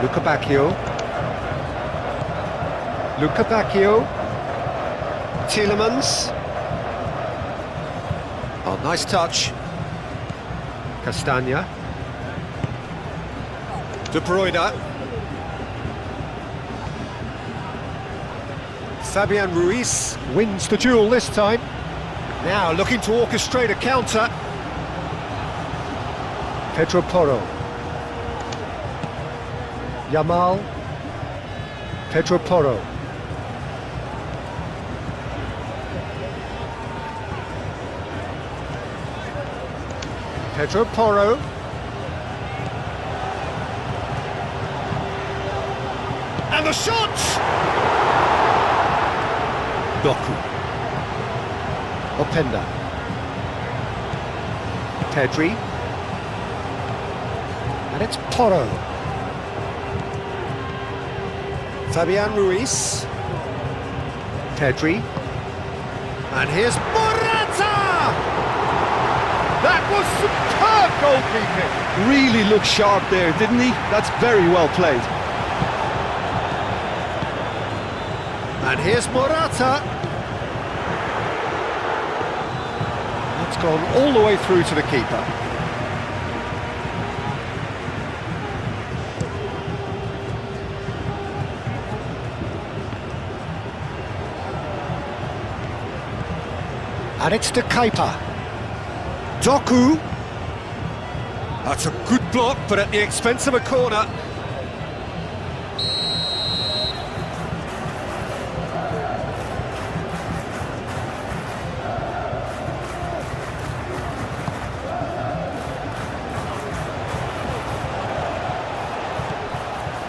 Luca Bacchio. Tielemans. Oh, nice touch. Castagna. De Bruyne. Fabian Ruiz wins the duel this time. Now looking to orchestrate a counter. Pedro Porro. Yamal. Pedro Porro. Pedro Porro. And the shot! Doku. Openda. Pedri. And it's Porro. Fabian Ruiz. Pedri. And here's Morata! That was superb goalkeeping! Really looked sharp there, didn't he? That's very well played. And here's Morata. It's gone all the way through to the keeper. And it's to Kepa. Doku. That's a good block, but at the expense of a corner.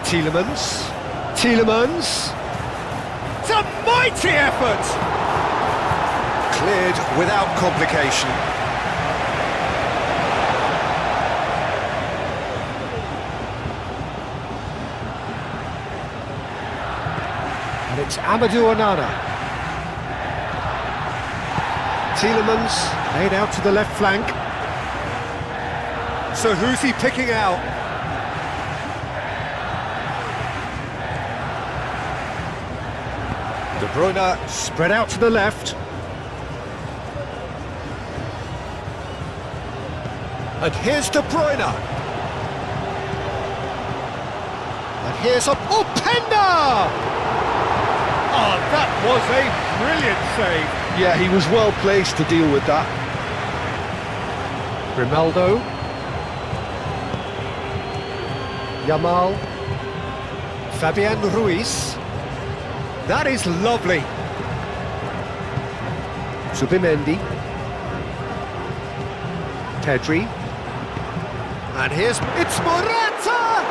Tielemans. It's a mighty effort! Cleared without complication. And it's Amadou Onana. Tielemans laid out to the left flank. So who's he picking out? De Bruyne spread out to the left. And here's De Bruyne. And here's Openda! Oh, that was a brilliant save. Yeah, he was well placed to deal with that. Grimaldo. Yamal. Fabian Ruiz. That is lovely. Zubimendi. Pedri. And it's Morata!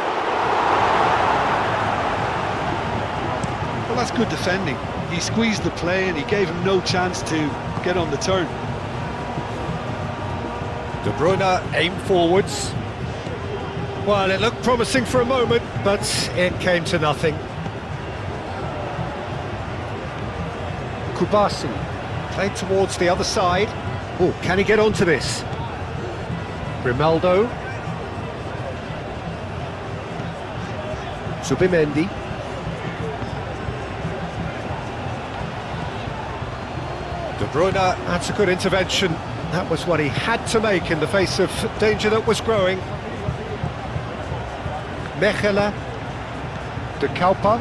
Well, that's good defending. He squeezed the play and he gave him no chance to get on the turn. De Bruyne aimed forwards. Well, it looked promising for a moment, but it came to nothing. Kubasi played towards the other side. Oh, can he get onto this? Grimaldo. Zubimendi. De Bruyne, that's a good intervention. That was what he had to make in the face of danger that was growing. Mechela. De Kaupa.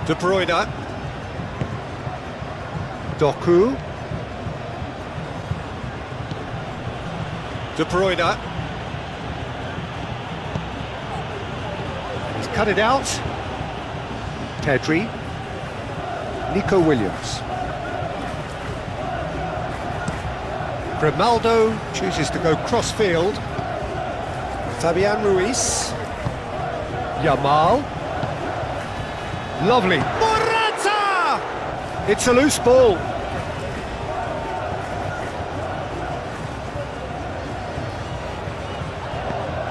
De Bruyne. Doku. De Bruyne. He's cut it out. Pedri. Nico Williams. Grimaldo chooses to go cross-field. Fabian Ruiz. Yamal. Lovely. Morata! It's a loose ball.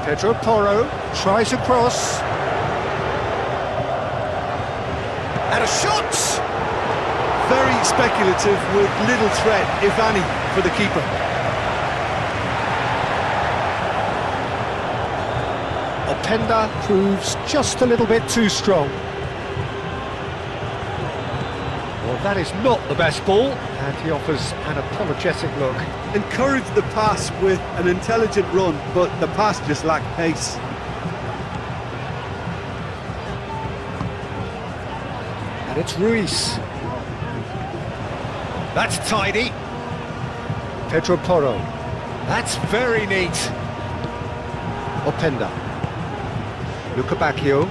Pedro Porro tries a cross. And a shot! Very speculative with little threat, if any, for the keeper. Openda proves just a little bit too strong. Well, that is not the best ball, and he offers an apologetic look. Encouraged the pass with an intelligent run, but the pass just lacked pace. And it's Ruiz. That's tidy. Pedro Porro. That's very neat. Openda. Luca Bacchio.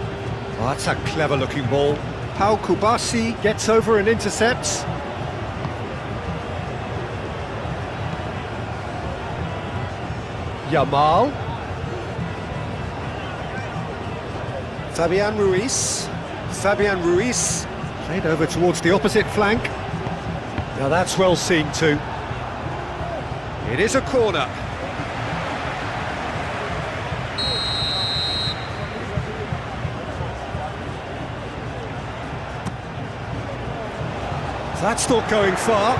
Oh, that's a clever-looking ball. Pau Kubasi gets over and intercepts. Yamal. Fabian Ruiz. Fabian Ruiz. Played over towards the opposite flank. Now that's well seen too. It is a corner. That's not going far.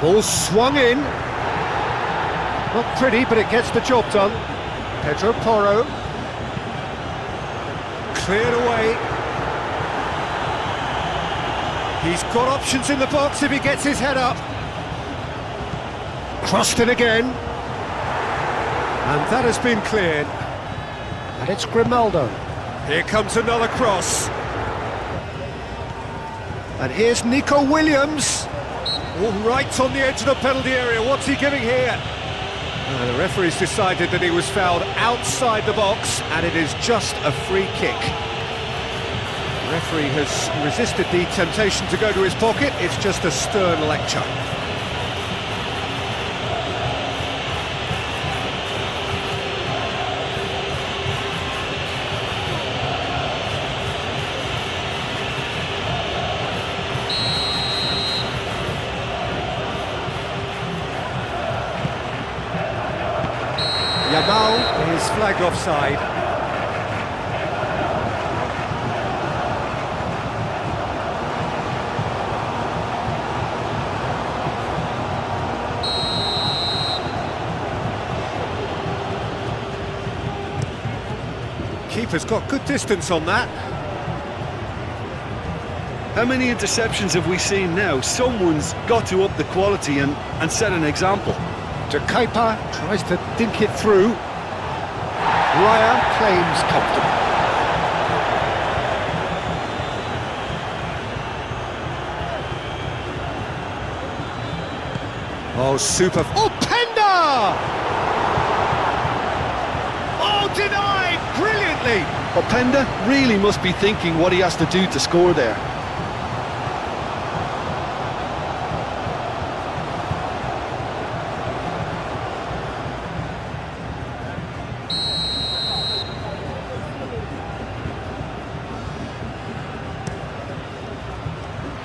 Ball swung in. Not pretty, but it gets the job done. Pedro Porro. Cleared away. He's got options in the box if he gets his head up. Crossed in again. And that has been cleared. And it's Grimaldo. Here comes another cross. And here's Nico Williams. All right on the edge of the penalty area. What's he giving here? The referee's decided that he was fouled outside the box, and it is just a free kick. The referee has resisted the temptation to go to his pocket. It's just a stern lecture. Yamal is flagged offside. Keeper's got good distance on that. How many interceptions have we seen now? Someone's got to up the quality and set an example. De Kuyper tries to dink it through. Raya claims comfortable. Oh, super. Oh, Penda! Oh, denied! Brilliantly! Openda really must be thinking what he has to do to score there.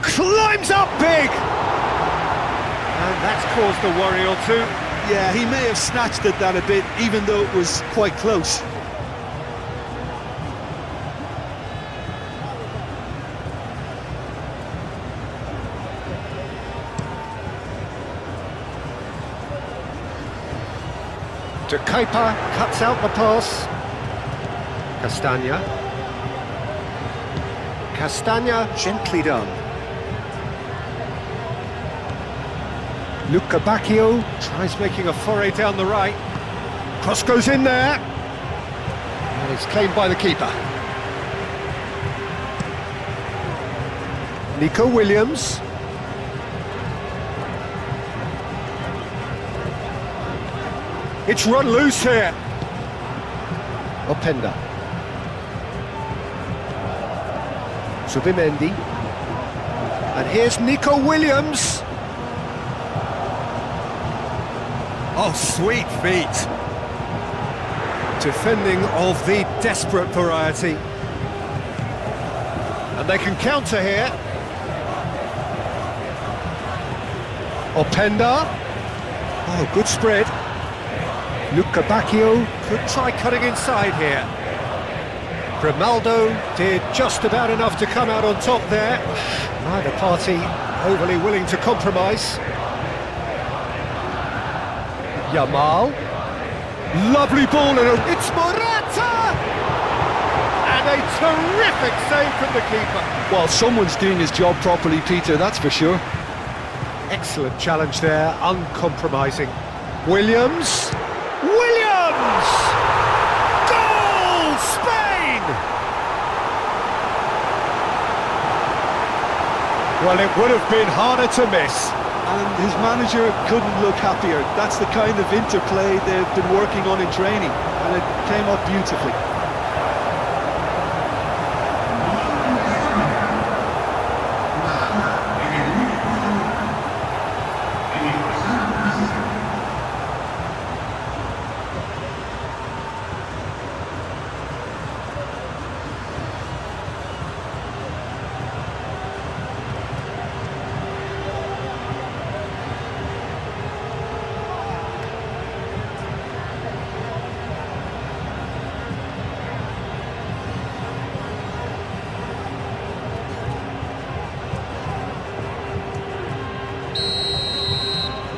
Climbs up big! And that's caused a worry or two. Yeah, he may have snatched at that a bit, even though it was quite close. De Kuyper cuts out the pass. Castagna. Castagna gently done. Luca Bacchio tries making a foray down the right. Cross goes in there. And it's claimed by the keeper. Nico Williams. It's run loose here. Openda. Subimendi. And here's Nico Williams. Oh, sweet feet. Defending of the desperate variety. And they can counter here. Openda. Oh, good spread. Luca Bacchio could try cutting inside here. Grimaldo did just about enough to come out on top there. Neither party overly willing to compromise. Yamal. Lovely ball, and it's Morata! And a terrific save from the keeper. Well, someone's doing his job properly, Peter, that's for sure. Excellent challenge there, uncompromising. Williams! Williams! Goal! Spain! Well, it would have been harder to miss. And his manager couldn't look happier. That's the kind of interplay they've been working on in training, and it came up beautifully.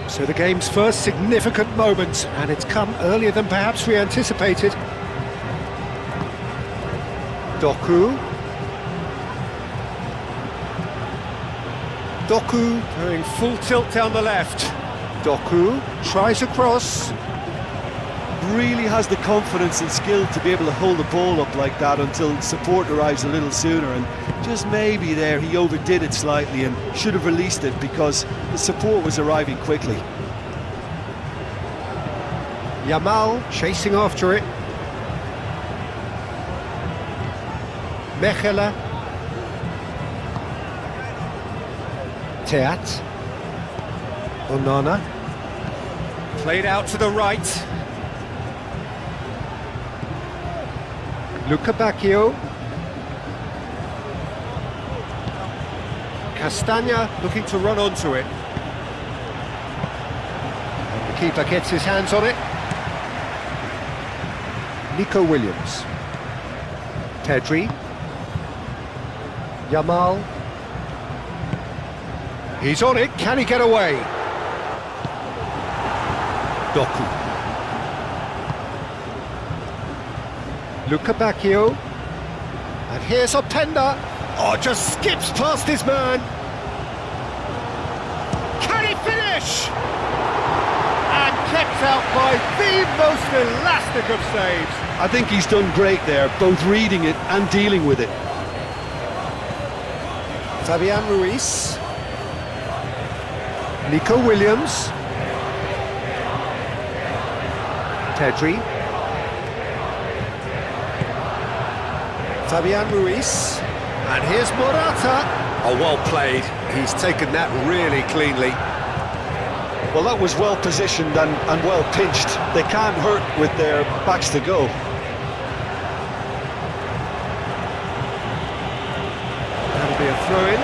So the game's first significant moment, and it's come earlier than perhaps we anticipated. Doku. Doku going full tilt down the left. Doku tries a cross. Really has the confidence and skill to be able to hold the ball up like that until support arrives a little sooner, and just maybe there he overdid it slightly and should have released it because the support was arriving quickly. Yamal chasing after it. Mechela. Teat. Onana. Played out to the right. Luca Bacchio. Castagna looking to run onto it. And the keeper gets his hands on it. Nico Williams. Pedri. Yamal. He's on it, can he get away? Doku. Luca Bacchio. And here's Openda. Oh, just skips past his man. Can he finish? And kept out by the most elastic of saves. I think he's done great there, both reading it and dealing with it. Fabian Ruiz. Nico Williams. Pedri. Fabian Ruiz. And here's Morata. Oh, well played. He's taken that really cleanly. Well, that was well positioned and well pinched. They can't hurt with their backs to go. That'll be a throw-in.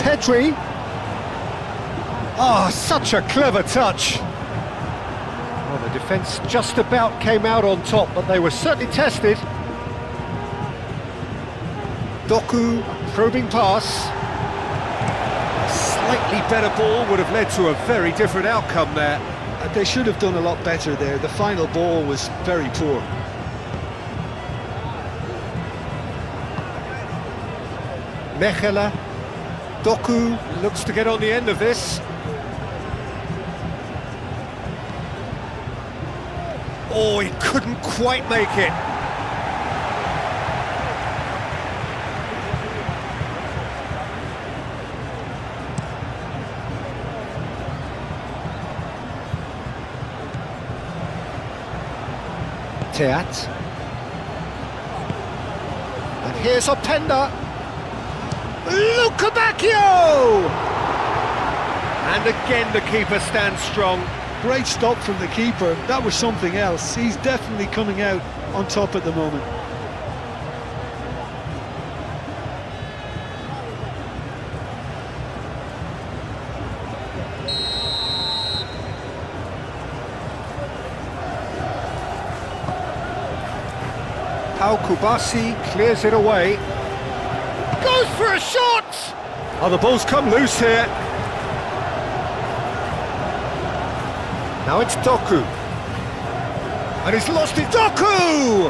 Pedri. Oh, such a clever touch. Well, the defence just about came out on top, but they were certainly tested. Doku, probing pass. A slightly better ball would have led to a very different outcome there. They should have done a lot better there. The final ball was very poor. Mechela. Doku looks to get on the end of this. Oh, he couldn't quite make it. Teat. And here's Openda. Luca Bacchio! And again the keeper stands strong. Great stop from the keeper. That was something else. He's definitely coming out on top at the moment. Pau Kubasi clears it away. Goes for a shot! Oh, the ball's come loose here. Now it's Doku. And he's lost it. Doku!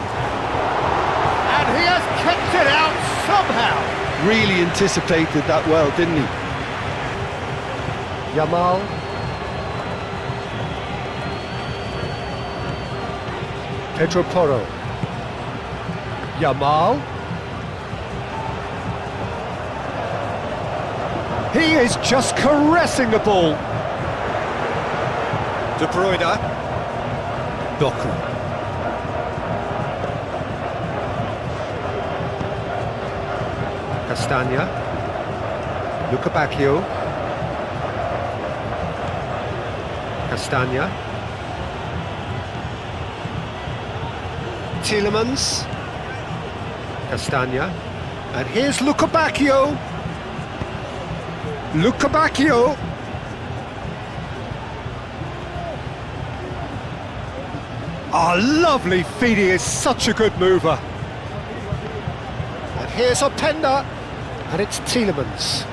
And he has kept it out somehow. Really anticipated that well, didn't he? Yamal. Pedro Porro. Yamal. He is just caressing the ball. De Bruyne. Doku. Castagna. Luca Bacchio. Castagna. Tielemans. Castagna. And here's Luca Bacchio. Luca Bacchio. Oh, lovely feed, he is such a good mover. And here's Openda. And it's Tielemans.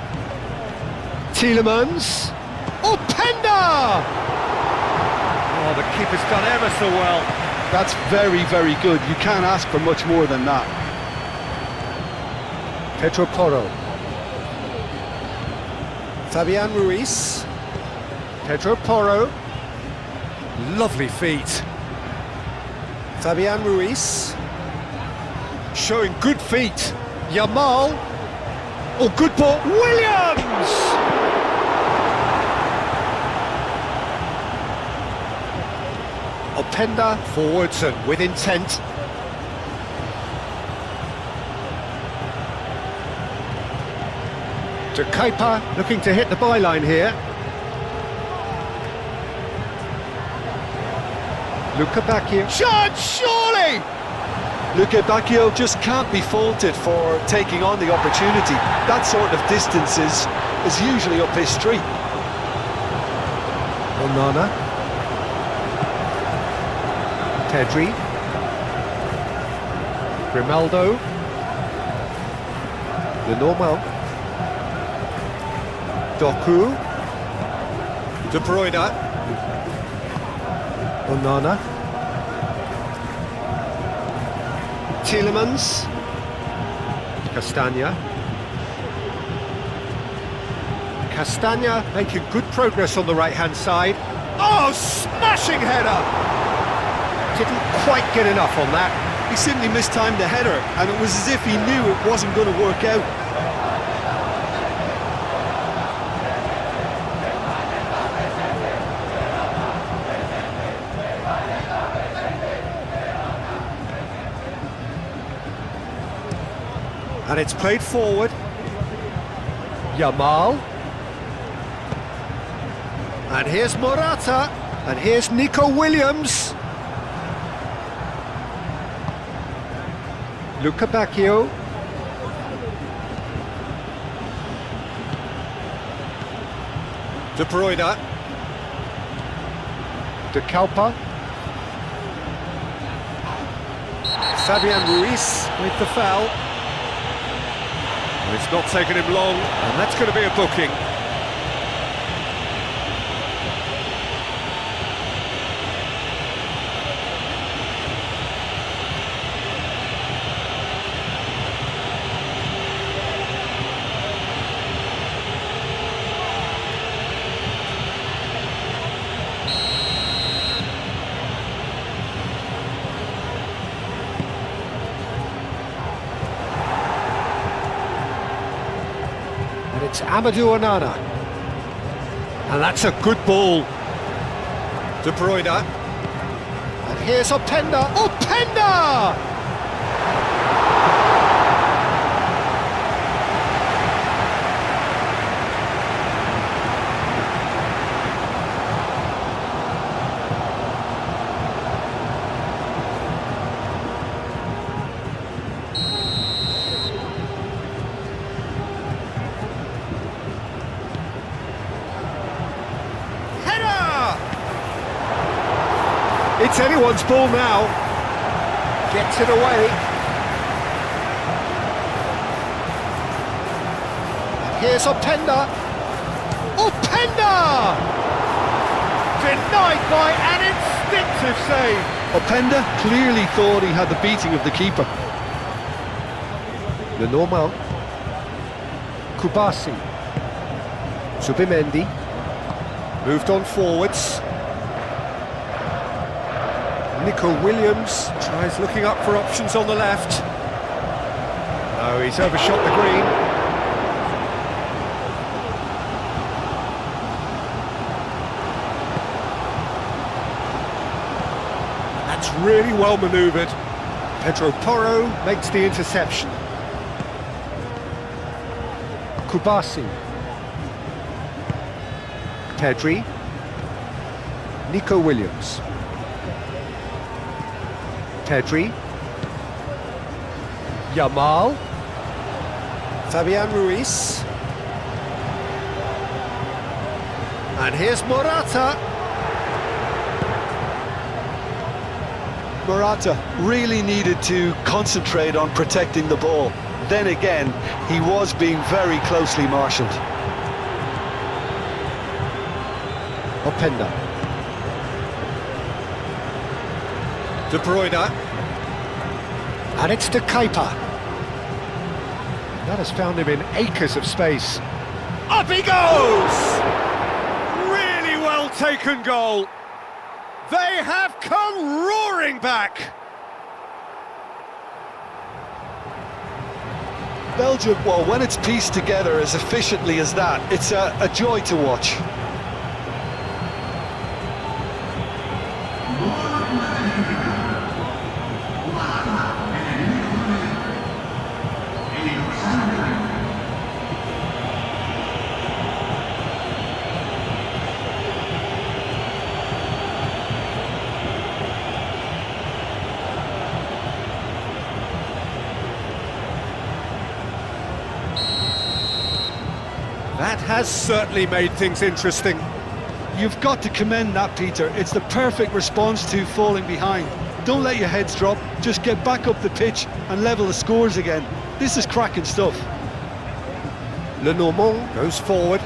Tielemans. Openda! Oh, the keeper's done ever so well. That's very, very good. You can't ask for much more than that. Pedro Porro. Fabian Ruiz. Pedro Porro. Lovely feet. Fabian Ruiz. Showing good feet. Yamal. Oh, good ball. Williams! Openda forwards and with intent. To Kepa, looking to hit the byline here. Luca Bacchio. Shot, surely! Luca Bacchio just can't be faulted for taking on the opportunity. That sort of distance is usually up his street. Onana. Pedri. Grimaldo. Lenormand. Doku. De Bruyne. Onana. Tielemans. Castagna. Castagna making good progress on the right-hand side. Oh, smashing header! Didn't quite get enough on that. He simply mistimed the header, and it was as if he knew it wasn't going to work out. And it's played forward. Yamal. And here's Morata. And here's Nico Williams. Luca Bacchio. De Bruyne. De Kalpa. Fabian Ruiz with the foul. It's not taken him long, and that's going to be a booking. It's Amadou Onana. And that's a good ball. De Bruyne. And here's Openda. Openda! It's anyone's ball now. Gets it away. And here's Openda. Openda! Denied by an instinctive save. Openda clearly thought he had the beating of the keeper. Lenormand. Kubasi. Zubimendi. Moved on forwards. Nico Williams tries looking up for options on the left. No, he's overshot the green. That's really well manoeuvred. Pedro Porro makes the interception. Kubasi. Pedri. Nico Williams. Pedri. Yamal. Fabian Ruiz. And here's Morata. Morata really needed to concentrate on protecting the ball. Then again, he was being very closely marshalled. Openda. De Bruyne. And it's to Kepa. That has found him in acres of space. Up he goes! Really well taken goal. They have come roaring back. Belgium, well, when it's pieced together as efficiently as that, it's a joy to watch. That has certainly made things interesting. You've got to commend that, Peter. It's the perfect response to falling behind. Don't let your heads drop, just get back up the pitch and level the scores again. This is cracking stuff. Lenormand goes forward.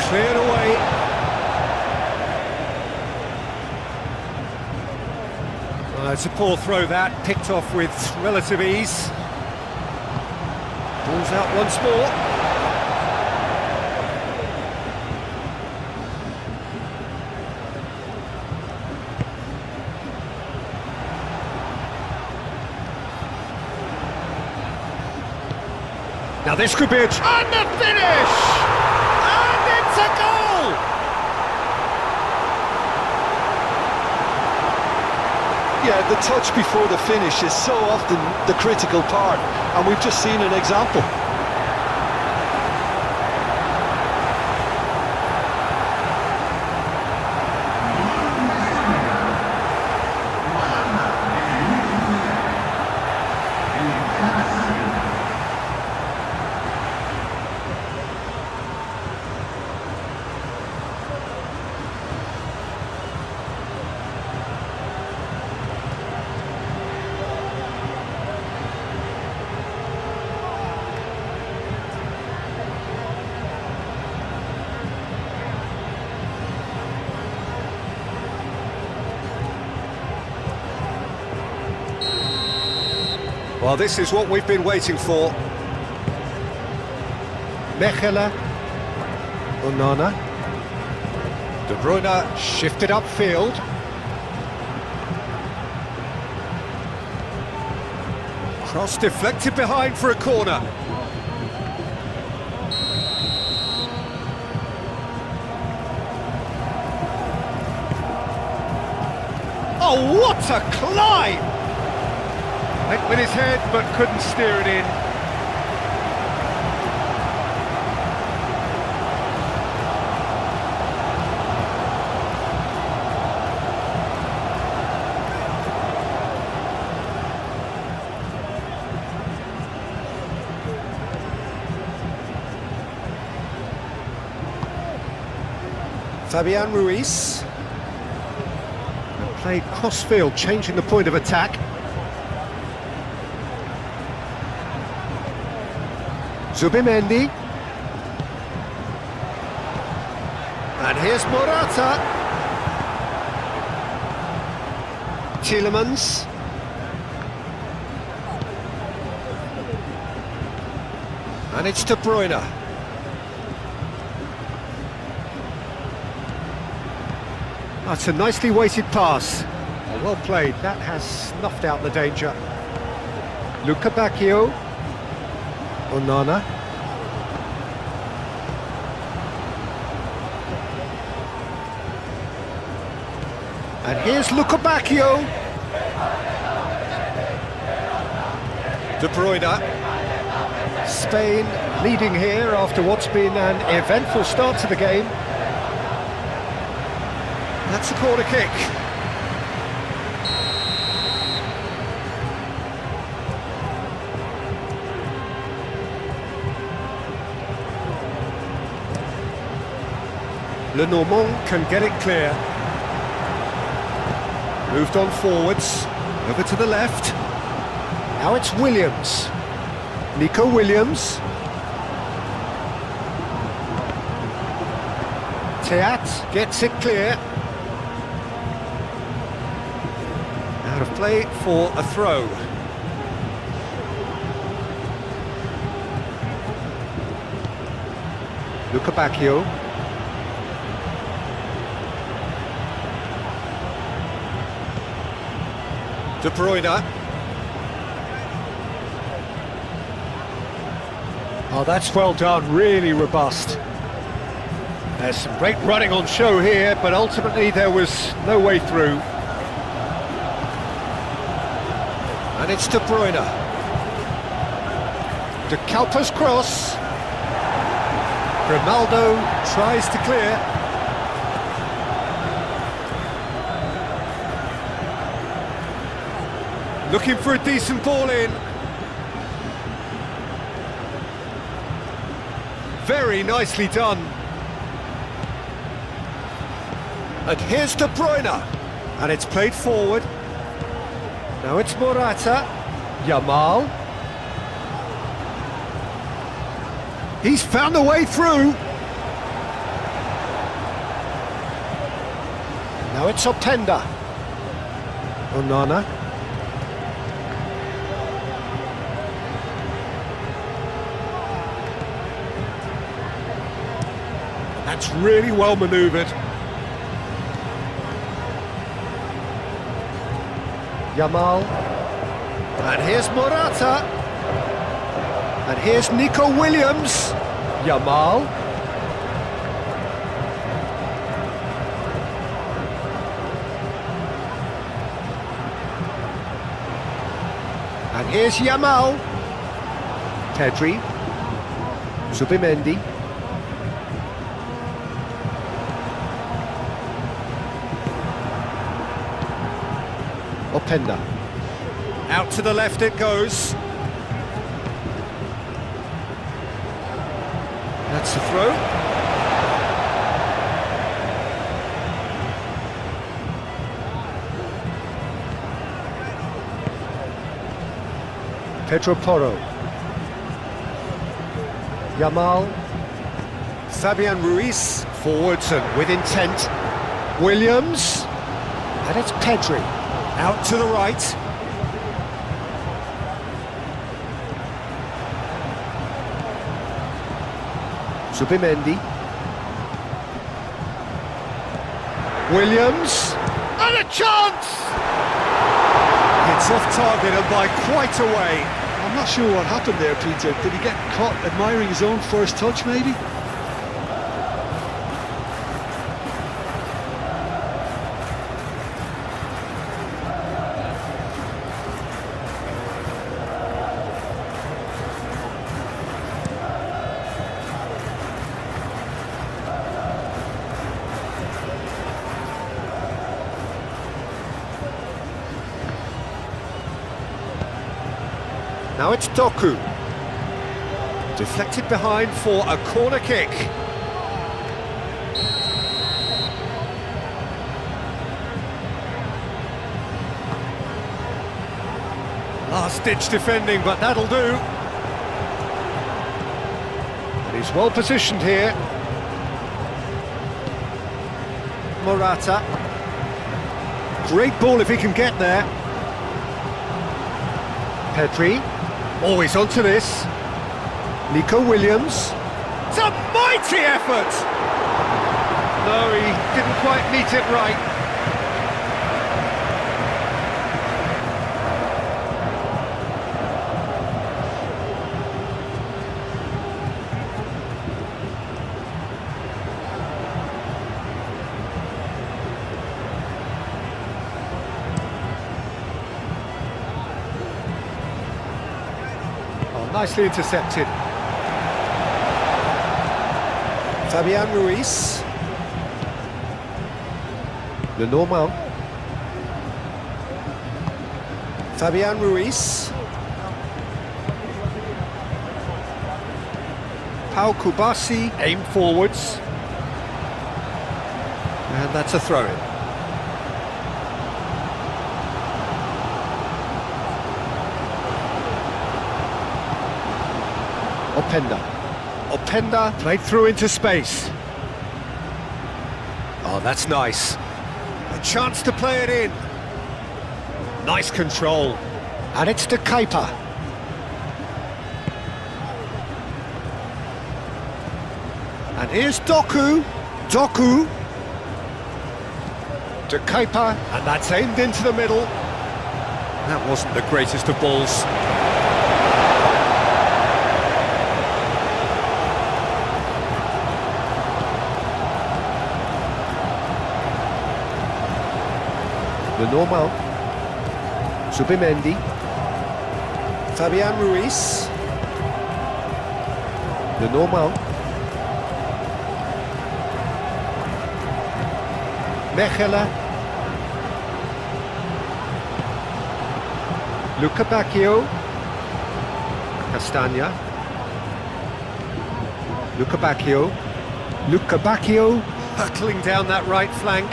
Cleared away. It's a poor throw that, picked off with relative ease. Ball's out once more. Now this could be a... And the finish! And it's a goal! Yeah, the touch before the finish is so often the critical part, and we've just seen an example. Well, this is what we've been waiting for. Mechela. Onana. De Bruyne shifted upfield. Cross deflected behind for a corner. Oh, what a climb! Went with his head, but couldn't steer it in. Fabian Ruiz. Played cross-field, changing the point of attack. Zubimendi. And here's Morata. Tielemans. And it's De Bruyne. That's a nicely weighted pass. Well played, that has snuffed out the danger. Luca Bacchio. Onana. And here's Luca Bacchio. De Bruyne. Spain leading here after what's been an eventful start to the game. That's a corner kick. Lenormand can get it clear. Moved on forwards, over to the left. Now it's Williams. Nico Williams. Teat gets it clear. Out of play for a throw. Luca Bacchio. De Bruyne. Oh, that's well done, really robust. There's some great running on show here, but ultimately there was no way through. And it's De Bruyne. De Kalper's cross. Grimaldo tries to clear. Looking for a decent ball in. Very nicely done. And here's De Bruyne. And it's played forward. Now it's Morata. Yamal. He's found a way through. Now it's Openda. Onana. That's really well manoeuvred. Yamal. And here's Morata. And here's Nico Williams. Yamal. And here's Yamal. Pedri. Zubimendi. Openda. Out to the left it goes. That's the throw. Pedro Porro. Yamal. Fabian Ruiz. Forwards and with intent. Williams. And it's Pedri. Out to the right. Zubimendi. Williams. And a chance! It's off target and by quite a way. I'm not sure what happened there, Peter. Did he get caught admiring his own first touch, maybe? Now it's Doku. Deflected behind for a corner kick. Last-ditch defending, but that'll do. And he's well positioned here. Morata. Great ball if he can get there. Pedri. Always onto this. Nico Williams. It's a mighty effort! No, he didn't quite meet it right. Oh, nicely intercepted. Fabian Ruiz. Le Normand. Fabian Ruiz. Pau Kubasi, aim forwards. And that's a throw-in. Openda played through into space. Oh, that's nice. A chance to play it in. Nice control. And it's to Kepa. And here's Doku. Doku. To Kepa. And that's aimed into the middle. That wasn't the greatest of balls. Le Normand. Subimendi. Fabian Ruiz. Le Normand. Mechelen. Luca Bacchio. Castagna. Luca Bacchio. Luca Bacchio hurtling down that right flank.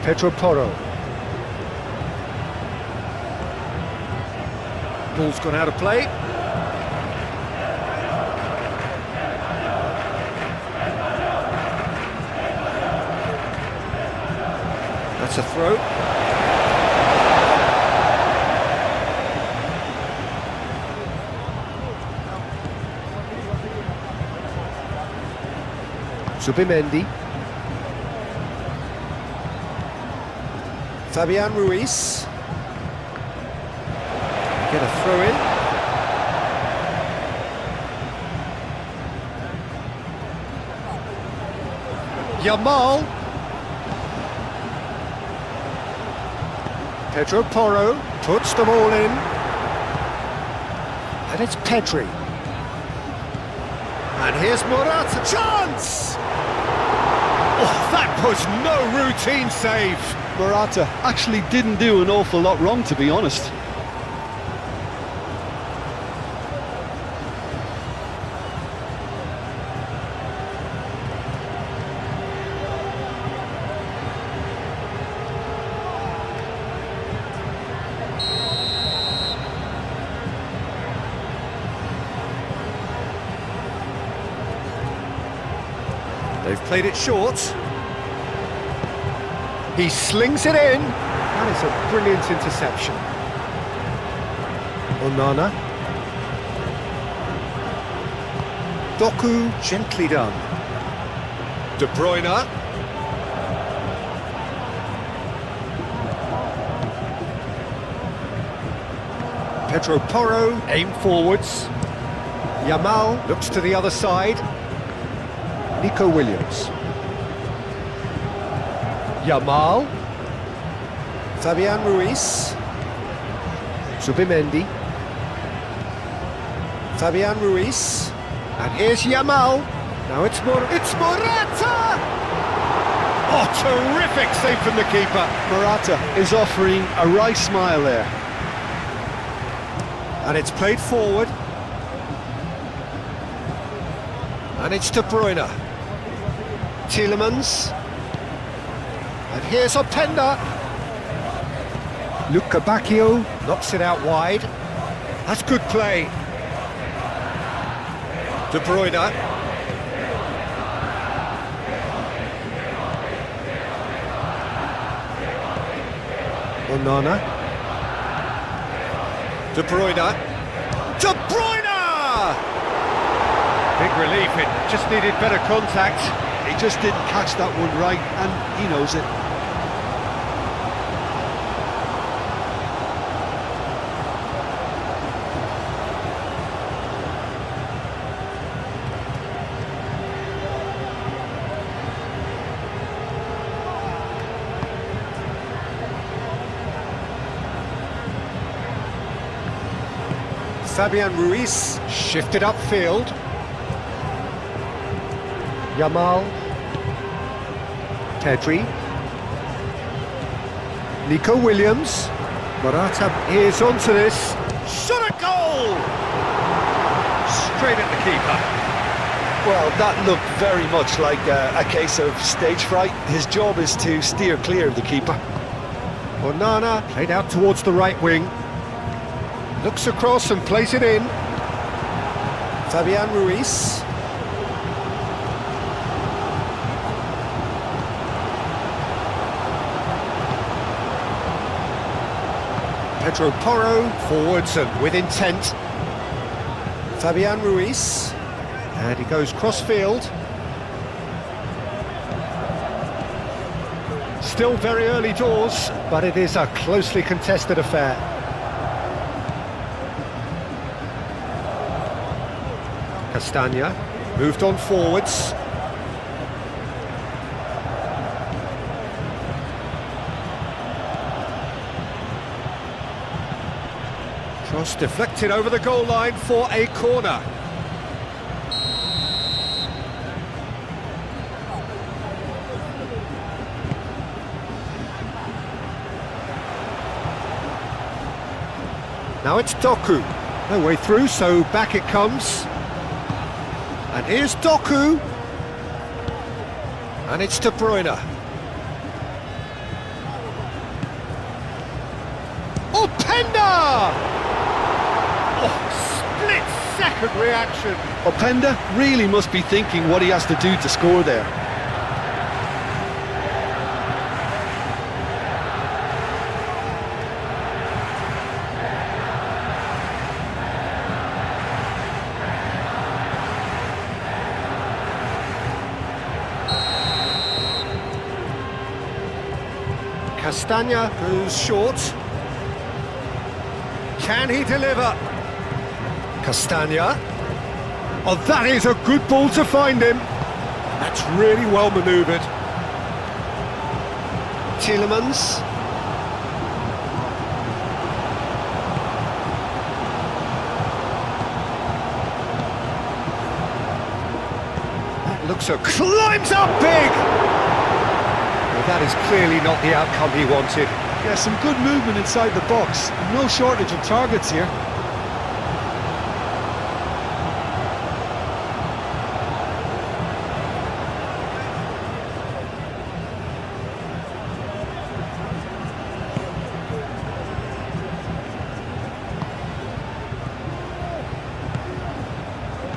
Pedro Porro. Ball's gone out of play. That's a throw. Subimendi. Fabian Ruiz. Get a throw in. Yamal. Pedro Porro puts them all in. And it's Pedri. And here's Morata. Chance! Oh, that was no routine save. Morata actually didn't do an awful lot wrong, to be honest. They've played it short. He slings it in. That is a brilliant interception. Onana. Doku, gently done. De Bruyne. Pedro Porro, aim forwards. Yamal looks to the other side. Nico Williams. Yamal. Fabian Ruiz. Subimendi. Fabian Ruiz. And here's Yamal. Now it's Morata! Oh, terrific save from the keeper. Morata is offering a right smile there. And it's played forward. And it's De Bruyne. Tielemans. And here's Openda. Luca Bacchio knocks it out wide. That's good play. De Bruyne. Onana. De Bruyne. De Bruyne! Big relief, it just needed better contact. He just didn't catch that one right, and he knows it. Fabian Ruiz shifted upfield. Yamal. Pedri. Nico Williams. Morata is onto this. Shot a goal! Straight at the keeper. Well, that looked very much like a case of stage fright. His job is to steer clear of the keeper. Onana played out towards the right wing. Looks across and plays it in. Fabian Ruiz. Pedro Porro forwards and with intent. Fabian Ruiz. And he goes cross-field. Still very early doors, but it is a closely contested affair. Castagna moved on forwards. Cross deflected over the goal line for a corner. Now it's Doku. No way through, so back it comes. And here's Doku. And it's De Bruyne. Openda! Oh, split-second reaction. Openda really must be thinking what he has to do to score there. Castagna goes short. Can he deliver? Castagna. Oh, that is a good ball to find him. That's really well manoeuvred. Tielemans. That looks a climbs up big. That is clearly not the outcome he wanted. Yeah, some good movement inside the box. No shortage of targets here.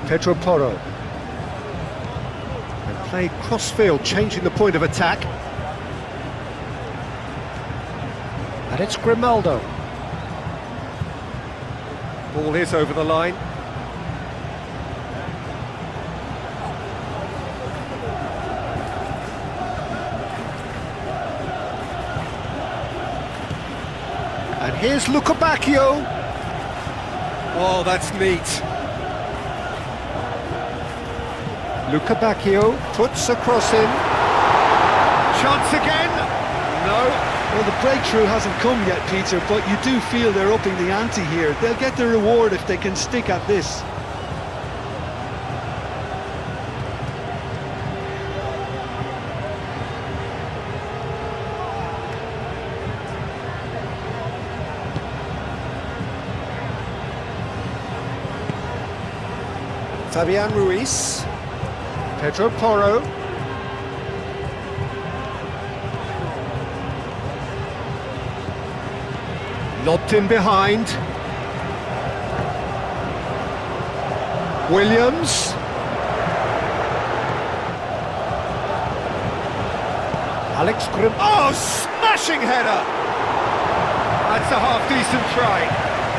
Pedro Porro. And played cross-field, changing the point of attack. And it's Grimaldo. Ball is over the line. And here's Luca Bacchio. Oh, that's neat. Luca Bacchio puts a cross in. Chance again. No. Well, the breakthrough hasn't come yet, Peter, but you do feel they're upping the ante here. They'll get the reward if they can stick at this. Fabian Ruiz. Pedro Porro. Lobbed in behind. Williams. Alex Grim. Oh, smashing header! That's a half-decent try.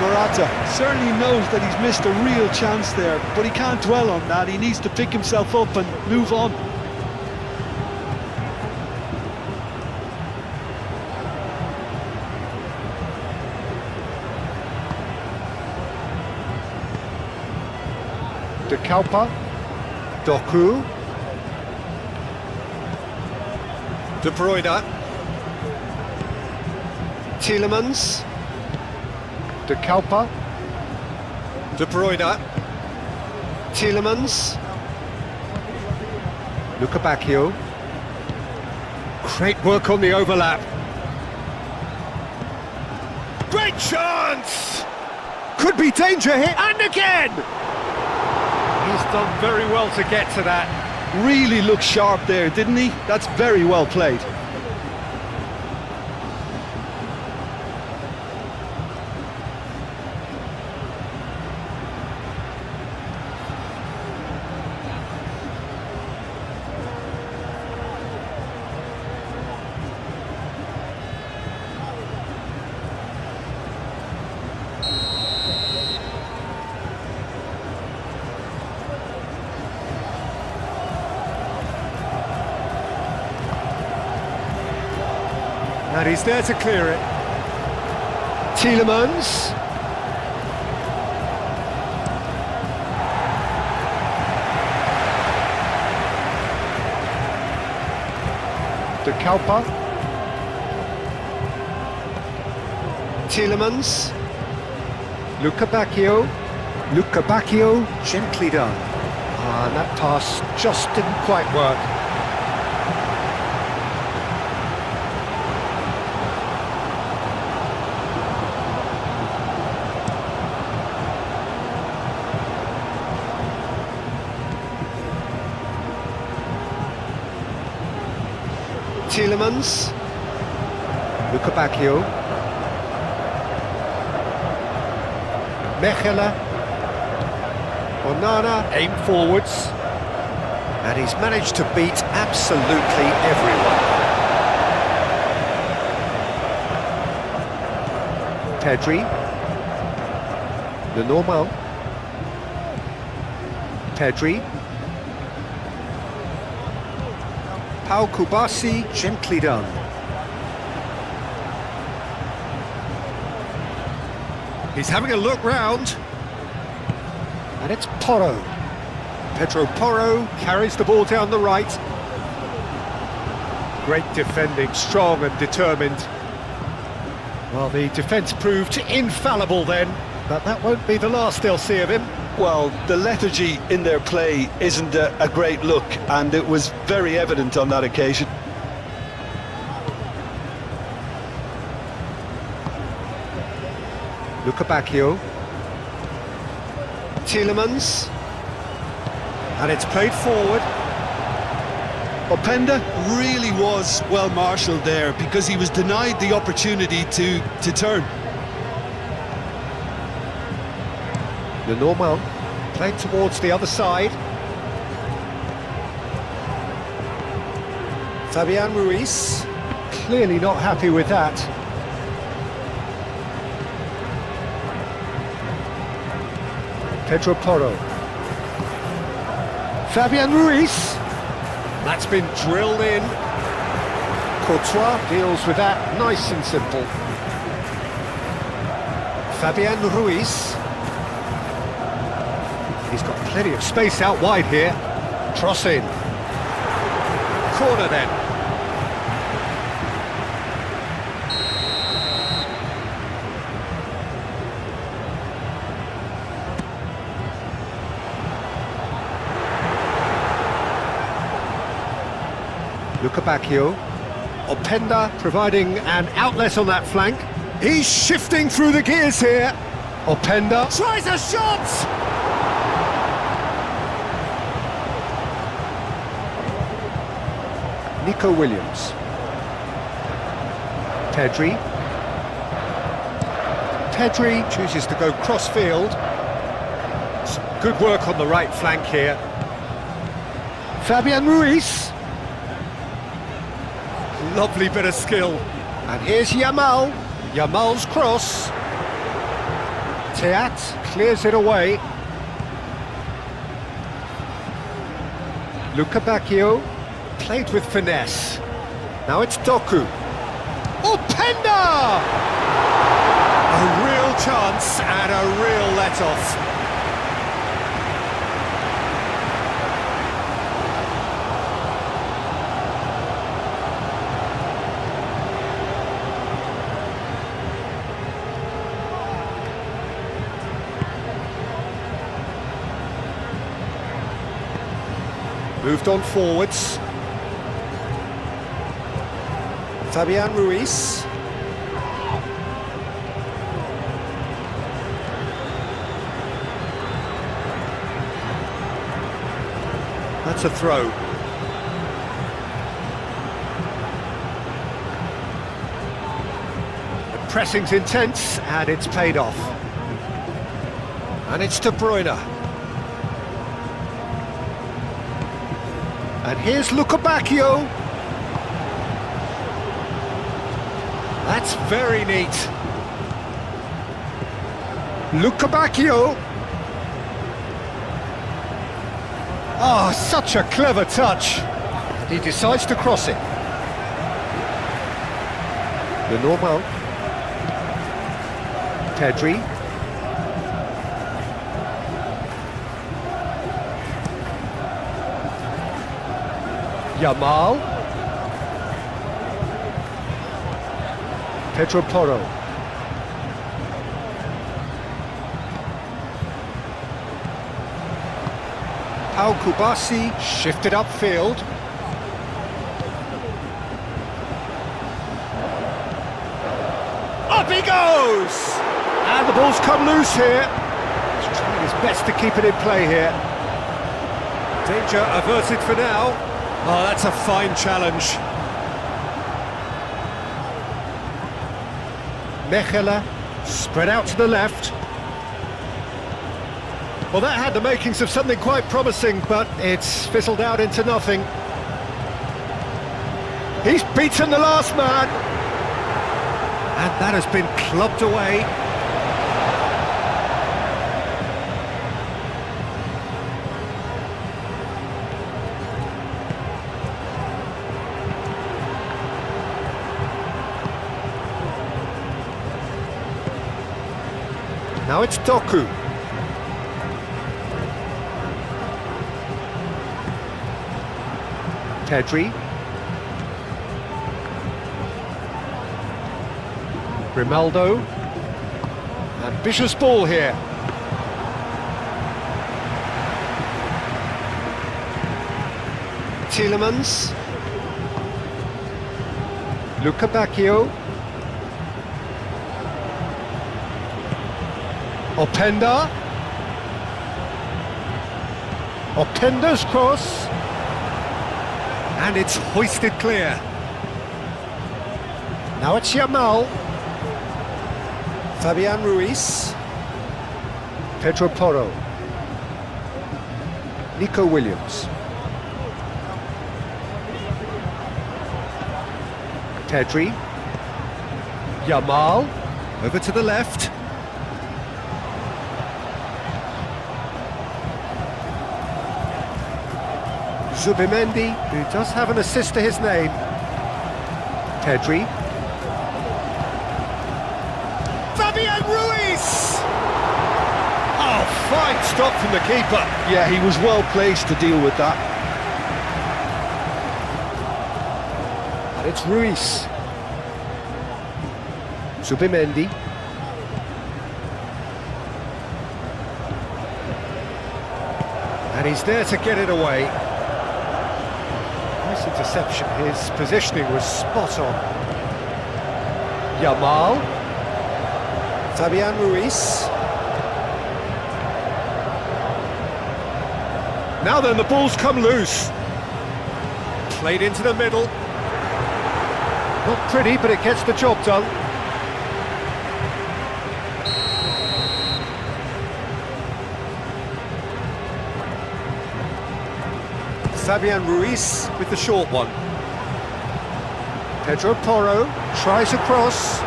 Morata certainly knows that he's missed a real chance there, but he can't dwell on that. He needs to pick himself up and move on. De Kalpa, Doku, De Bruyne, Tielemans, De Kalpa, De Bruyne, Tielemans, Luca Bacchio. Great work on the overlap. Great chance! Could be danger here, and again! He's done very well to get to that. Really looked sharp there, didn't he? That's very well played. And he's there to clear it. Tielemans. De Kalpa. Tielemans. Luca Bacchio. Luca Bacchio, gently done. And that pass just didn't quite work. Tielemans, Luca Bacchio, Mechela, Onana, aim forwards, and he's managed to beat absolutely everyone. Pedri, Lenormand, Pedri, Pau Kubasi, gently done. He's having a look round. And it's Porro. Pedro Porro carries the ball down the right. Great defending, strong and determined. Well, the defence proved infallible then, but that won't be the last they'll see of him. Well, the lethargy in their play isn't a great look, and it was very evident on that occasion. Luca Bacchio. Tielemans. And it's played forward. Openda really was well marshalled there because he was denied the opportunity to turn. Lenormand played towards the other side. Fabian Ruiz, clearly not happy with that. Pedro Porro. Fabian Ruiz. That's been drilled in. Courtois deals with that nice and simple. Fabian Ruiz. He's got plenty of space out wide here. Cross in. Corner then. Luca Bacchio. Openda providing an outlet on that flank. He's shifting through the gears here. Openda tries a shot! Nico Williams. Pedri. Pedri chooses to go cross-field. Some good work on the right flank here. Fabian Ruiz. Lovely bit of skill. And here's Yamal. Yamal's cross. Teat clears it away. Luca Bacchio played with finesse. Now it's Doku. Oh, Penda! A real chance and a real let-off. Moved on forwards. Fabian Ruiz. That's a throw. The pressing's intense and it's paid off. And it's De Bruyne. And here's Luca Bacchio. That's very neat. Luca Bacchio. Oh, such a clever touch. He decides to cross it. The normal. Pedri. Yamal. Pedro Porro. Pau Kubasi shifted upfield. Up he goes! And the ball's come loose here. He's trying his best to keep it in play here. Danger averted for now. Oh, that's a fine challenge. Mechela, spread out to the left. Well, that had the makings of something quite promising, but it's fizzled out into nothing. He's beaten the last man. And that has been clubbed away. Now it's Doku. Pedri. Grimaldo. Ambitious ball here. Tielemans. Luca Bacchio. Openda. Openda's cross. And it's hoisted clear. Now it's Yamal. Fabian Ruiz. Pedro Porro. Nico Williams. Pedri. Yamal. Over to the left. Zubimendi, who does have an assist to his name. Pedri. Fabian Ruiz! Oh, fine stop from the keeper. Yeah, he was well placed to deal with that. And it's Ruiz. Zubimendi. And he's there to get it away. Nice interception, his positioning was spot on. Yamal. Fabian Ruiz. Now then, the ball's come loose. Played into the middle. Not pretty, but it gets the job done. Fabian Ruiz with the short one. Pedro Porro tries a cross.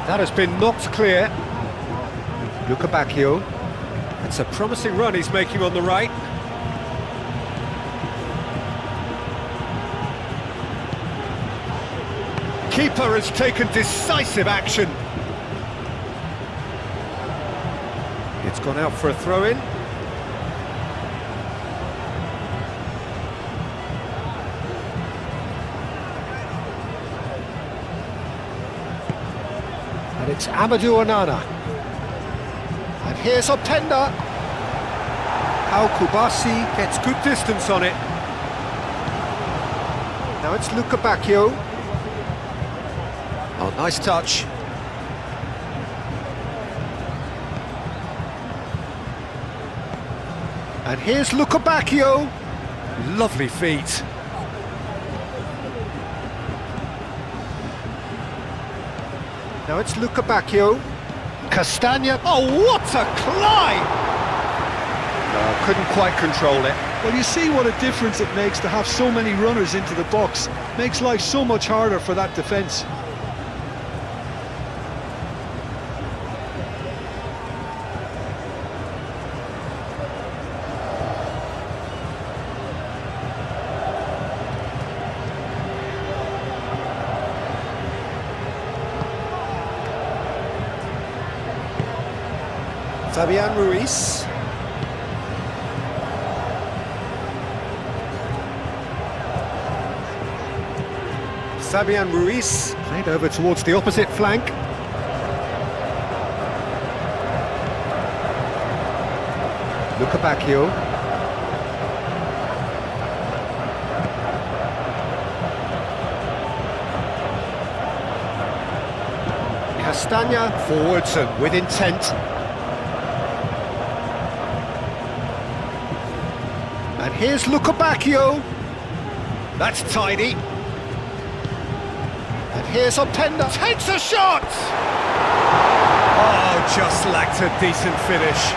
That has been knocked clear. Luca Bacchio. It's a promising run he's making on the right. Keeper has taken decisive action. It's gone out for a throw-in. And it's Amadou Onana. And here's Openda. Al Kubasi gets good distance on it. Now it's Luca Bacchio. Oh, nice touch. And here's Luca Bacchio. Lovely feet. Now it's Luca Bacchio. Castagna. Oh, what a climb! Couldn't quite control it. Well, you see what a difference it makes to have so many runners into the box. Makes life so much harder for that defence. Fabian Ruiz. Fabian Ruiz played over towards the opposite flank. Luca Bacchio. Castagna forwards and with intent. And here's Luca Bacchio. That's tidy. And here's Openda. Takes a shot! Oh, just lacked a decent finish.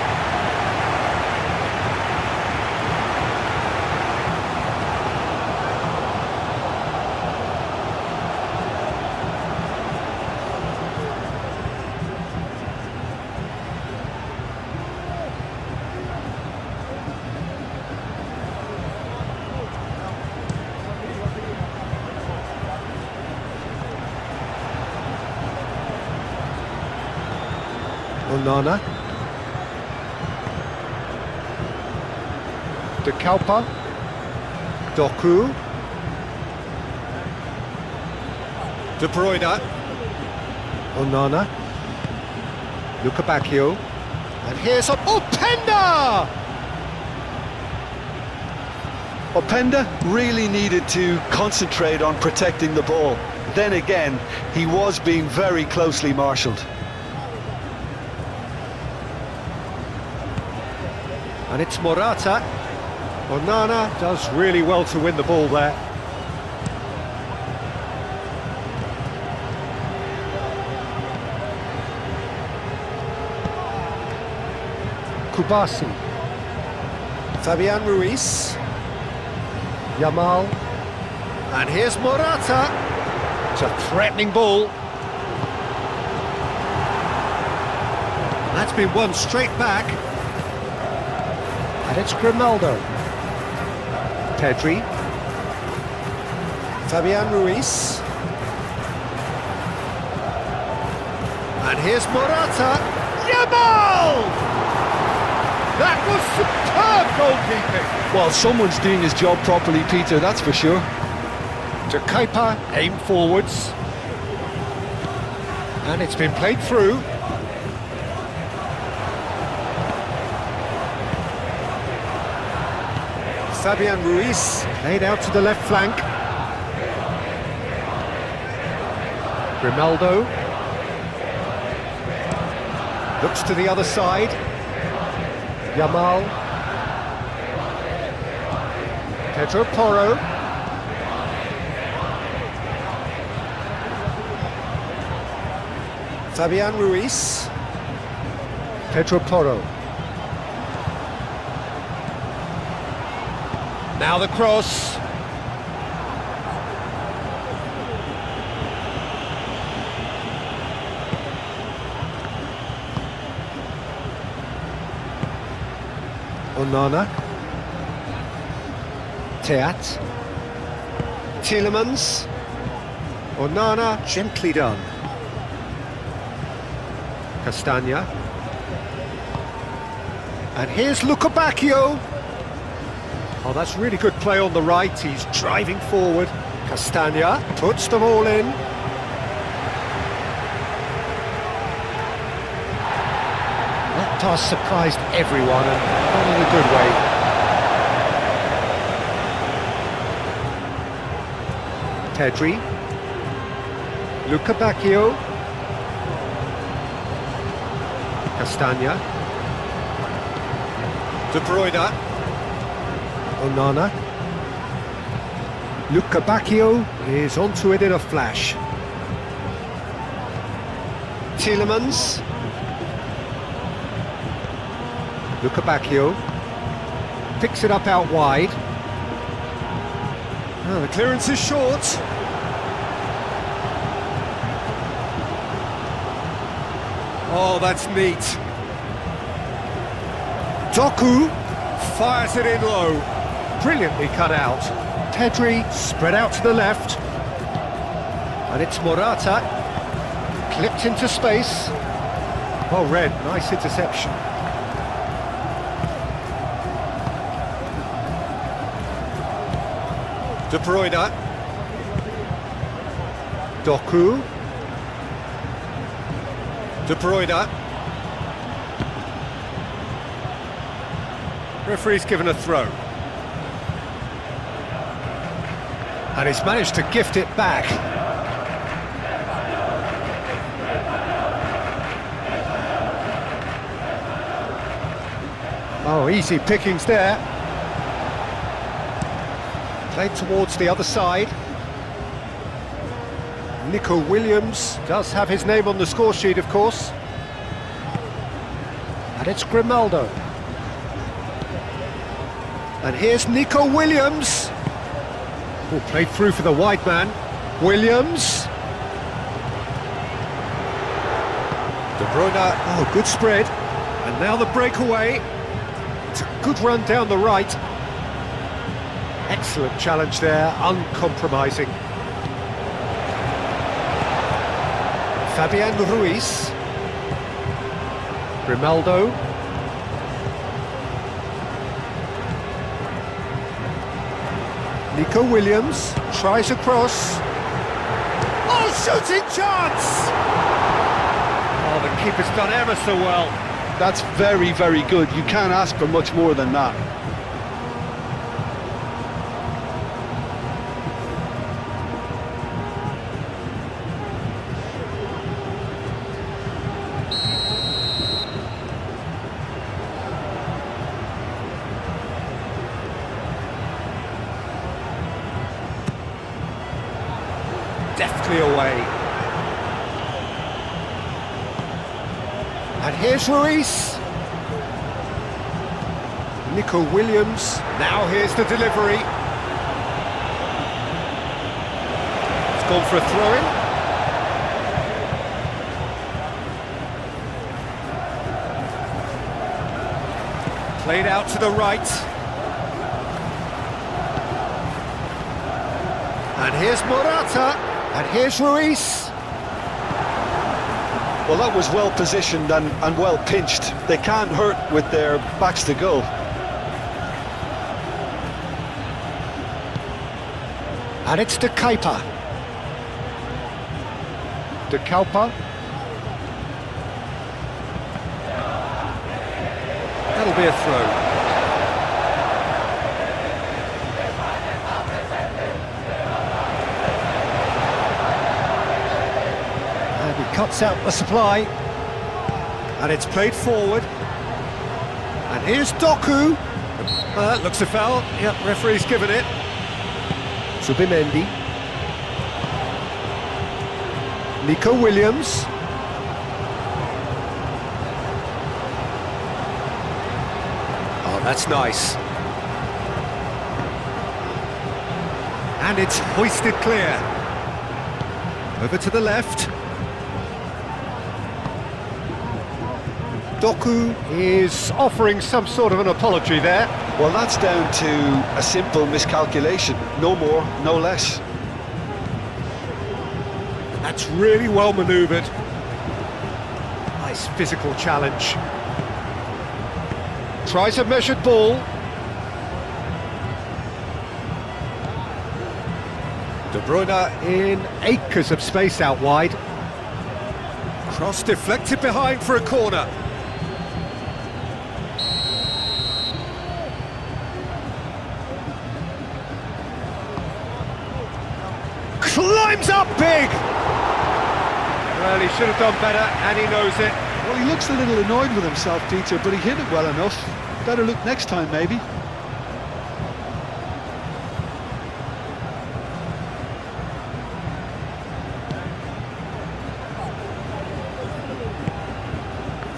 Onana. De Kalpa. Doku. De Bruyne. Onana. Luca Bacchio. And here's Openda! Openda really needed to concentrate on protecting the ball. Then again, he was being very closely marshalled. And it's Morata. Onana does really well to win the ball there. Kubasi. Fabian Ruiz. Yamal. And here's Morata. It's a threatening ball. And that's been won straight back. And it's Grimaldo. Pedri. Fabian Ruiz. And here's Morata. Yamal! That was superb goalkeeping. Well, someone's doing his job properly, Peter, that's for sure. To Kepa, aim forwards. And it's been played through. Fabian Ruiz played out to the left flank. Grimaldo looks to the other side. Yamal. Pedro Porro. Fabian Ruiz. Pedro Porro. Now the cross. Onana. Teat. Tielemans. Onana, gently done. Castagna. And here's Lukebakio. Oh, that's really good play on the right. He's driving forward. Castagna puts them all in. That toss surprised everyone, and not in a good way. Pedri. Lukebakio. Castagna. De Bruyne. Onana. Lukebakio is onto it in a flash. Tielemans. Lukebakio picks it up out wide. Oh, the clearance is short. Oh, that's neat. Doku fires it in low. Brilliantly cut out. Pedri spread out to the left. And it's Morata. Clipped into space. Well read, nice interception. De Bruyne. Doku. De Bruyne. Referee's given a throw. And he's managed to gift it back. Oh, easy pickings there. Played towards the other side. Nico Williams does have his name on the score sheet, of course. And it's Grimaldo. And here's Nico Williams. Oh, played through for the wide man. Williams. De Bruyne. Oh, good spread. And now the breakaway. It's a good run down the right. Excellent challenge there, uncompromising. Fabian Ruiz. Grimaldo. Nico Williams tries a cross. Oh, shooting chance! Oh, the keeper's done ever so well. That's very, very good. You can't ask for much more than that. Deftly away. And here's Ruiz. Nico Williams. Now here's the delivery. It's gone for a throw-in. Played out to the right. And here's Morata. And here's Ruiz. Well, that was well positioned and well pinched. They can't hurt with their backs to goal. And it's De Kuyper. De Kuyper. That'll be a throw. Cuts out the supply, and it's played forward, and here's Doku. That looks a foul. Yep, referee's given it. Subimendi. Nico Williams. Oh, that's nice. And it's hoisted clear. Over to the left. Doku is offering some sort of an apology there. Well, that's down to a simple miscalculation. No more, no less. That's really well manoeuvred. Nice physical challenge. Tries a measured ball. De Bruyne in acres of space out wide. Cross deflected behind for a corner. Climbs up big! Well, he should have done better, and he knows it. Well, he looks a little annoyed with himself, Peter, but he hit it well enough. Better look next time, maybe.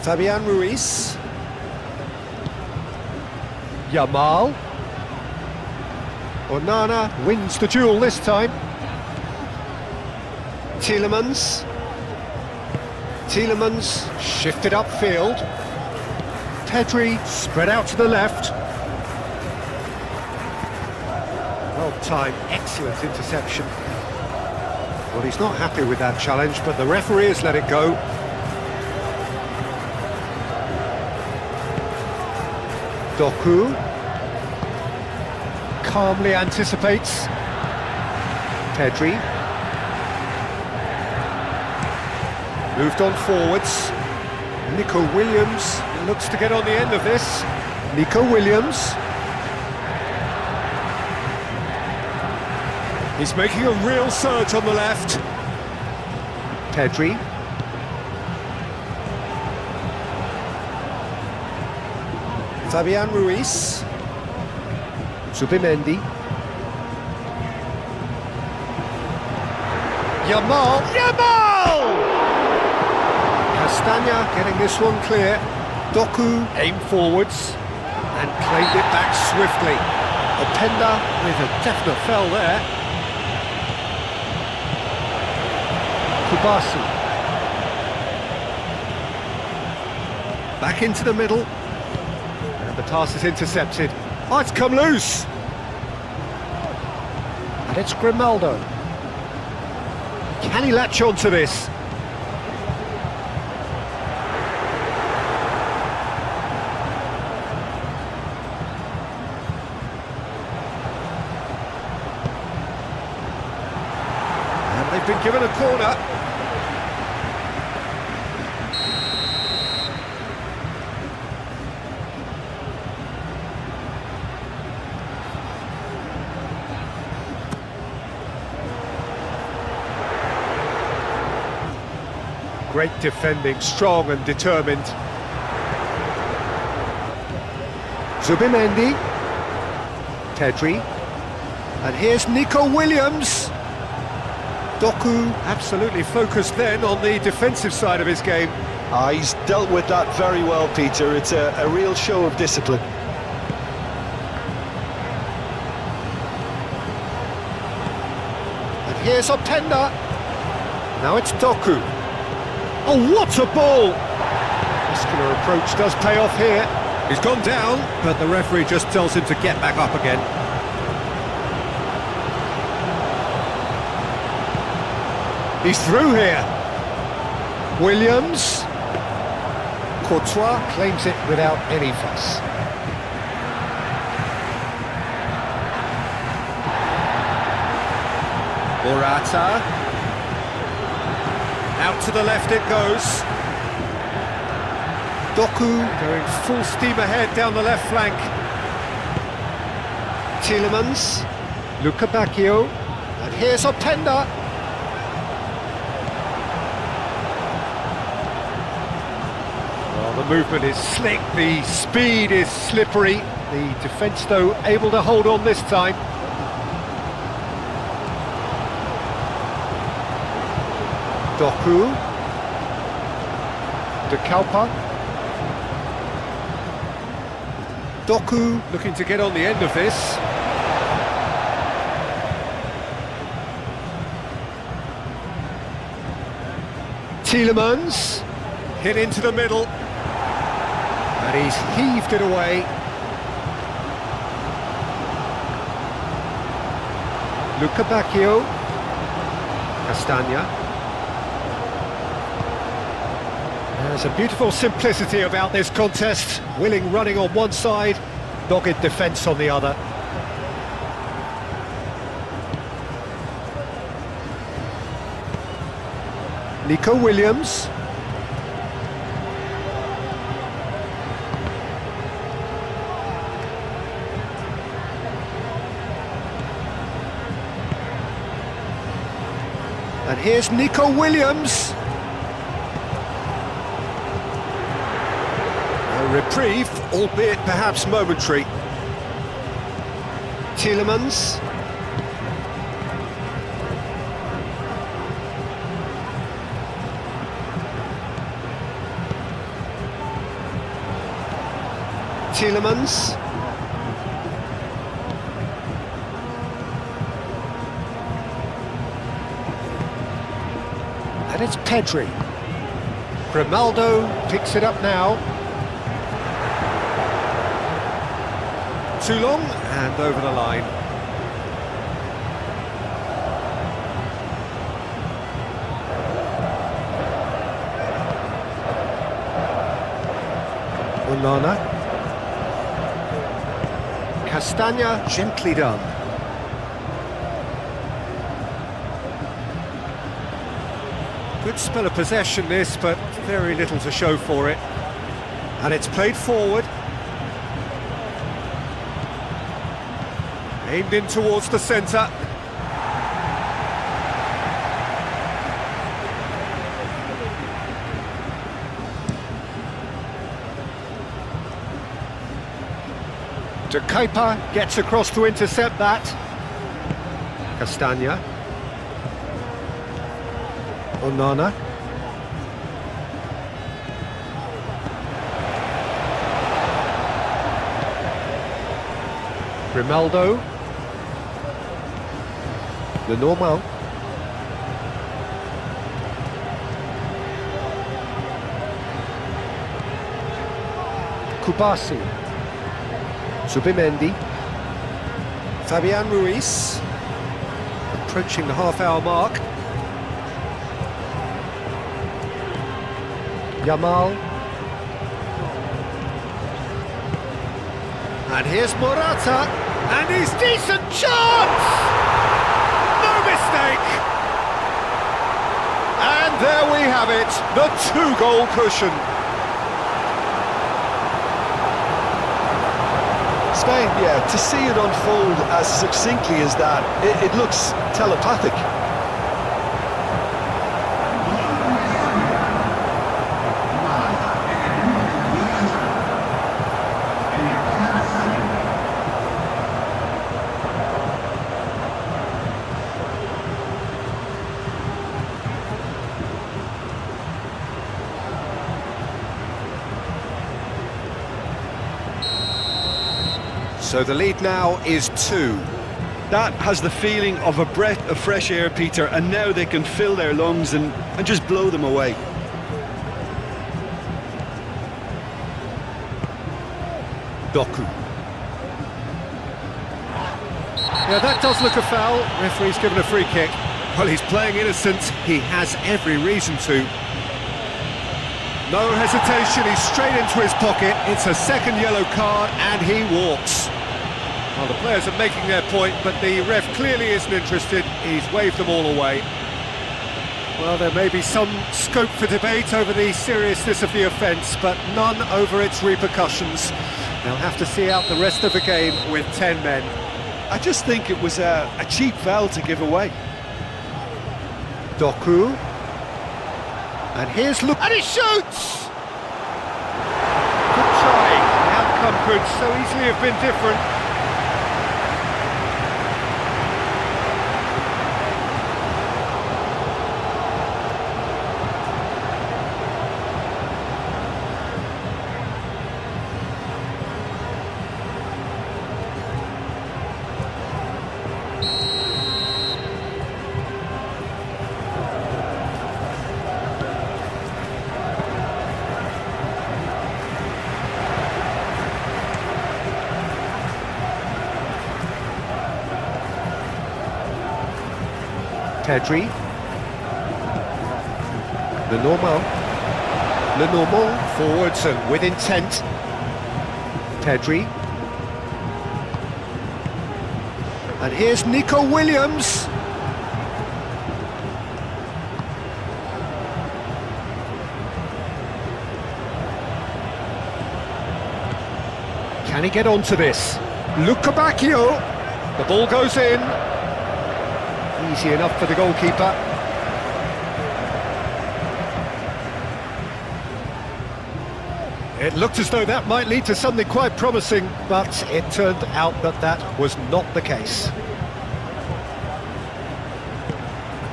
Fabian Ruiz. Yamal. Onana wins the duel this time. Tielemans. Tielemans shifted upfield. Pedri spread out to the left. Well timed, excellent interception. Well, he's not happy with that challenge, but the referee has let it go. Doku calmly anticipates. Pedri moved on forwards. Nico Williams looks to get on the end of this. Nico Williams. He's making a real surge on the left. Pedri. Fabian Ruiz. Zubimendi. Yamal! Castagna getting this one clear. Doku aimed forwards and claimed it back swiftly. Openda with a definite fell there. Kubasi. Back into the middle. And the pass is intercepted. Oh, it's come loose! And it's Grimaldo. Can he latch on to this? And they've been given a corner. Great defending, strong and determined. Zubimendi. Pedri. And here's Nico Williams. Doku absolutely focused then on the defensive side of his game. He's dealt with that very well, Peter. It's a real show of discipline. And here's Openda. Now it's Doku. Oh, what a ball! Muscular approach does pay off here. He's gone down, but the referee just tells him to get back up again. He's through here. Williams. Courtois claims it without any fuss. Morata. Out to the left it goes. Doku going full steam ahead down the left flank. Tielemans. Luca Bacchio. And here's Openda. Well, the movement is slick, the speed is slippery. The defence, though, able to hold on this time. Doku. De Kalpa. Doku looking to get on the end of this. Tielemans, hit into the middle, and he's heaved it away. Luca Bacchio, Castagna. There's a beautiful simplicity about this contest. Willing running on one side, dogged defence on the other. Nico Williams. And here's Nico Williams. A reprieve, albeit perhaps momentary. Tielemans. Tielemans. And it's Pedri. Grimaldo picks it up now. Too long and over the line. Onana. Castagna, gently done. Good spell of possession this, but very little to show for it. And it's played forward. Aimed in towards the centre. De Kuyper gets across to intercept that. Castagna. Onana. Grimaldo. The normal. Kubasi. Subimendi. Fabian Ruiz. Approaching the half-hour mark. Yamal. And here's Morata. And his decent chance! No mistake! And there we have it, the two-goal cushion. Spain, yeah, to see it unfold as succinctly as that, it looks telepathic. So the lead now is 2. That has the feeling of a breath of fresh air, Peter, and now they can fill their lungs and just blow them away. Doku. Yeah, that does look a foul. Referee's given a free kick. Well, he's playing innocent. He has every reason to. No hesitation, he's straight into his pocket. It's a second yellow card and he walks. Well, the players are making their point, but the ref clearly isn't interested. He's waved them all away. Well, there may be some scope for debate over the seriousness of the offence, but none over its repercussions. They'll have to see out the rest of the game with 10 men. I just think it was a cheap foul to give away. Doku. And here's Luke. And he shoots! Good try. The outcome could so easily have been different. Pedri. Le Normand forwards and with intent. Pedri. And here's Nico Williams. Can he get onto this? Luca Bacchio. The ball goes in. Easy enough for the goalkeeper. It looked as though that might lead to something quite promising, but it turned out that that was not the case.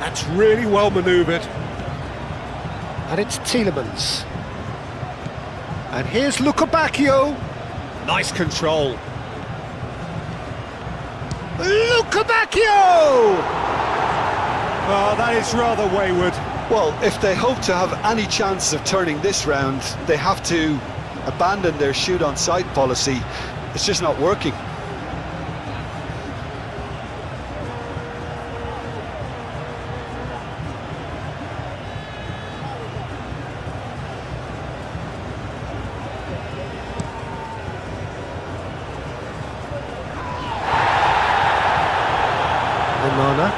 That's really well manoeuvred. And it's Tielemans. And here's Luca Bacchio. Nice control. Luca Bacchio! Oh, that is rather wayward. Well, if they hope to have any chance of turning this round, they have to abandon their shoot on sight policy. It's just not working. Onana.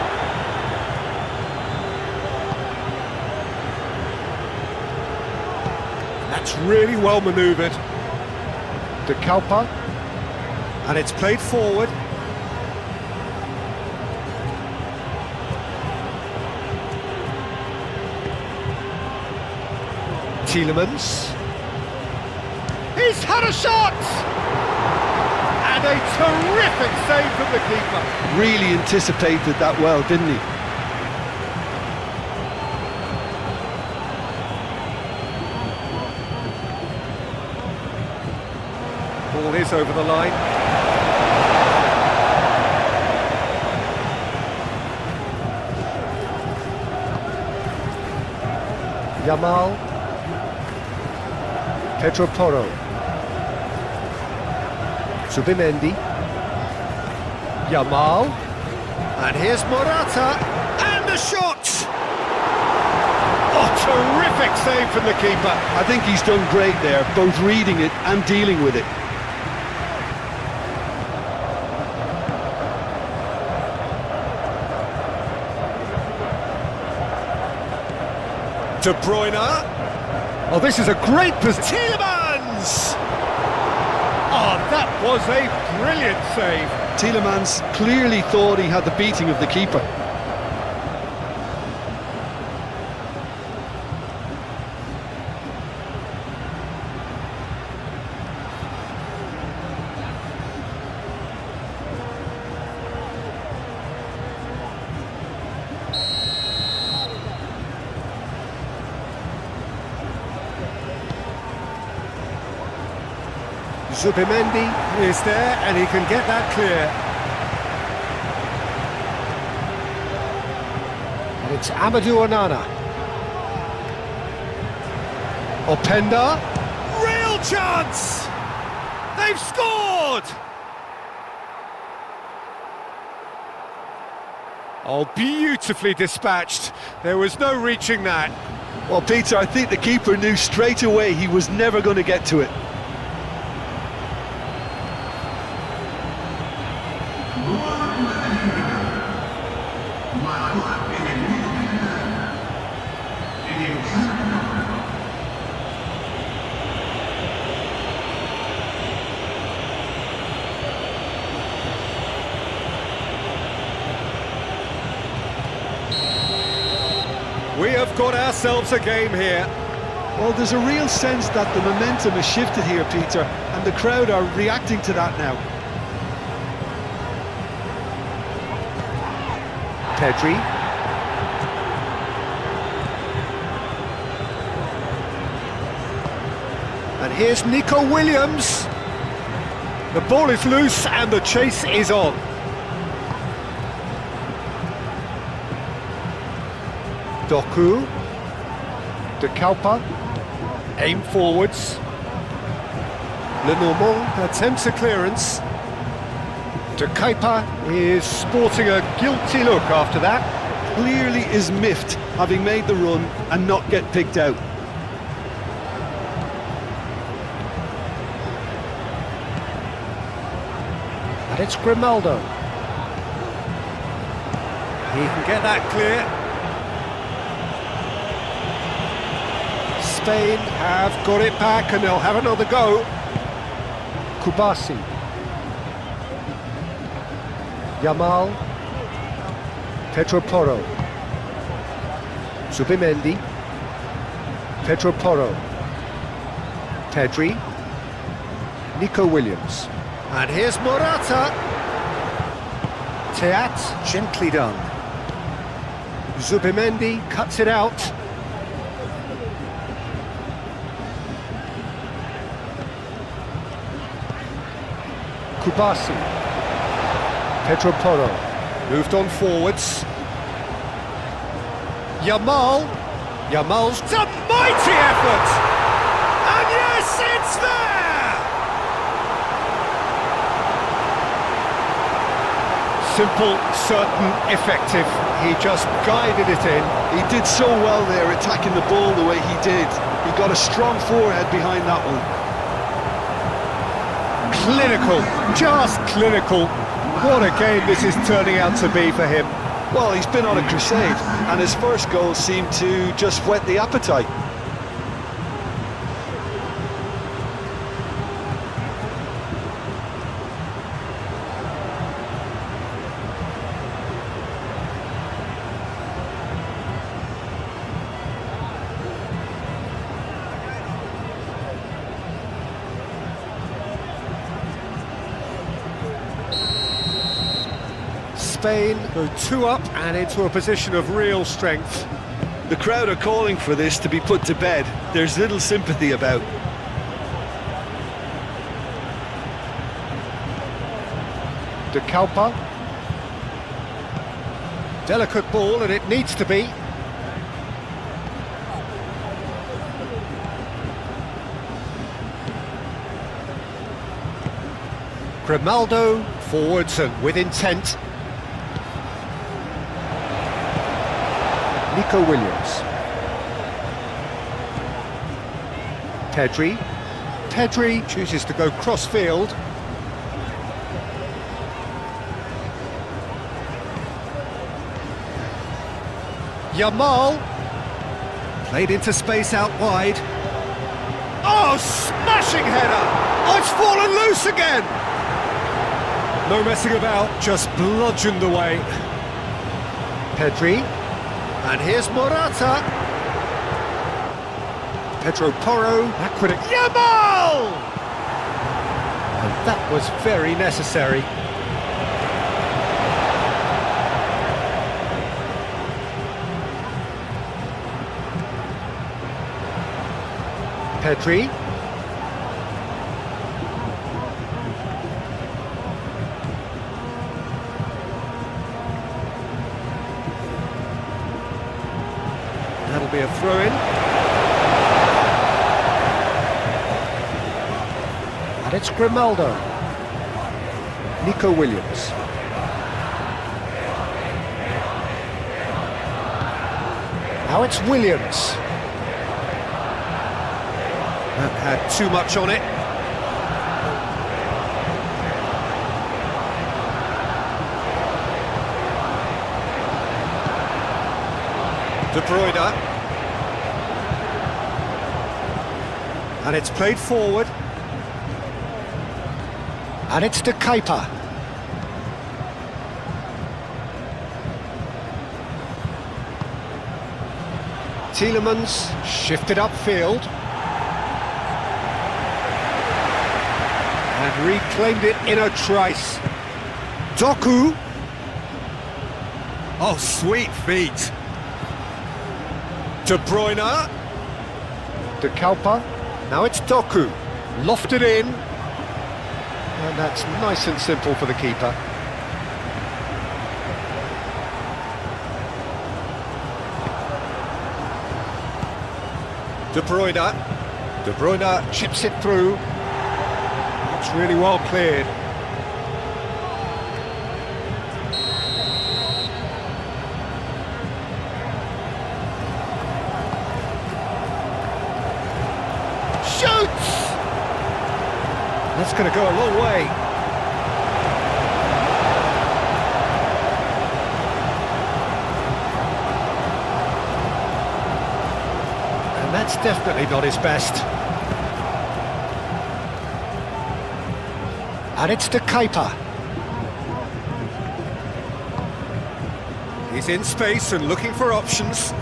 That's really well manoeuvred. De Kalpa. And it's played forward. Tielemans. He's had a shot! And a terrific save from the keeper. Really anticipated that well, didn't he? Ball is over the line. Yamal. Pedro Porro. Zubimendi. Yamal. And here's Morata. And the shot! Oh, terrific save from the keeper. I think he's done great there, both reading it and dealing with it. De Bruyne. Oh, this is a great position. Tielemans! Oh, that was a brilliant save. Tielemans clearly thought he had the beating of the keeper. Zubimendi is there and he can get that clear. And it's Amadou Onana. Openda. Real chance! They've scored! Oh, beautifully dispatched. There was no reaching that. Well, Peter, I think the keeper knew straight away he was never going to get to it. We have got ourselves a game here. Well, there's a real sense that the momentum has shifted here, Peter, and the crowd are reacting to that now. Pedri. And here's Nico Williams. The ball is loose and the chase is on. Doku. De Kalpa. Aim forwards. Le Normand attempts a clearance. De Kalpa is sporting a guilty look after that. clearly is miffed having made the run and not get picked out. And it's Grimaldo. He can get that clear. Spain have got it back and they'll have another go. Kubasi. Yamal. Pedro Porro. Zubimendi. Pedro Porro. Pedri. Nico Williams. And here's Morata. Teat, gently done. Zubimendi cuts it out. Kubasi. Pedro Porro. Moved on forwards. Yamal. Yamal's a mighty effort! And yes, it's there! Simple, certain, effective. He just guided it in. He did so well there, attacking the ball the way he did. He got a strong forehead behind that one. Clinical, just clinical. What a game this is turning out to be for him. Well, he's been on a crusade, and his first goal seemed to just whet the appetite. Spain go 2 up and into a position of real strength. The crowd are calling for this to be put to bed. There's little sympathy about. De Calpa. Delicate ball, and it needs to be. Grimaldo, forwards and with intent. Nico Williams. Pedri. Pedri chooses to go cross-field. Yamal. Played into space out wide. Oh, smashing header! Oh, it's fallen loose again! No messing about, just bludgeoned away. Pedri. And here's Morata. Pedro Porro, backward at Yamal! And that was very necessary. Pedri. That'll be a throw-in. And it's Grimaldo. Nico Williams. Now it's Williams. That had too much on it. De Bruyne. And it's played forward. And it's De Kuiper. Tielemans shifted upfield. And reclaimed it in a trice. Doku. Oh, sweet feet. De Bruyne. De Kuiper. Now it's Doku. Lofted in. And that's nice and simple for the keeper. De Bruyne. De Bruyne chips it through. It's really well cleared. shoots! That's going to go a long way. And that's definitely not his best. And it's to Kepa. He's in space and looking for options.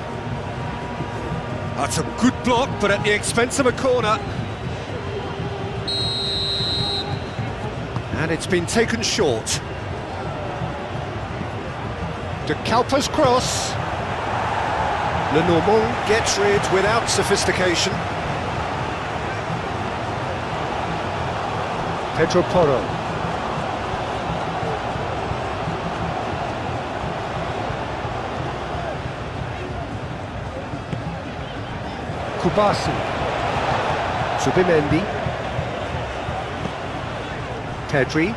That's a good block, but at the expense of a corner. And it's been taken short. De Kalpa's cross. Lenormand gets rid without sophistication. Pedro Porro. Kubasi. Subimendi. Pedri.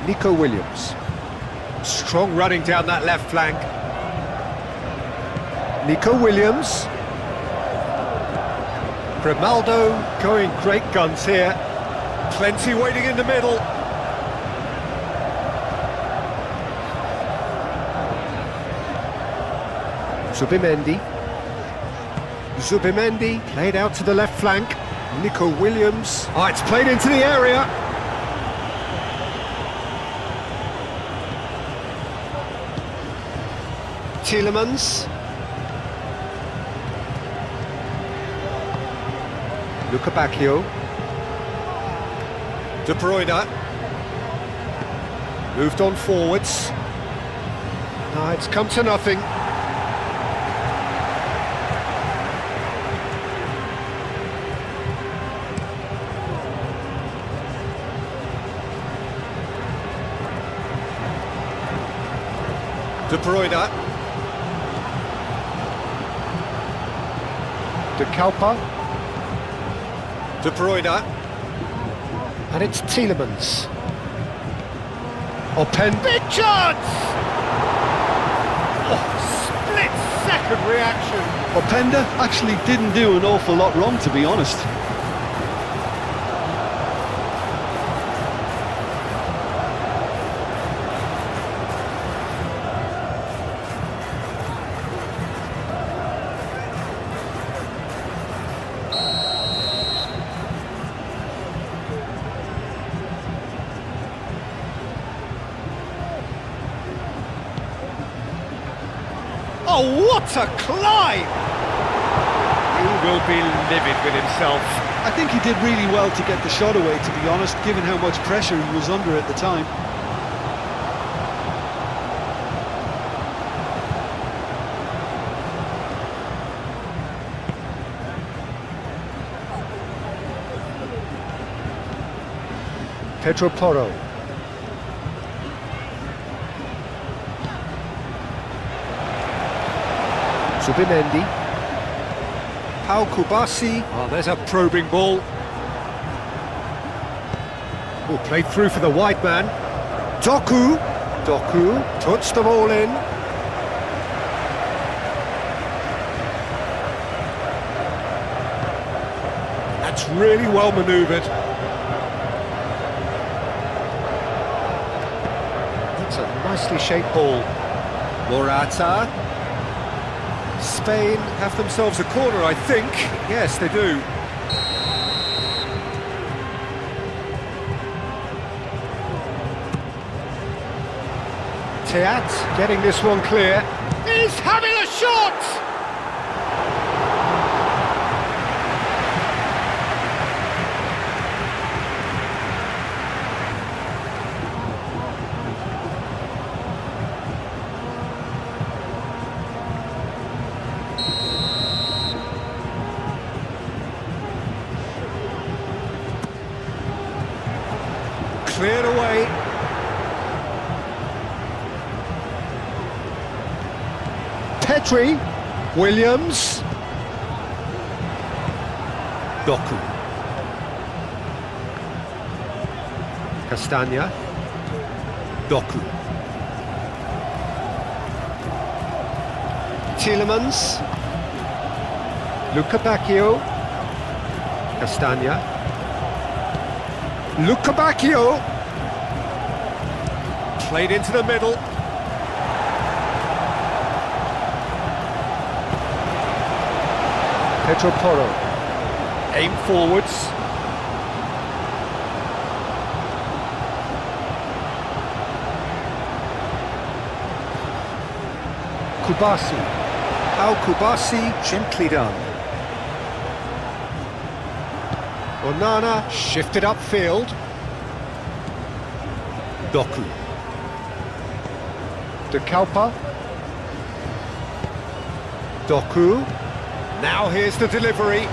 Nico Williams. Strong running down that left flank. Nico Williams. Grimaldo going great guns here. Plenty waiting in the middle. Zubimendi. Zubimendi played out to the left flank. Nico Williams. Oh, it's played into the area. Tielemans. Luca Bacchio. De Bruyne. Moved on forwards. No, it's come to nothing. De Bruyne. De Kalpa. De Bruyne. And it's Tielemans. Open. Big chance! Oh, split-second reaction. Openda actually didn't do an awful lot wrong, to be honest. Oh, what a climb! He will be livid with himself. I think he did really well to get the shot away, to be honest, given how much pressure he was under at the time. Pedro Porro. Subimendi. Pau Kubasi. Oh, there's a probing ball. Oh, played through for the wide man. Doku. Doku puts the ball in. That's really well manoeuvred. That's a nicely shaped ball. Morata. Spain have themselves a corner, I think. Yes, they do. Teat getting this one clear. He's having a shot! Cleared away. Pedri. Williams. Doku. Castagna. Doku. Tielemans. Luca Bacchio. Castagna. Lucabacchio. Played into the middle. Pedro Porro. Aim forwards. Kubasi. How Kubasi, gently done. Onana shifted upfield. Doku. De Kalpa. Doku. Now here's the delivery.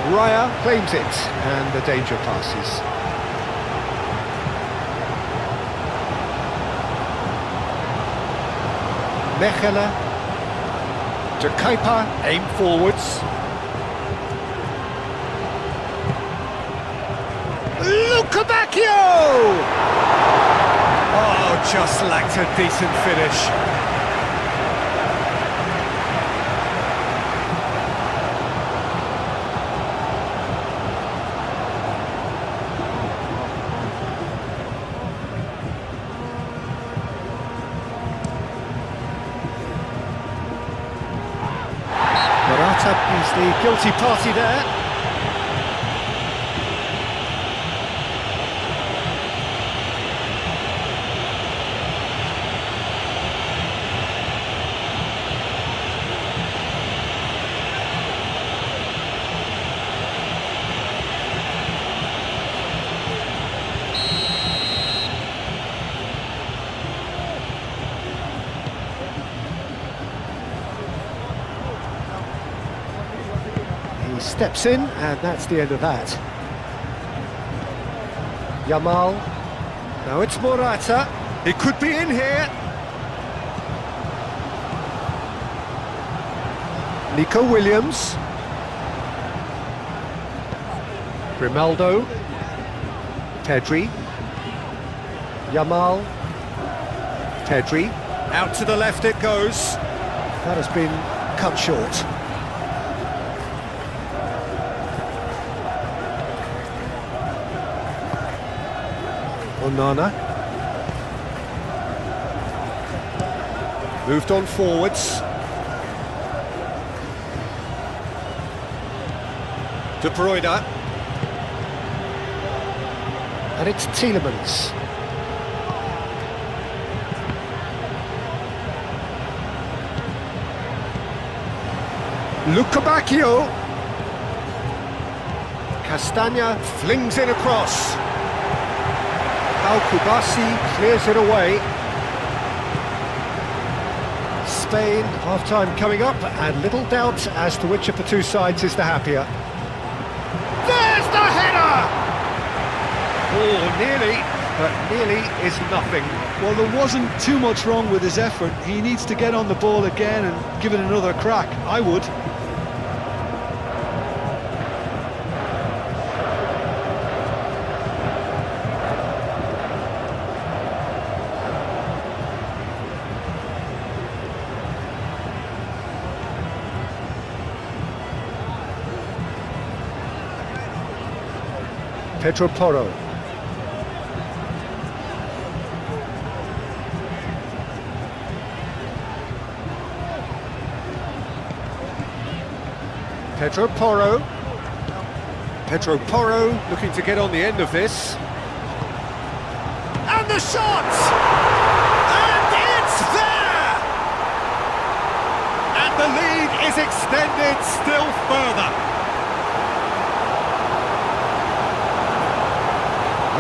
Raya claims it, and the danger passes. Mechele. De Kuiper, aim forwards. Lucabacchio! Oh, just lacked a decent finish. Morata is the guilty party there. Steps in, and that's the end of that. Yamal. Now it's Morata. He could be in here. Nico Williams. Grimaldo. Pedri. Yamal. Pedri. Out to the left it goes. That has been cut short. Onana. Moved on forwards. De Bruyne. And it's Tielemans. Lucabacchio. Castagna flings it across. Kubasi clears it away. Spain, half-time coming up, and little doubt as to which of the two sides is the happier. There's the header! Oh, nearly, but nearly is nothing. Well, there wasn't too much wrong with his effort. He needs to get on the ball again and give it another crack. I would. Pedro Porro. Pedro Porro. Pedro Porro looking to get on the end of this. And the shot! And it's there! And the lead is extended still further.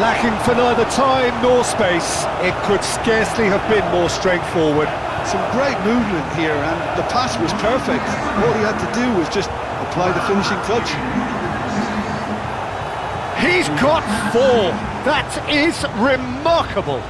Lacking for neither time nor space, it could scarcely have been more straightforward. Some great movement here, and the pass was perfect. All he had to do was just apply the finishing touch. He's got 4. That is remarkable.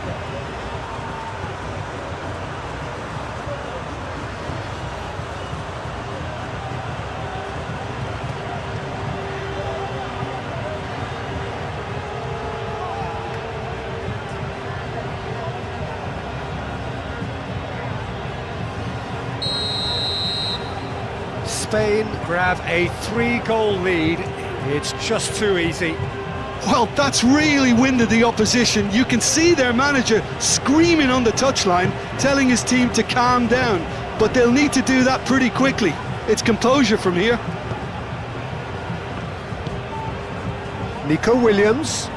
Spain grab a 3-goal lead It's just too easy. Well, that's really winded the opposition. You can see their manager screaming on the touchline, telling his team to calm down. But they'll need to do that pretty quickly. It's composure from here. Nico Williams.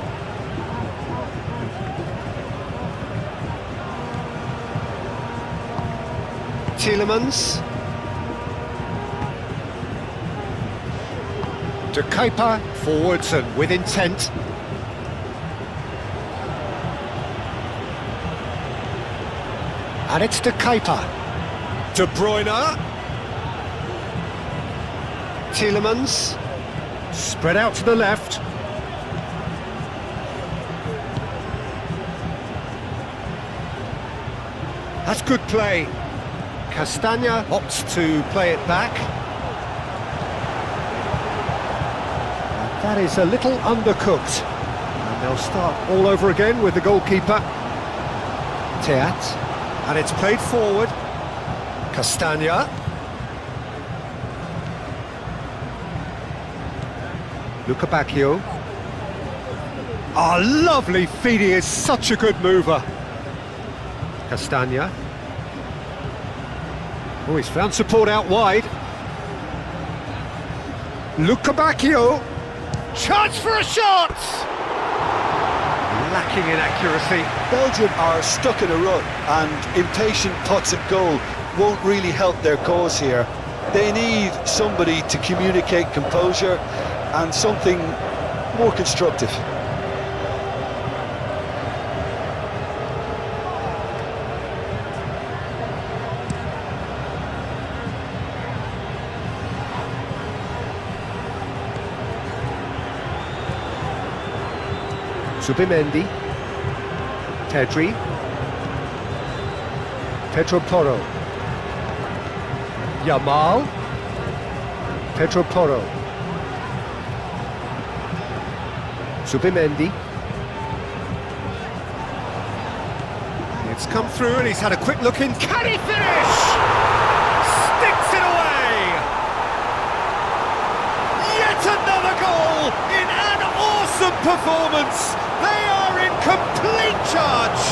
Tielemans. De Kuyper, forwards and with intent. And it's De Kuyper. De Bruyne. Tielemans. Spread out to the left. That's good play. Castagna opts to play it back. That is a little undercooked. And they'll start all over again with the goalkeeper. Teat. And it's played forward. Castagna. Luca Bacchio. Oh, lovely feed, he is such a good mover. Castagna. Oh, he's found support out wide. Luca Bacchio. Chance for a shot! Lacking in accuracy. Belgium are stuck in a rut, and impatient putts at goal won't really help their cause here. They need somebody to communicate composure and something more constructive. Subimendi. Pedri. Pedro Porro. Yamal. Pedro Porro. Subimendi. It's come through and he's had a quick look in. Can he finish? Sticks it away! Yet another goal in an awesome performance! They are in complete charge!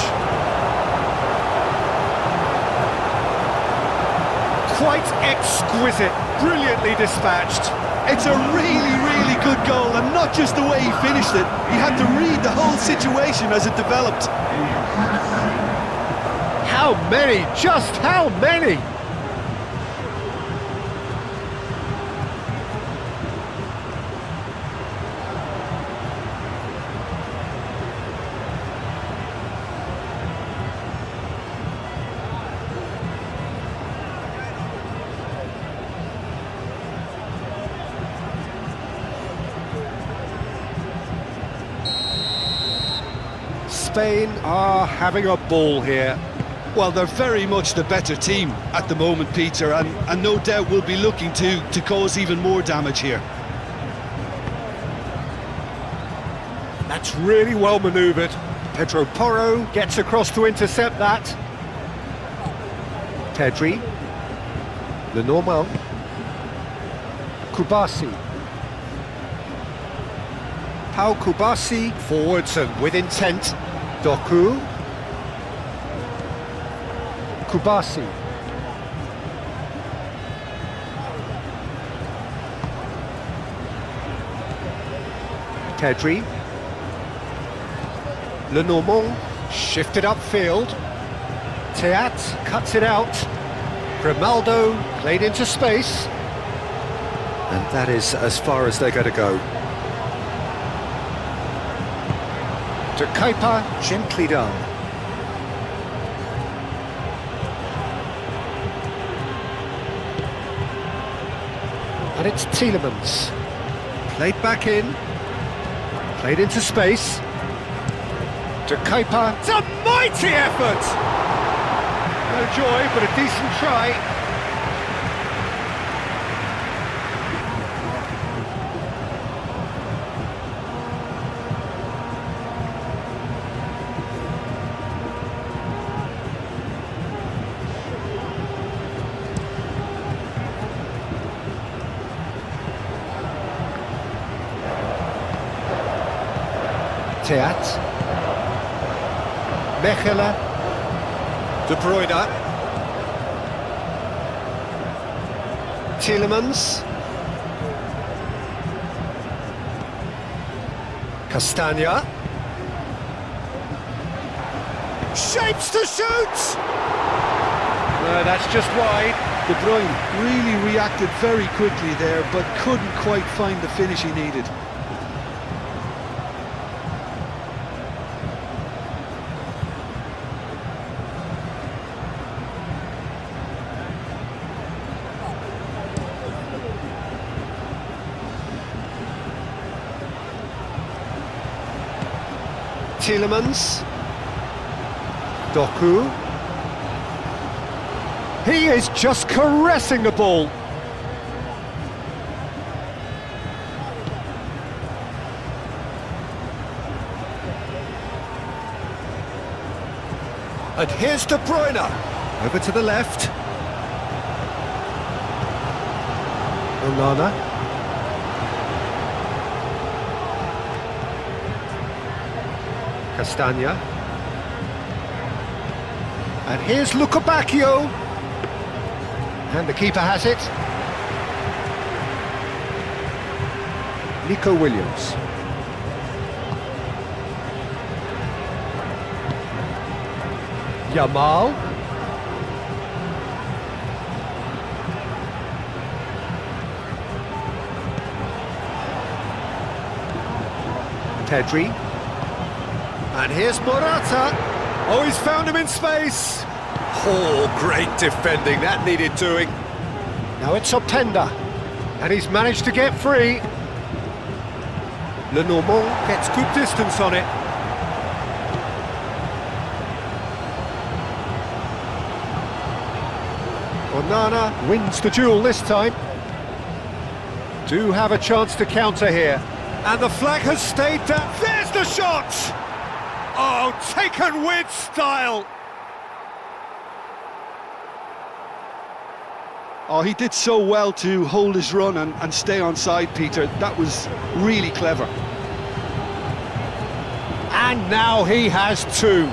Quite exquisite, brilliantly dispatched. It's a really, really good goal, and not just the way he finished it. He had to read the whole situation as it developed. How many? Just how many? Spain are having a ball here. Well, they're very much the better team at the moment, Peter, and no doubt will be looking to cause even more damage here. That's really well manoeuvred. Pedro Porro gets across to intercept that. Pedri. Lenormand. Kubasi. Pau Kubasi, forwards and with intent. Doku. Kubasi. Pedri. Lenormand shifted upfield. Teat cuts it out. Grimaldo played into space. And that is as far as they're going to go. De Kuyper, gently done. And it's Tielemans. Played back in. Played into space. De Kuyper. It's a mighty effort! No joy, but a decent try. Teat. Mechelen. De Bruyne. Tielemans. Castagna. Shapes to shoot! No, that's just wide. De Bruyne really reacted very quickly there, but couldn't quite find the finish he needed. Tielemans. Doku. He is just caressing the ball. And here's De Bruyne. Over to the left. Onana. Castagna. And here's Lukebakio. And the keeper has it. Nico Williams. Yamal. Pedri. And here's Morata. Oh, he's found him in space. Oh, great defending, that needed doing. Now it's Openda, and he's managed to get free. Lenormand gets good distance on it. Onana wins the duel this time. Do have a chance to counter here. And the flag has stayed down. There's the shot! Oh, taken with style! Oh, he did so well to hold his run and stay on side, Peter. That was really clever. And now he has two.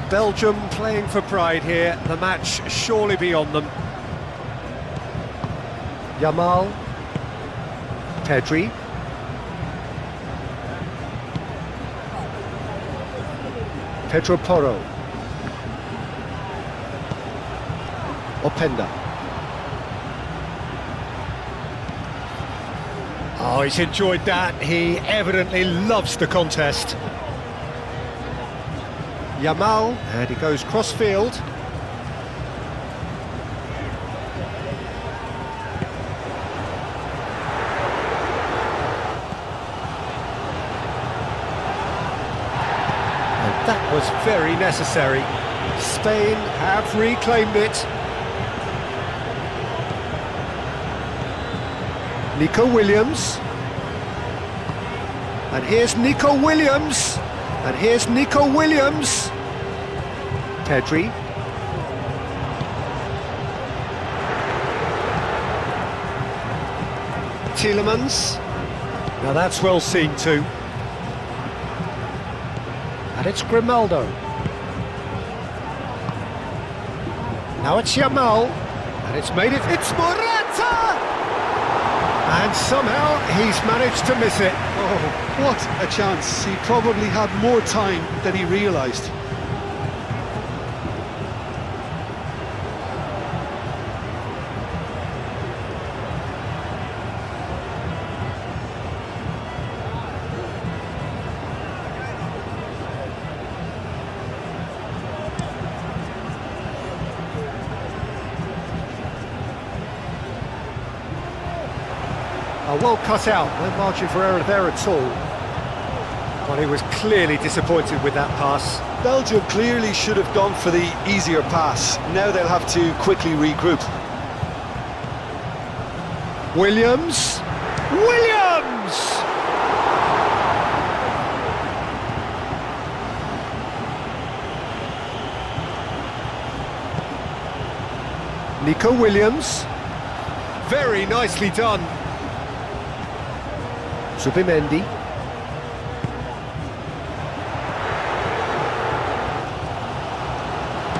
Belgium playing for pride here, the match surely beyond them. Yamal. Pedri. Pedro Porro. Openda. Oh, he's enjoyed that. He evidently loves the contest. Yamal, and he goes cross-field. And that was very necessary. Spain have reclaimed it. Nico Williams. And here's Nico Williams. And here's Nico Williams. Pedri. Tielemans. Now that's well seen too. And it's Grimaldo. Now it's Yamal. And it's made it. It's Morata! And somehow he's managed to miss it. Oh, what a chance. He probably had more time than he realised. Well cut out, no margin for error there at all. Well, he was clearly disappointed with that pass. Belgium clearly should have gone for the easier pass. Now they'll have to quickly regroup. Williams! Williams! Nico Williams. Very nicely done. Zubimendi.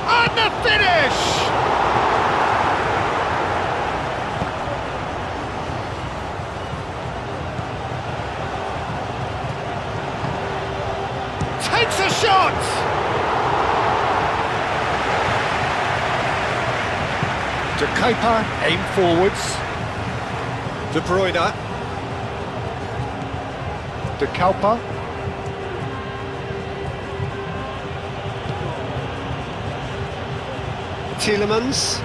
And the finish! Takes a shot! De Kuiper, aim forwards. De Bruyne. De Kuiper. Tielemans.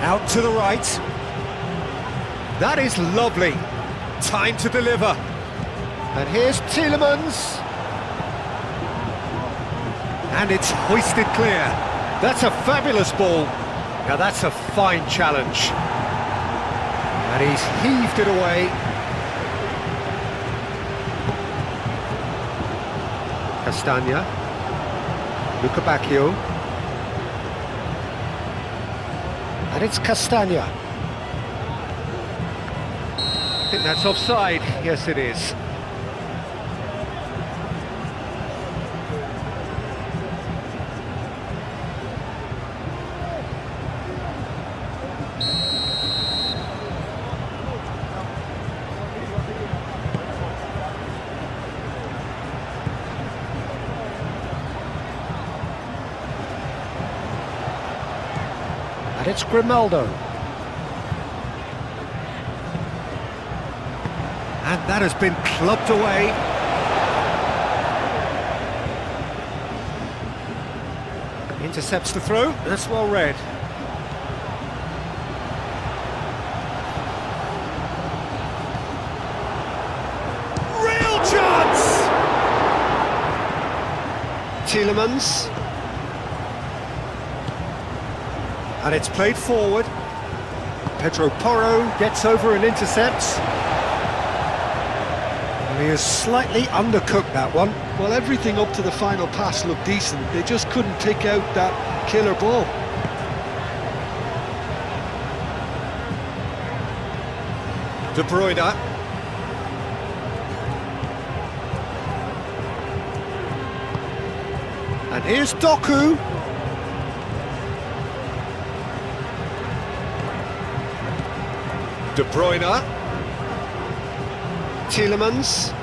Out to the right. That is lovely. Time to deliver. And here's Tielemans. And it's hoisted clear. That's a fabulous ball. Now that's a fine challenge. And he's heaved it away. Castagna. Luca Bacchio. And it's Castagna. I think that's offside. Yes, it is. And it's Grimaldo. And that has been clubbed away. Intercepts the throw. That's well read. Real chance! Tielemans. And it's played forward. Pedro Porro gets over and intercepts. And he has slightly undercooked that one. Well, everything up to the final pass looked decent. They just couldn't pick out that killer ball. De Bruyne. And here's Doku. De Bruyne. Tielemans.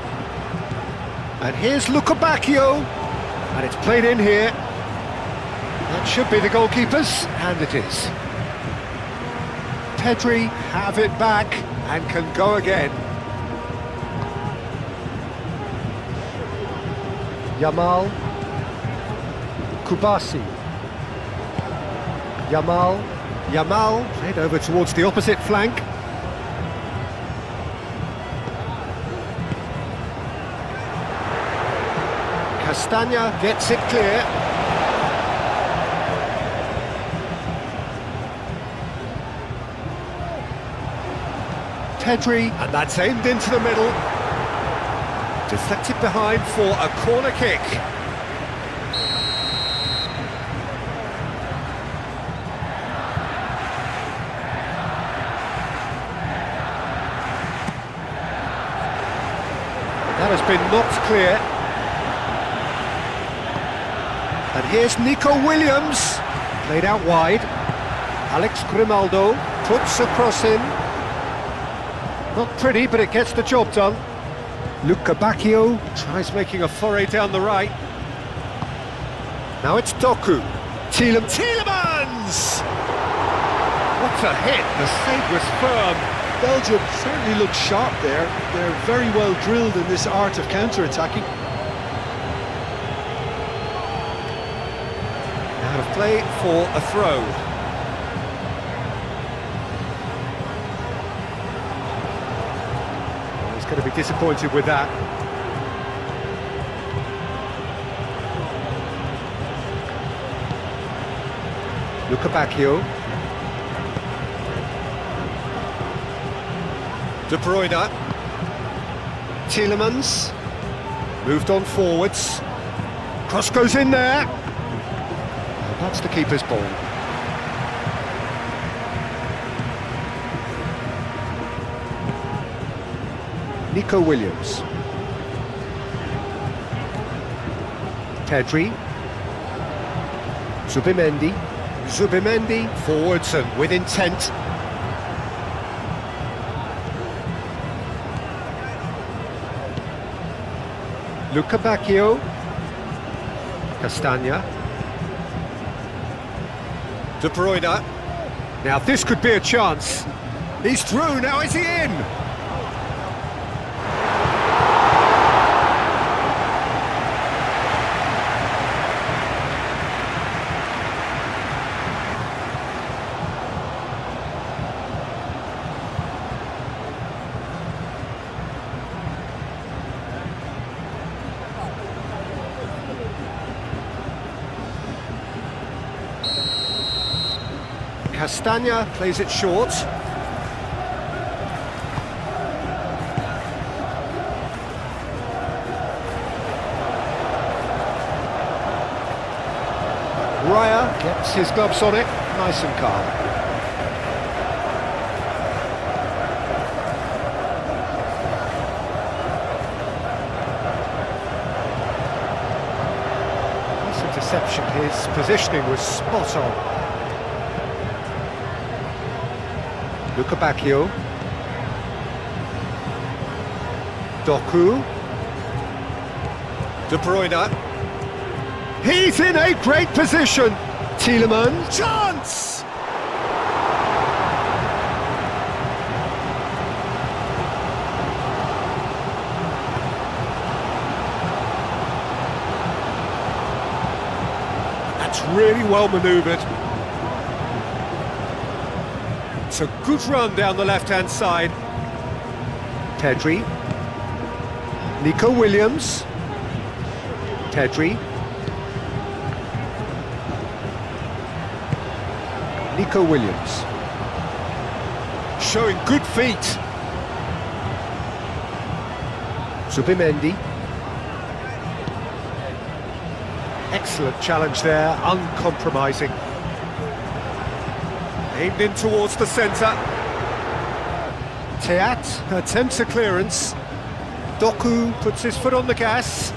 And here's Luca Bacchio. And it's played in here. That should be the goalkeepers, and it is. Pedri have it back and can go again. Yamal. Kubasi. Yamal played over towards the opposite flank. Castagna gets it clear. Pedri, and that's aimed into the middle. Deflected behind for a corner kick. That has been knocked clear. And here's Nico Williams, played out wide. Alex Grimaldo puts a cross in. Not pretty, but it gets the job done. Luca Bacchio tries making a foray down the right. Now it's Doku. Tielemans! What a hit, the save was firm. Belgium certainly looked sharp there. They're very well drilled in this art of counter-attacking. Out of play for a throw. going to be disappointed with that. Bacchio. De Bruyne. Tielemans. Moved on forwards. Cross goes in there. Well, that's the keeper's ball. Nico Williams. Pedri. Zubimendi, forwards and with intent. Bacchio. Castagna. De Bruyne. Now this could be a chance. He's through, now is he in? Castagna plays it short. Raya gets his gloves on it, nice and calm. Nice interception, his positioning was spot on. Bacchio. Doku. De Bruyne. He's in a great position. Tielemans. Chance! That's really well manoeuvred. It's a good run down the left-hand side. Pedri. Nico Williams. Pedri. Nico Williams. Showing good feet. Zubimendi. Excellent challenge there, uncompromising. Aimed in towards the centre. Teat attempts a clearance. Doku puts his foot on the gas.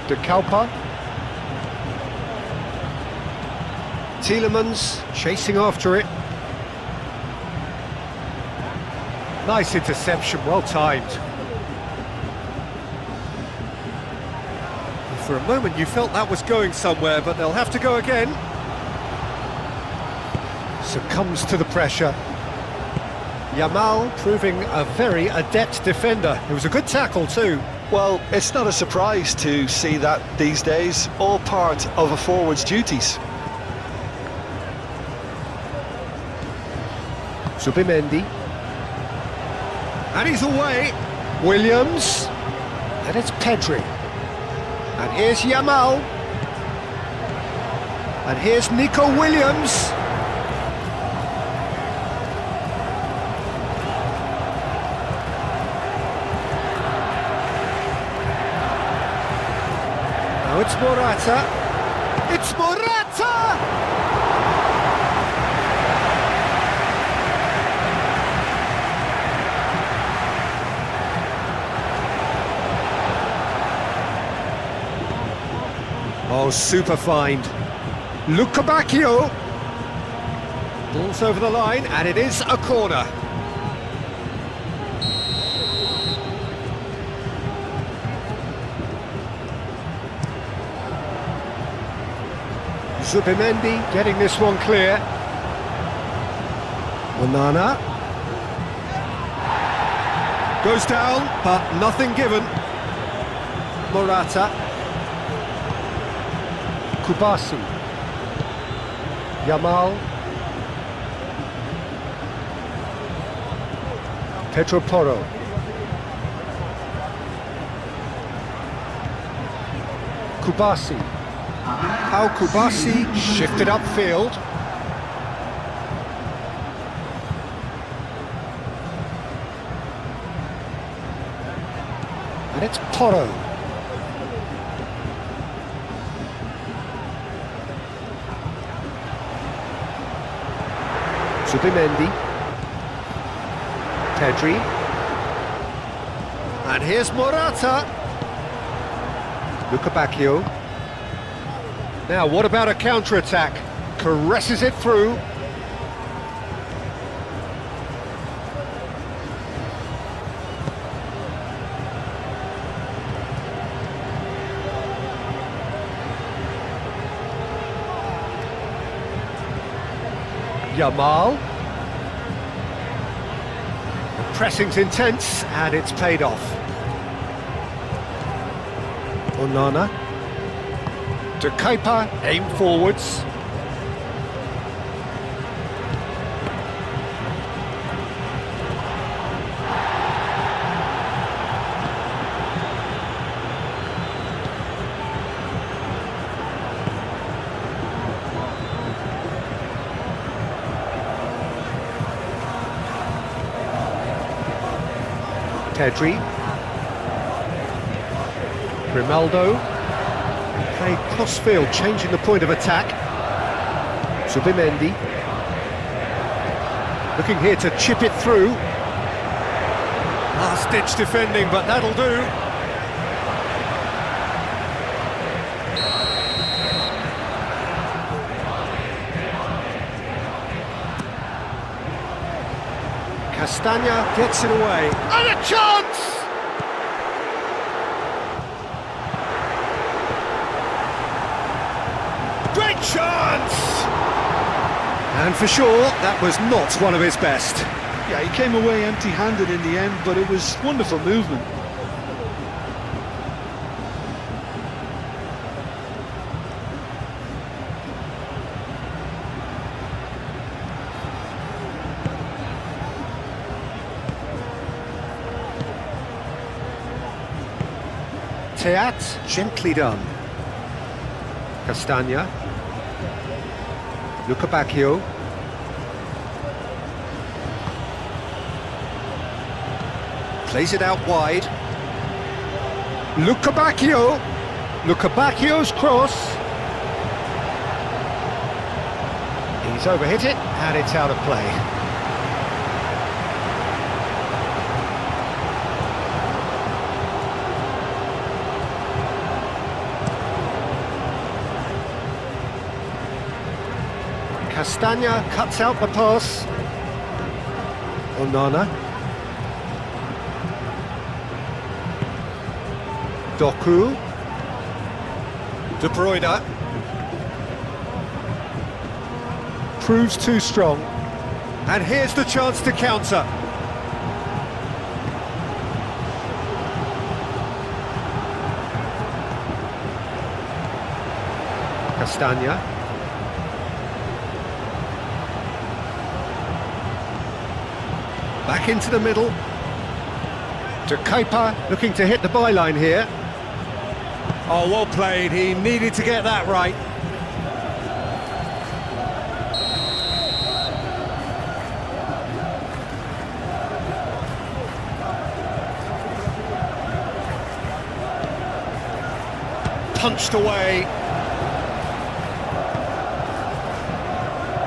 De Kalpa. Tielemans chasing after it. Nice interception, well timed. For a moment you felt that was going somewhere, but they'll have to go again. Succumbs to the pressure. Yamal proving a very adept defender. It was a good tackle too. Well, it's not a surprise to see that these days, all part of a forward's duties. Zubimendi. And he's away. Williams. And it's Pedri. And here's Yamal. And here's Nico Williams. Now it's Morata. It's Morata! Oh, super find. Bacchio. Ball's over the line, and it is a corner. Zubimendi getting this one clear. Onana. Goes down, but nothing given. Morata. Kubasu. Yamal. Pedro Porro. Kubasi. How Kubasi shifted upfield. And it's Porro. Subimendi. Pedri. And here's Morata. Luca Bacchio. Now, what about a counter-attack? Caresses it through. Yamal. The pressing's intense, and it's paid off. Onana. To Kepa, aim forwards. Pedri. Grimaldo. Played cross-field, changing the point of attack. Subimendi. Looking here to chip it through. Last-ditch defending, but that'll do. Castagna gets it away. And a chance! Great chance! And for sure, that was not one of his best. Yeah, he came away empty-handed in the end, but it was wonderful movement. Teat, gently done. Castagna. Luca Bacchio. Plays it out wide. Luca Bacchio. Luca Bacchio's cross. He's overhit it, and it's out of play. Castagna cuts out the pass. Onana. Doku. De Bruyne. Proves too strong. And here's the chance to counter. Castagna. Back into the middle. To Kepa, looking to hit the byline here. Oh, well played. He needed to get that right. Punched away.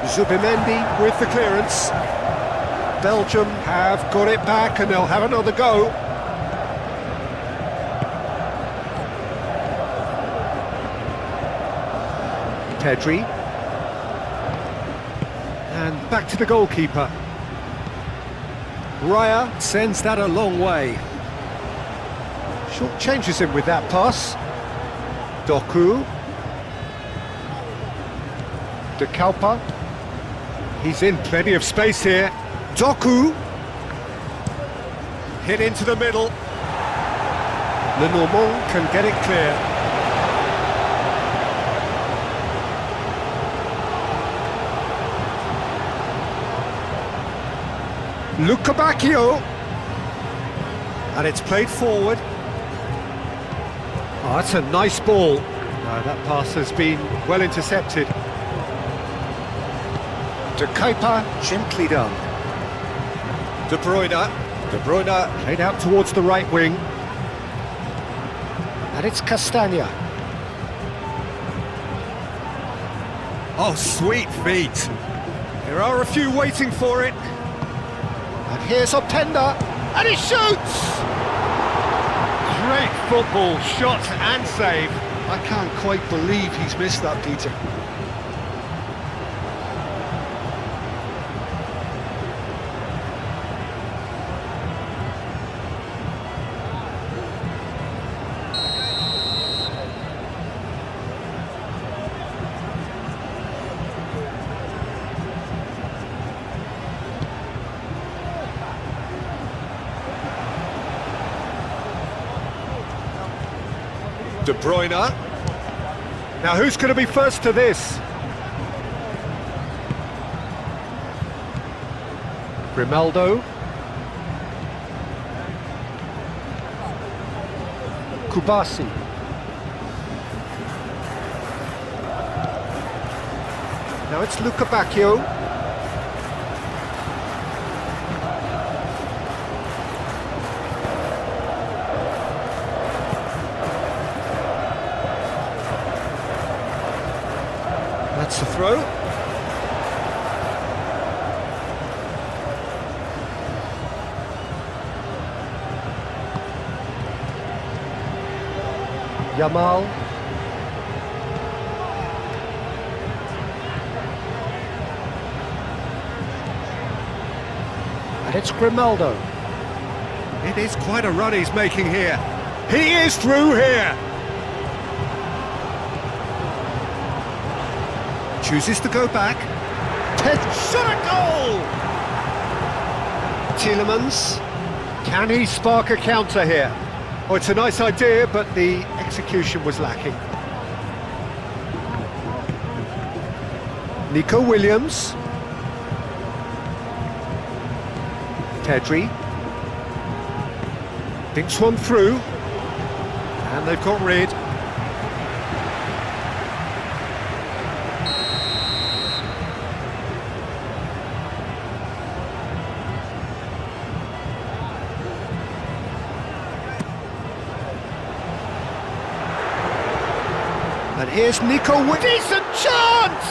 Zubimendi with the clearance. Belgium have got it back and they'll have another go. Pedri. And back to the goalkeeper. Raya sends that a long way. Short changes him with that pass. Doku. De Kalpa. He's in plenty of space here. Doku. Hit into the middle. Lenormand can get it clear. Luca Bacchio. And it's played forward. Oh, that's a nice ball. That pass has been well intercepted. De Kuyper, gently done. De Bruyne. De Bruyne played out towards the right wing. And it's Castagna. Oh, sweet feet. There are a few waiting for it. And here's Openda. And he shoots! Great football, shot and save. I can't quite believe he's missed that, Peter. De Bruyne. Now who's going to be first to this? Grimaldo. Kubasi. Now it's Luca Bacchio. That's the throw. Yamal. And it's Grimaldo. It is quite a run he's making here. He is through here. Chooses to go back. Shot a goal! Tielemans. Can he spark a counter here? Oh, it's a nice idea, but the execution was lacking. Nico Williams. Pedri. Thinks one through. And they've got rid. And here's Nico with decent chance!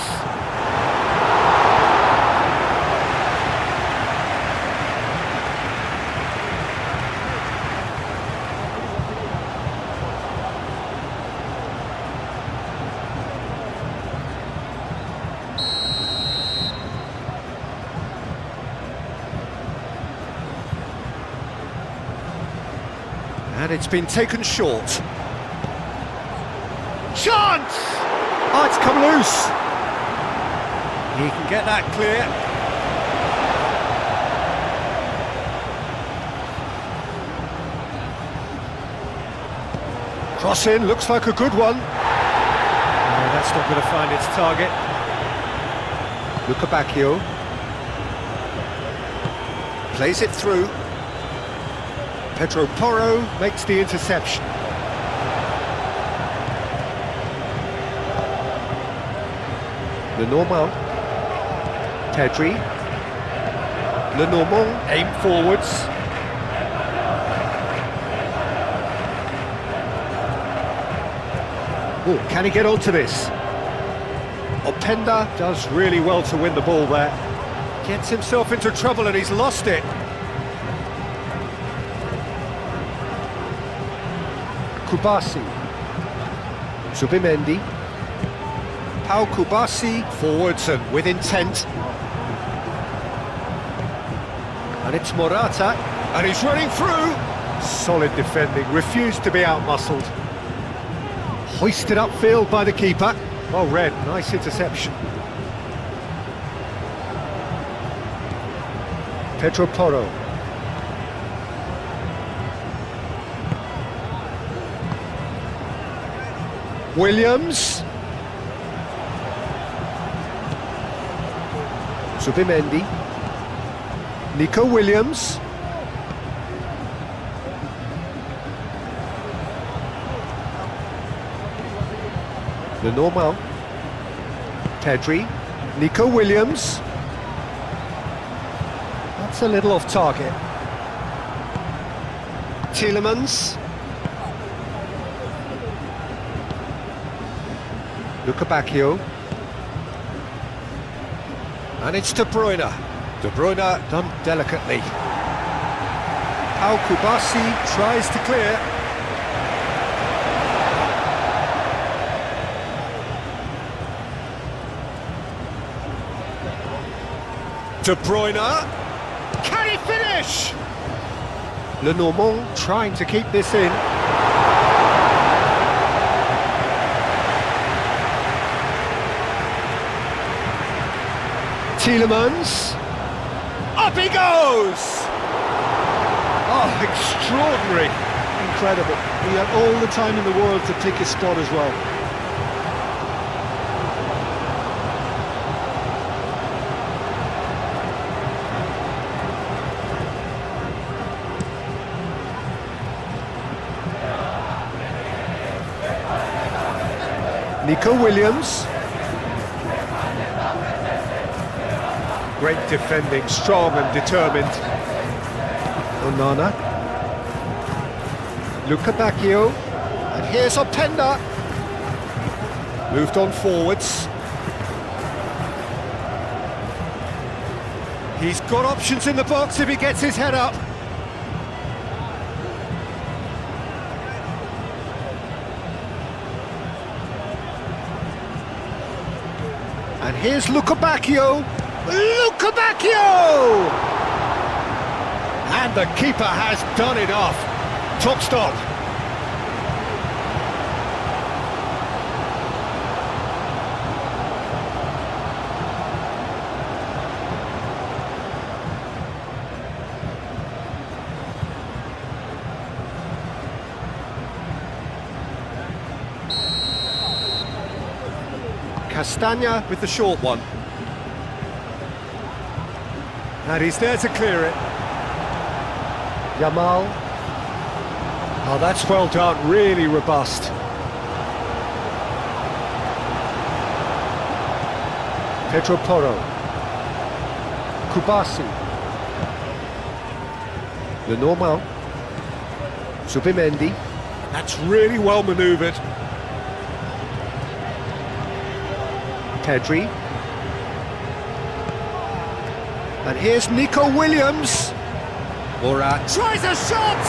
And it's been taken short. Chance! Oh, it's come loose. He can get that clear. Cross in, looks like a good one. No, that's not going to find its target. Luca Bacchio. Plays it through. Pedro Porro makes the interception. Lenormand. Pedri. Lenormand, aim forwards. Oh, can he get onto this? Openda does really well to win the ball there. Gets himself into trouble and he's lost it. Kubasi. Zubimendi. Pau Kubasi, forwards and with intent. And it's Morata, and he's running through. Solid defending, refused to be outmuscled. Hoisted upfield by the keeper. Well read, nice interception. Pedro Porro. Williams. Zubimendi. Nico Williams. The normal. Pedri. Nico Williams. That's a little off target. Tielemans. Luca Bacchio. And it's De Bruyne. De Bruyne done delicately. Al Kubasi tries to clear. De Bruyne. Can he finish? Lenormand trying to keep this in. Tielemans. Up he goes! Oh, extraordinary. Incredible. He had all the time in the world to pick his spot as well. Nico Williams. Great defending, strong and determined. Onana. Luca Bacchio. And here's Openda. Moved on forwards. He's got options in the box if he gets his head up. And here's Luca Bacchio. Luca Bacchio! And the keeper has done enough. Top stop. Castagna with the short one. And he's there to clear it. Yamal. Oh, that's well done, really robust. Pedro Porro. Kubasi. Lenormand. Subimendi. That's really well manoeuvred. Pedri. And here's Nico Williams. Morat tries a shot!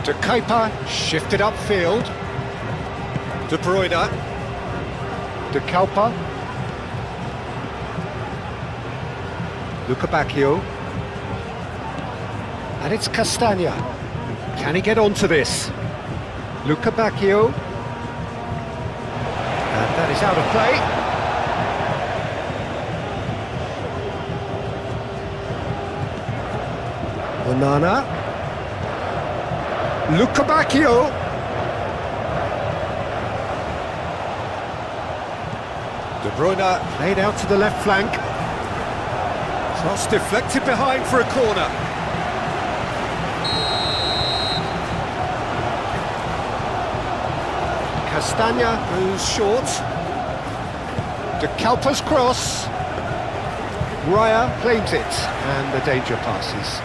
De Kuyper shifted upfield. De Bruyne. De Kuyper. Luca Bacchio. And it's Castagna. Can he get onto this? Luca Bacchio. And that is out of play. Onana. Luca Bacchio. De Bruyne played out to the left flank. Cross deflected behind for a corner. Castagna moves short. De Kuyper's cross. Raya claims it, and the danger passes.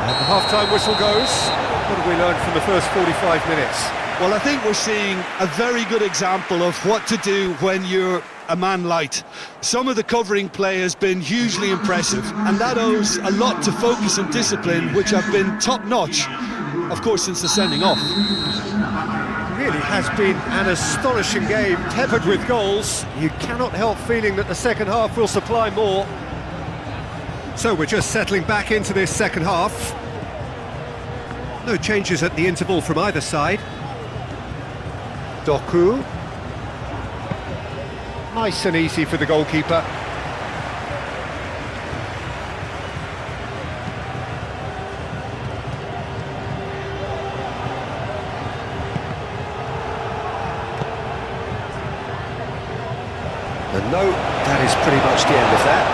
And the half-time whistle goes. What have we learned from the first 45 minutes? Well, I think we're seeing a very good example of what to do when you're a man light. Some of the covering play has been hugely impressive, and that owes a lot to focus and discipline, which have been top-notch, of course, since the sending off. It really has been an astonishing game, peppered with goals. You cannot help feeling that the second half will supply more. So we're just settling back into this second half. No changes at the interval from either side. Doku. Nice and easy for the goalkeeper. No, that is pretty much the end of that.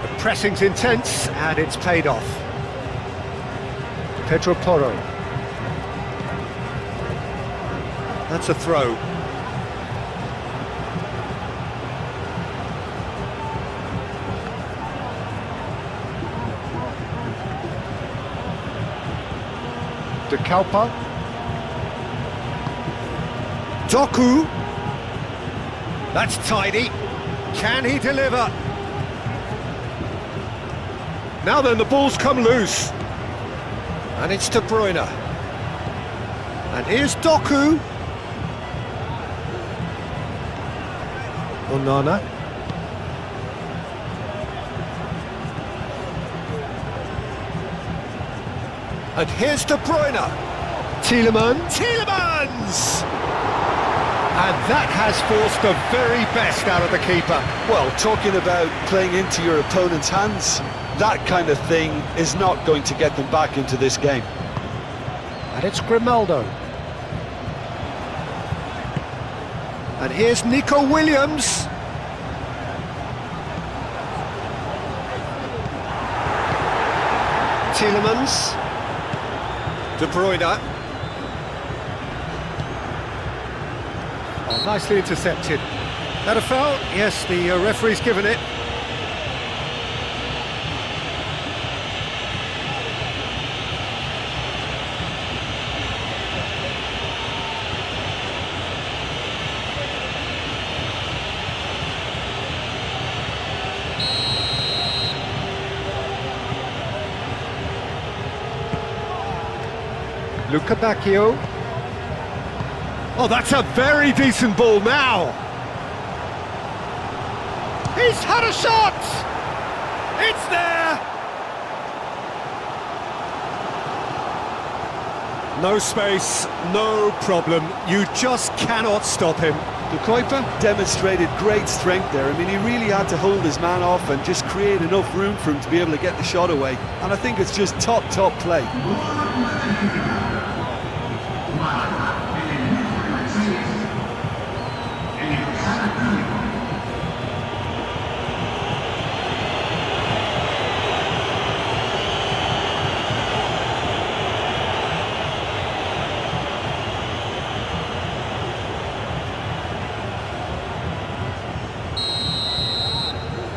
The pressing's intense, and it's paid off. Pedro Porro. That's a throw. De Kalpa. Doku. That's tidy. Can he deliver? Now then, the ball's come loose. And it's De Bruyne. And here's Doku. Onana. And here's De Bruyne. Tielemans! And that has forced the very best out of the keeper. Well, talking about playing into your opponent's hands, that kind of thing is not going to get them back into this game. And it's Grimaldo. And here's Nico Williams. Tielemans. De Bruyne. Oh, nicely intercepted. That a foul? Yes, the referee's given it. Luca Bacchio. Oh, that's a very decent ball now. He's had a shot! It's there! No space, no problem. You just cannot stop him. The Kuiper demonstrated great strength there. I mean, he really had to hold his man off and just create enough room for him to be able to get the shot away. And I think it's just top play.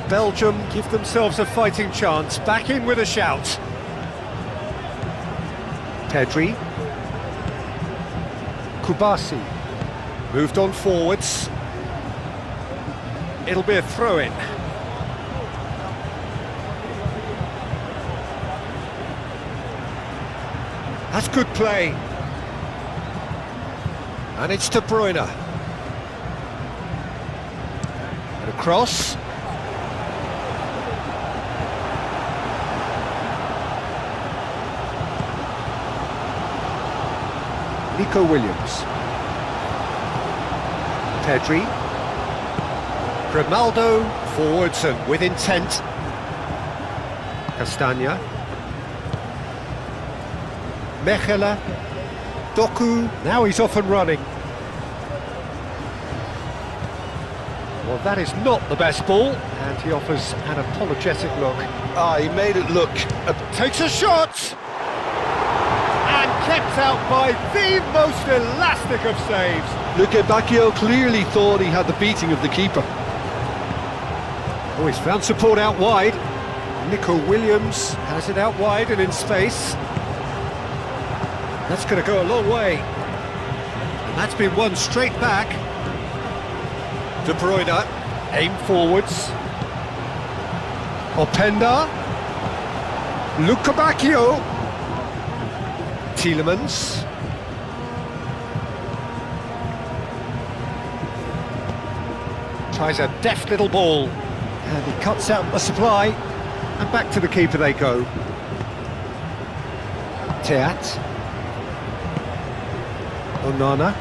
Belgium give themselves a fighting chance, back in with a shout. Pedri. Kubasi. Moved on forwards. It'll be a throw-in. That's good play. And it's De Bruyne. And a cross. Nico Williams. Pedri. Grimaldo, forwards and with intent. Castagna. Mechela. Doku, now he's off and running. Well, that is not the best ball, and he offers an apologetic look. He made it look... Takes a shot! Kept out by the most elastic of saves. Luca Bacchio clearly thought he had the beating of the keeper. Oh, he's found support out wide. Nico Williams has it out wide and in space. That's going to go a long way. And that's been won straight back. De Bruyne, aim forwards. Openda. Luca Bacchio. Tielemans. Tries a deft little ball. And he cuts out the supply. And back to the keeper they go. Teat. Onana.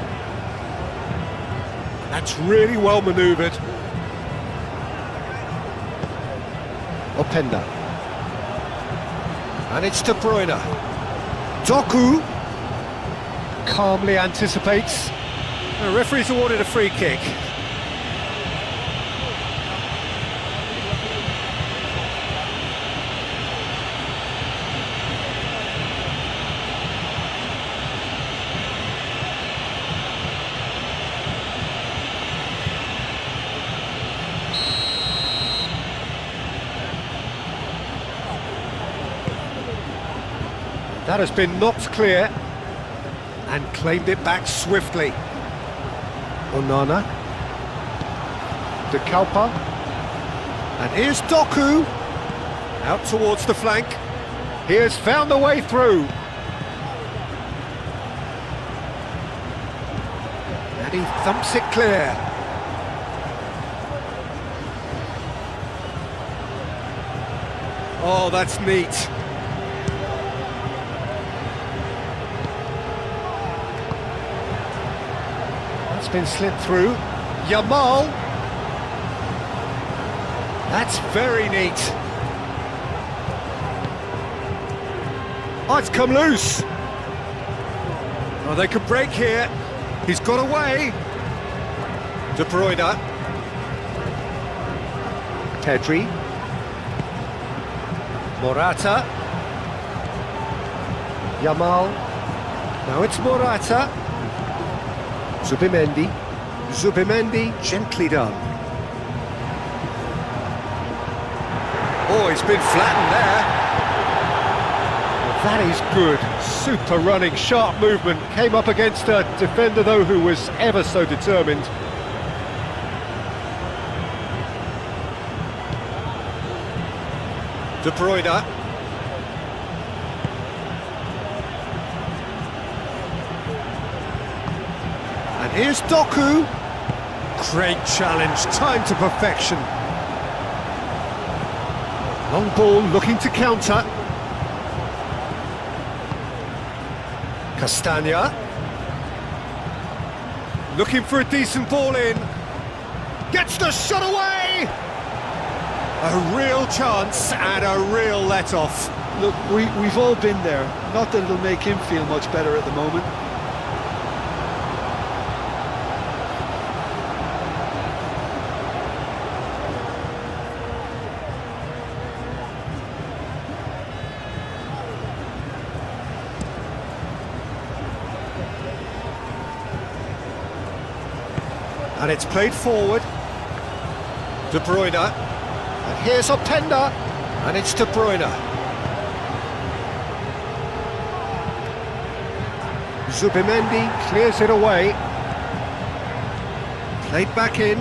That's really well manoeuvred. Openda. And it's De Bruyne. Doku calmly anticipates. The referee's awarded a free kick. That has been knocked clear and claimed it back swiftly. Onana. De Kalpa. And here's Doku. Out towards the flank. He has found the way through. And he thumps it clear. Oh, that's neat. Been slipped through. Yamal. That's very neat. Oh, it's come loose. Oh, they could break here. He's got away. De Bruyne. Pedri. Morata. Yamal. Now it's Morata. Zubimendi, gently done. Oh, he's been flattened there. Well, that is good. Super running, sharp movement. Came up against a defender, though, who was ever so determined. De Bruyne. Here's Doku. Great challenge, timed to perfection. Long ball looking to counter. Castagna. Looking for a decent ball in. Gets the shot away! A real chance and a real let-off. Look, we've all been there. Not that it'll make him feel much better at the moment. And it's played forward. De Bruyne. And here's Openda. And it's De Bruyne. Zubimendi clears it away. Played back in.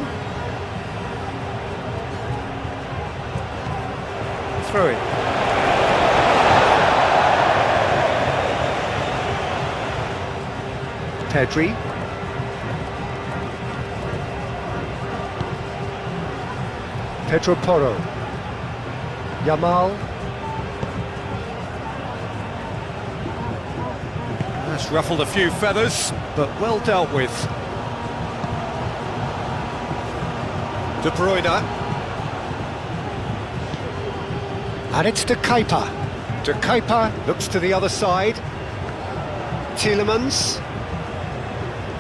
Throw it. Pedri. Pedro Porro. Yamal. That's ruffled a few feathers, but well dealt with. De Bruyne. And it's De Keeper. De Keeper looks to the other side. Tielemans.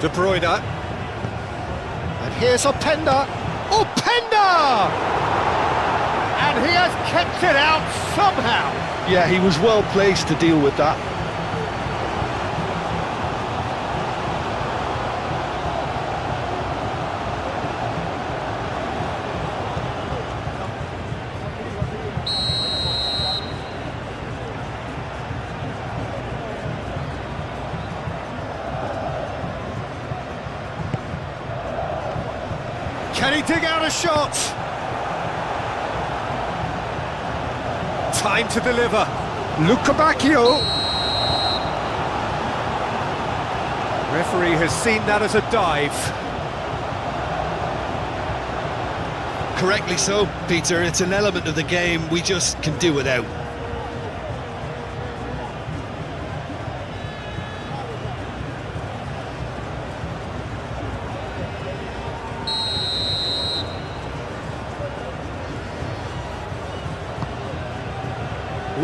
De Bruyne. And here's Openda. Openda! And he has kept it out somehow. Yeah, he was well placed to deal with that. Can he dig out a shot? Time to deliver. Luca Bacchio. Referee has seen that as a dive. Correctly so, Peter. It's an element of the game we just can do without.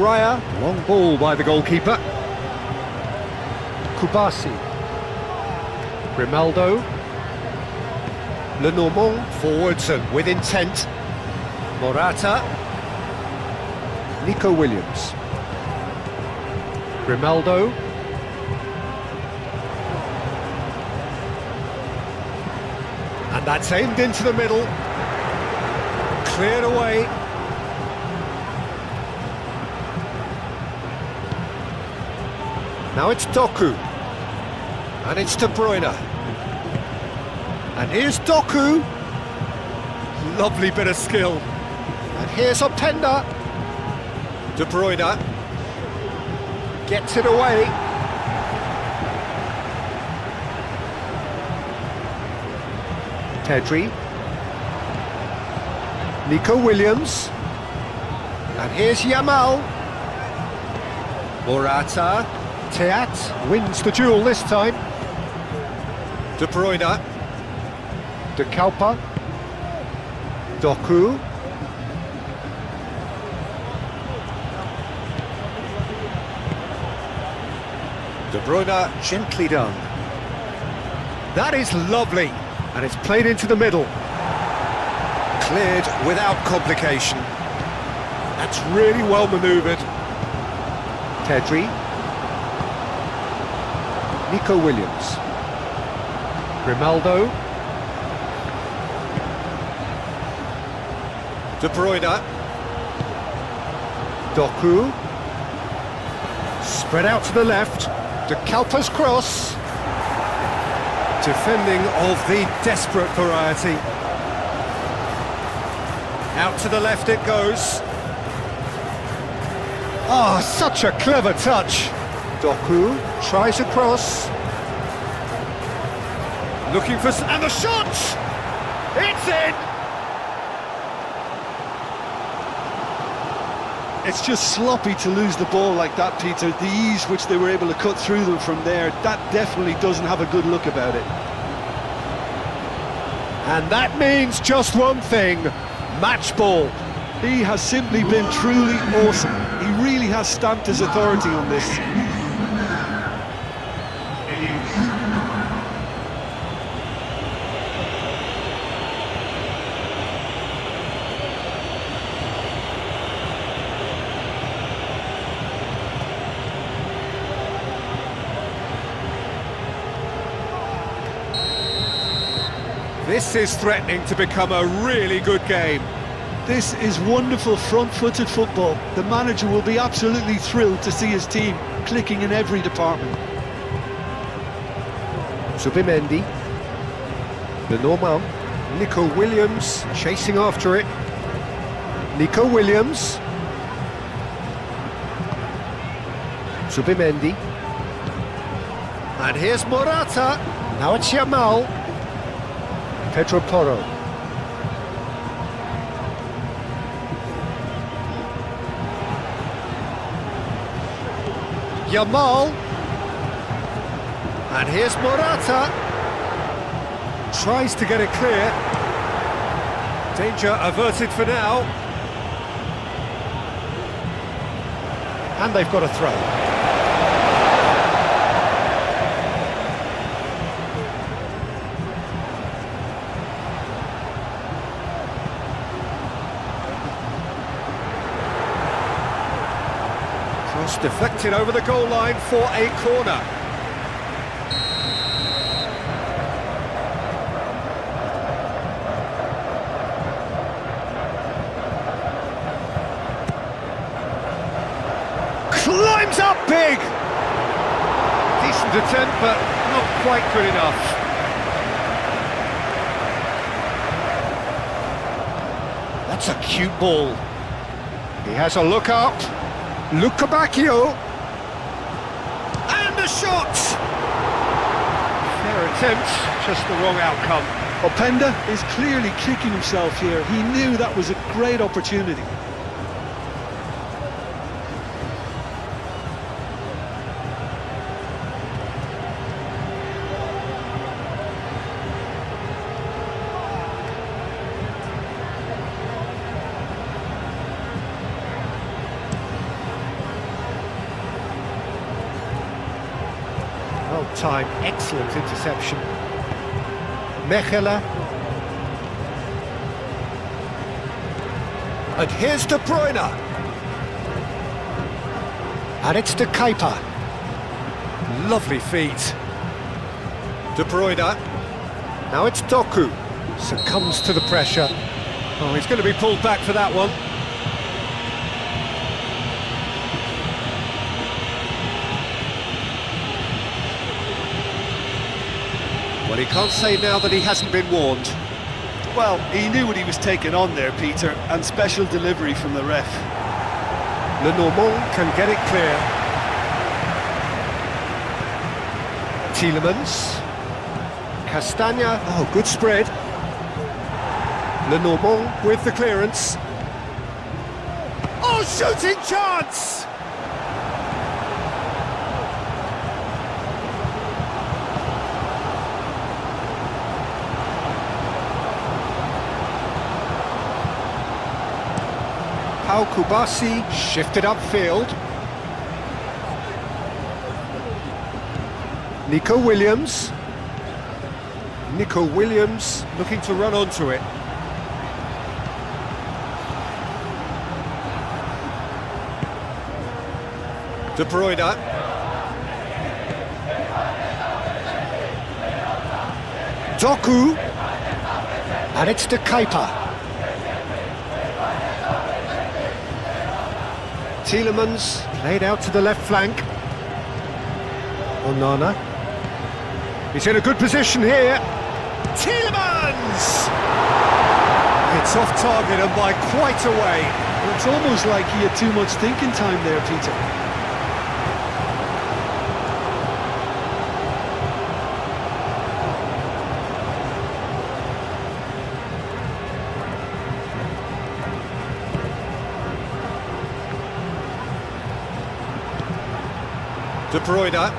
Raya, long ball by the goalkeeper. Kubasi. Grimaldo. Lenormand forwards and with intent. Morata. Nico Williams. Grimaldo. And that's aimed into the middle. Cleared away. Now it's Doku. And it's De Bruyne. And here's Doku. Lovely bit of skill. And here's Openda. De Bruyne. Gets it away. Pedri. Nico Williams. And here's Yamal. Morata. Teat wins the duel this time. De Bruyne. De Kalpa. Doku. De Bruyne gently done. That is lovely, and it's played into the middle. Cleared without complication. That's really well manoeuvred. Pedri. Nico Williams. Grimaldo. De Bruyne. Doku. Spread out to the left. De Kalpa's cross. Defending of the desperate variety. Out to the left it goes. Ah, such a clever touch. Doku tries a cross. Looking for... and the shot! It's in! It's just sloppy to lose the ball like that, Peter. The ease which they were able to cut through them from there, that definitely doesn't have a good look about it. And that means just one thing, match ball. He has simply been truly awesome. He really has stamped his authority on this. This is threatening to become a really good game. This is wonderful front-footed football. The manager will be absolutely thrilled to see his team clicking in every department. Zubimendi. Lenormand. Nico Williams chasing after it. Nico Williams. Zubimendi. And here's Morata. Now it's Yamal. Pedro Porro. Yamal. And here's Morata. Tries to get it clear. Danger averted for now. And they've got a throw. Cross deflected over the goal line for a corner. Climbs up big! Decent attempt, but not quite good enough. That's a cute ball. He has a look up. Luca Bacchio. And a shot! Fair attempt, just the wrong outcome. Openda is clearly kicking himself here. He knew that was a great opportunity. Well timed, excellent interception. Mechelen. And here's De Bruyne. And it's De Kuiper. Lovely feet. De Bruyne. Now it's Doku. Succumbs to the pressure. Oh, he's going to be pulled back for that one. Well, he can't say now that he hasn't been warned. Well, he knew what he was taking on there, Peter, and special delivery from the ref. Lenormand can get it clear. Tielemans. Castagna. Oh, good spread. Lenormand with the clearance. Oh, shooting chance! Pau Kubasi shifted upfield. Nico Williams. Nico Williams looking to run onto it. De Bruyne. Doku. And it's De Kuiper. Tielemans played out to the left flank. Onana. He's in a good position here. Tielemans! It's off target and by quite a way. It's almost like he had too much thinking time there, Peter. De Bruyne.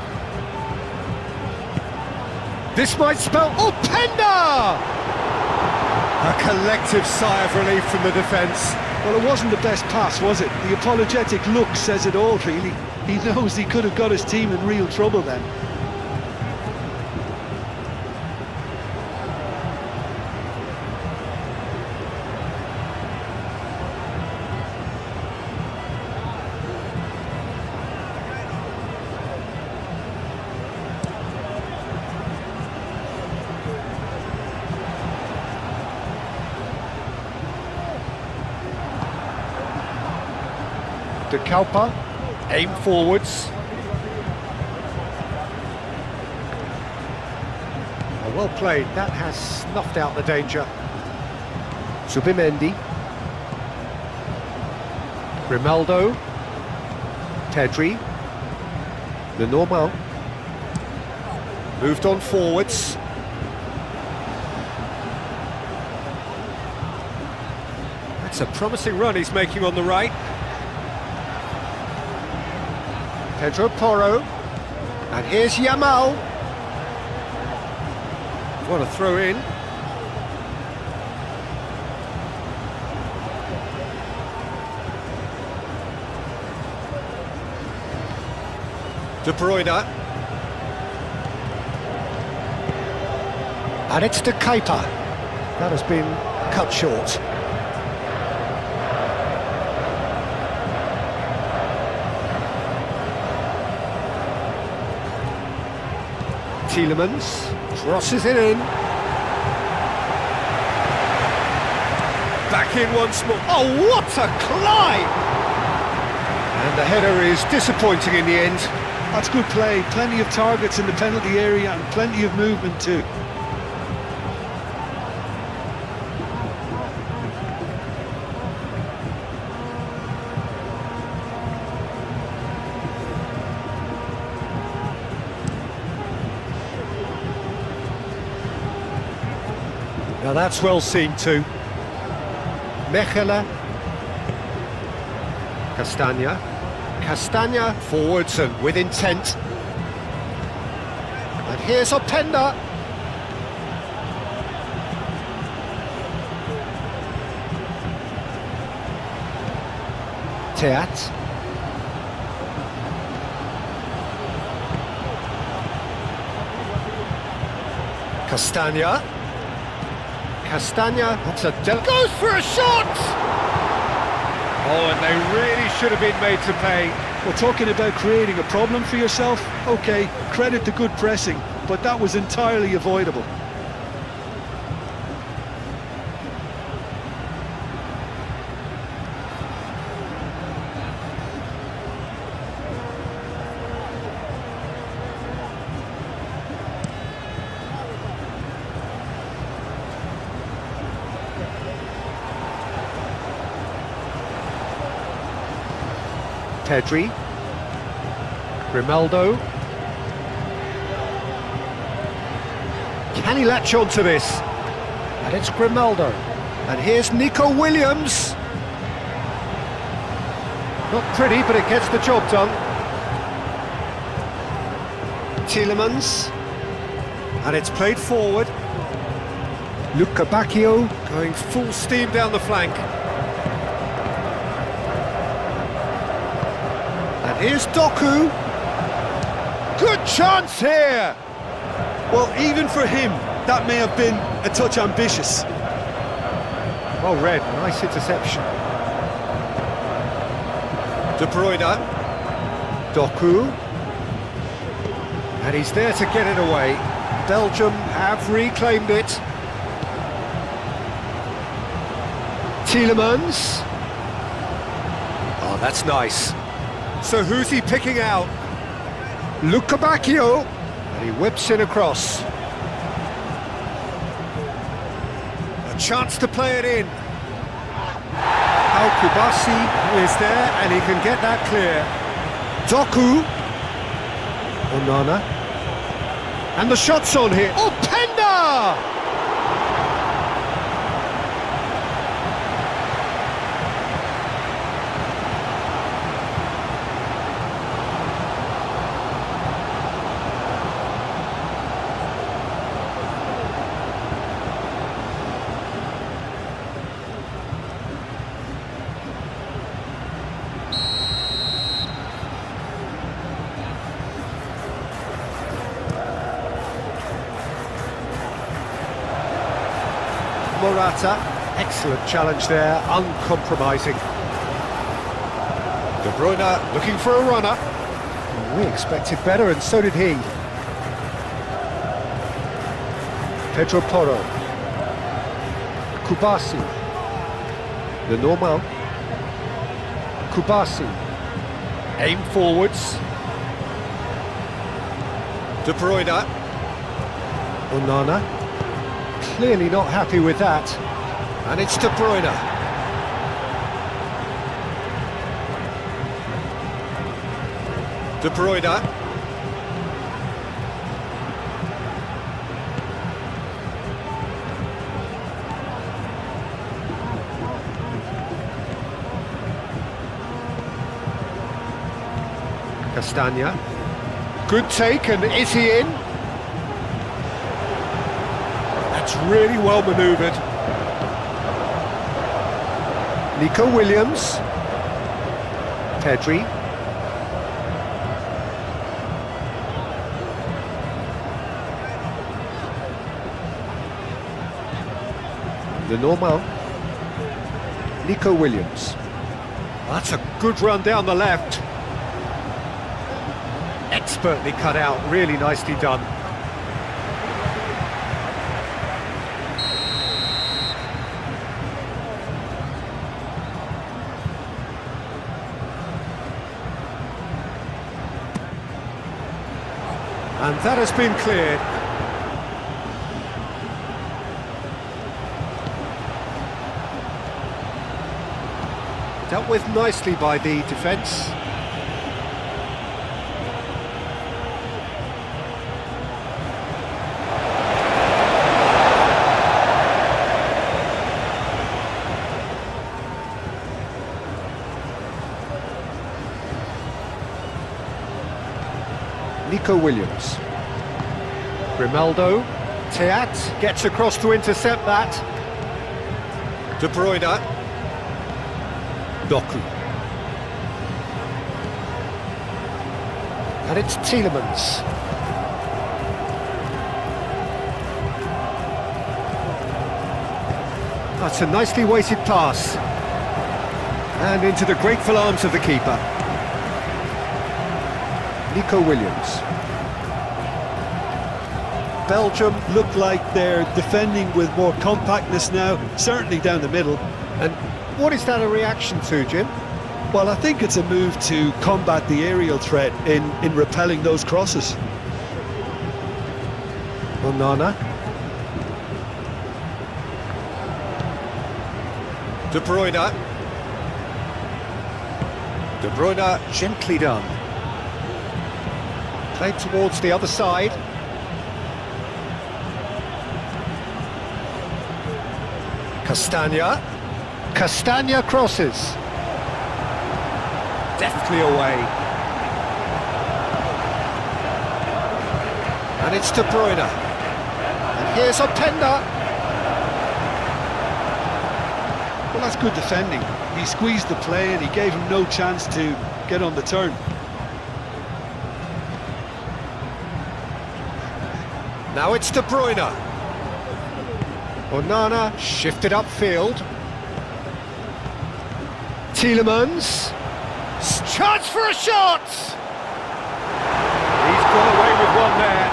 This might spell... Oh, Penda! A collective sigh of relief from the defence. Well, it wasn't the best pass, was it? The apologetic look says it all, really. He knows he could have got his team in real trouble then. De Kuiper, aim forwards. Oh, well played, that has snuffed out the danger. Zubimendi. Grimaldo. Pedri. Lenormand. Moved on forwards. That's a promising run he's making on the right. Pedro Porro, and here's Yamal. What a throw in. De Bruyne. And it's De Kuiper. That has been cut short. Tielemans crosses it in. Back in once more. Oh, what a climb! And the header is disappointing in the end. That's good play. Plenty of targets in the penalty area and plenty of movement too. Now that's well seen too. Mechelen. Castagna. Castagna forwards and with intent. And here's Openda. Teat. Castagna. Castagna, that's a goes for a shot! Oh, and they really should have been made to pay. Well, talking about creating a problem for yourself, okay, credit the good pressing, but that was entirely avoidable. Pedri, Grimaldo. Can he latch on to this? And it's Grimaldo. And here's Nico Williams. Not pretty, but it gets the job done. Tielemans. And it's played forward. Luca Bacchio going full steam down the flank. Here's Doku. Good chance here. Well, even for him, that may have been a touch ambitious. Well read, nice interception. De Bruyne. Doku. And he's there to get it away. Belgium have reclaimed it. Tielemans. Oh, that's nice. So who's he picking out? Luca Bacchio, and he whips it across. A chance to play it in. Al-Kubasi is there, and he can get that clear. Doku. Onana. And the shot's on here. Oh, Penda! Morata, excellent challenge there, uncompromising. De Bruyne looking for a runner. We expected better, and so did he. Pedro Porro. Kubasi. The normal. Kubasi. Aim forwards. De Bruyne. Onana. Clearly not happy with that. And it's De Bruyne. De Bruyne. Castagna. Good take, and is he in? That's really well manoeuvred. Nico Williams. Pedri. The normal. Nico Williams. That's a good run down the left. Expertly cut out, really nicely done. And that has been cleared. Dealt with nicely by the defence. Nico Williams. Grimaldo. Teat gets across to intercept that. De Bruyne. Doku. And it's Tielemans. That's a nicely weighted pass. And into the grateful arms of the keeper. Nico Williams. Belgium look like they're defending with more compactness now, certainly down the middle. And what is that a reaction to, Jim? Well, I think it's a move to combat the aerial threat in repelling those crosses. Onana. De Bruyne. De Bruyne, gently done. Played towards the other side. Castagna. Castagna crosses. Deftly away. And it's De Bruyne. And here's Openda. Well, that's good defending. He squeezed the play and he gave him no chance to get on the turn. Now it's De Bruyne. Onana shifted upfield. Tielemans. Chance for a shot! He's got away with one there.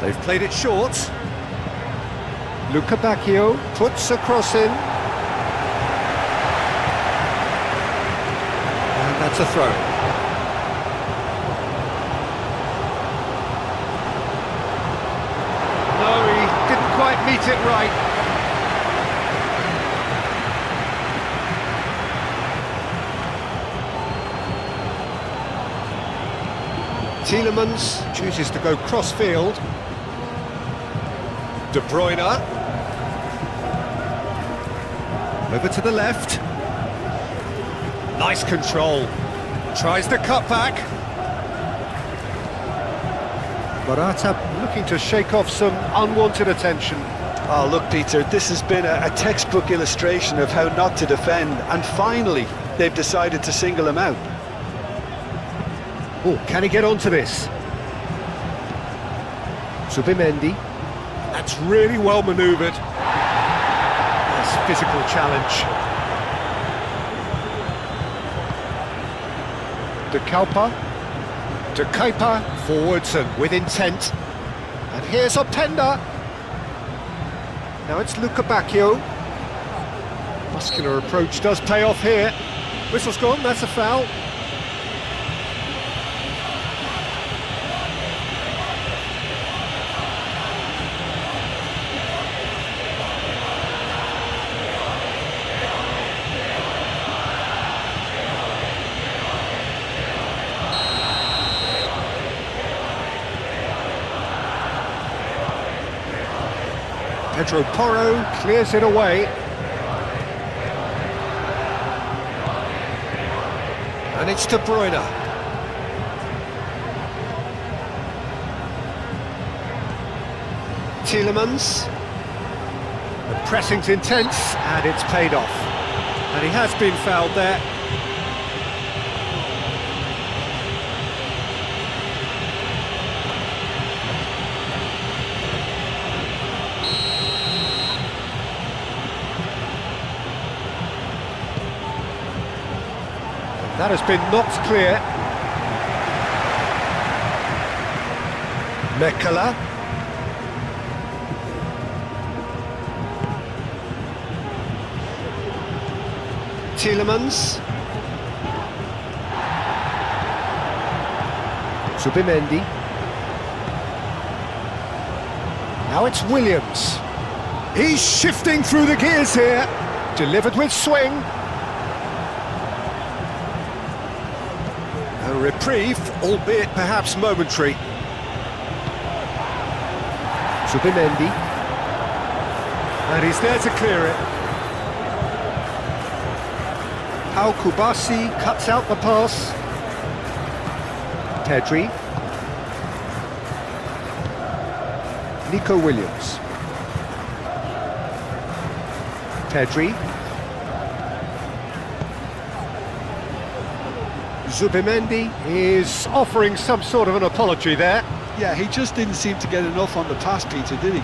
They've played it short. Luca Bacchio puts a cross in. And that's a throw. No, he didn't quite meet it right. Tielemans chooses to go cross-field. De Bruyne. Over to the left. Nice control. Tries the cutback. Morata looking to shake off some unwanted attention. Oh, look, Peter, this has been a textbook illustration of how not to defend, and finally they've decided to single him out. Oh, can he get onto this? Subimendi. That's really well manoeuvred. That's physical challenge. De Kalpa. De Kuiper forwards and with intent. And here's Openda. Now it's Luca Bacchio. Muscular approach does pay off here. Whistle's gone, that's a foul. Pedro Porro clears it away. And it's De Bruyne. Tielemans. The pressing's intense and it's paid off. And he has been fouled there. That has been knocked clear. Mekala. Tielemans. Subimendi. Now it's Williams. He's shifting through the gears here. Delivered with swing. A reprieve, albeit perhaps momentary. Subimendi. And he's there to clear it. Al Kubasi cuts out the pass. Pedri. Nico Williams. Pedri. Zubimendi is offering some sort of an apology there. Yeah, he just didn't seem to get enough on the pass, Peter, did he?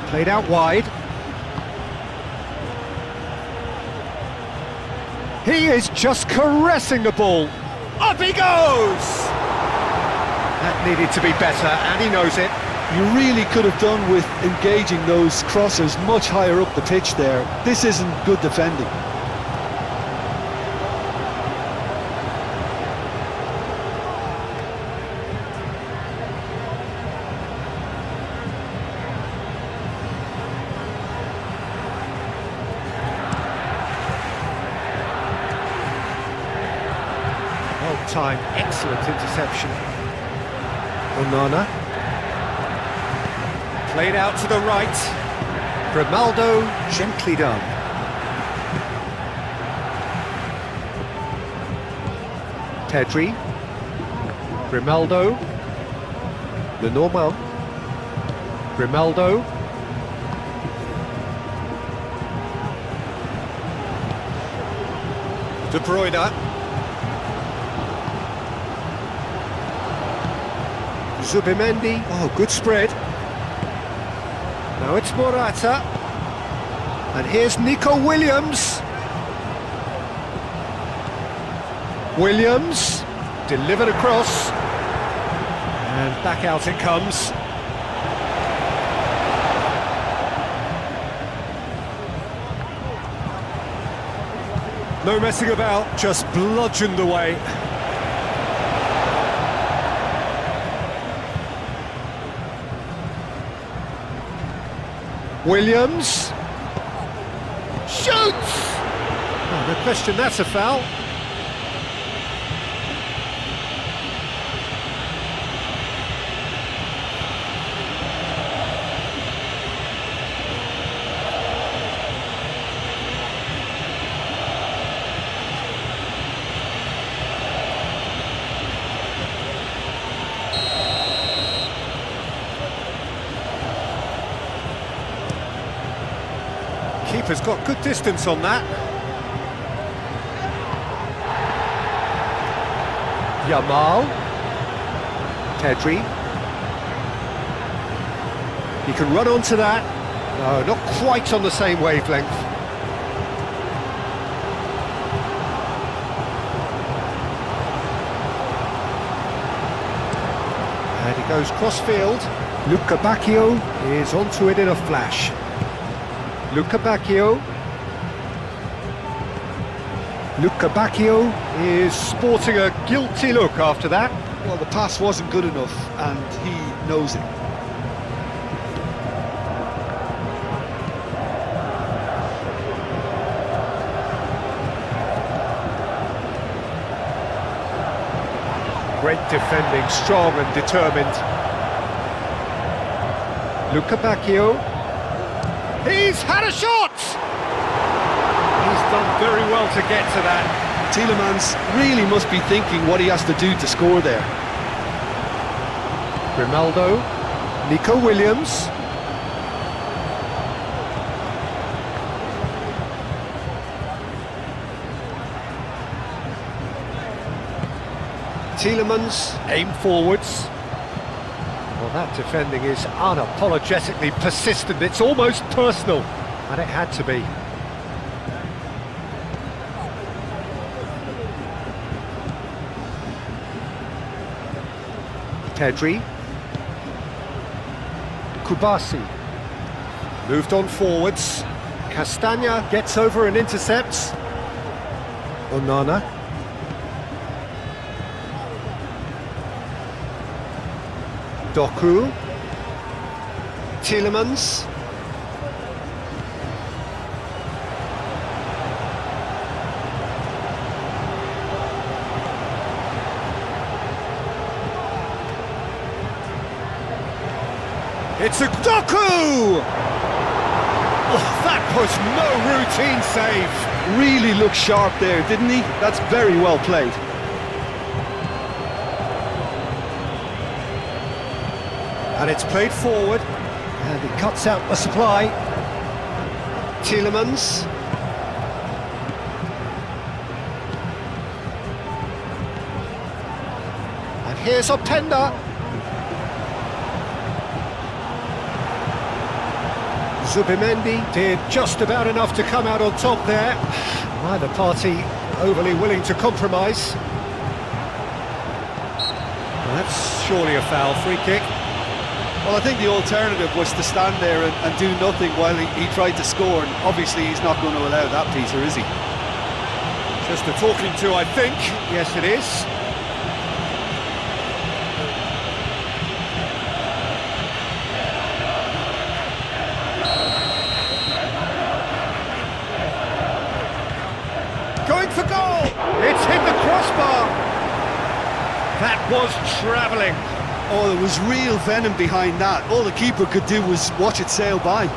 Played out wide. He is just caressing the ball. Up he goes! That needed to be better, and he knows it. You really could have done with engaging those crossers much higher up the pitch there. This isn't good defending. Time, excellent interception. Onana. Played out to the right. Grimaldo, gently done. Pedri. Grimaldo. Lenormand. Grimaldo. De Bruyne. Zubimendi, oh, good spread. Now it's Morata. And here's Nico Williams. Williams, delivered across. And back out it comes. No messing about, just bludgeoned away. Williams shoots! Oh, no question, that's a foul. Keeper's got good distance on that. Yamal. Pedri. He can run onto that. No, not quite on the same wavelength. And he goes cross-field. Luca Bacchio is onto it in a flash. Luca Bacchio. Luca Bacchio is sporting a guilty look after that. Well, the pass wasn't good enough, and he knows it. Great defending, strong and determined. Luca Bacchio. He's had a shot! He's done very well to get to that. Tielemans really must be thinking what he has to do to score there. Grimaldo, Nico Williams. Tielemans, aim forwards. Well, that defending is unapologetically persistent. It's almost personal, and it had to be. Pedri. Kubasi. Moved on forwards. Castagna gets over and intercepts. Onana. Doku. Tielemans. It's a Doku! Oh, that was no routine save. Really looked sharp there, didn't he? That's very well played. And it's played forward. And he cuts out the supply. Tielemans. And here's Openda. Zubimendi did just about enough to come out on top there. Neither party overly willing to compromise. Well, that's surely a foul, free kick. Well, I think the alternative was to stand there and do nothing while he tried to score, and obviously he's not going to allow that, Peter, is he? Just a talking to, I think. Yes, it is. Going for goal! It's hit the crossbar! That was travelling. Oh, there was real venom behind that. All the keeper could do was watch it sail by.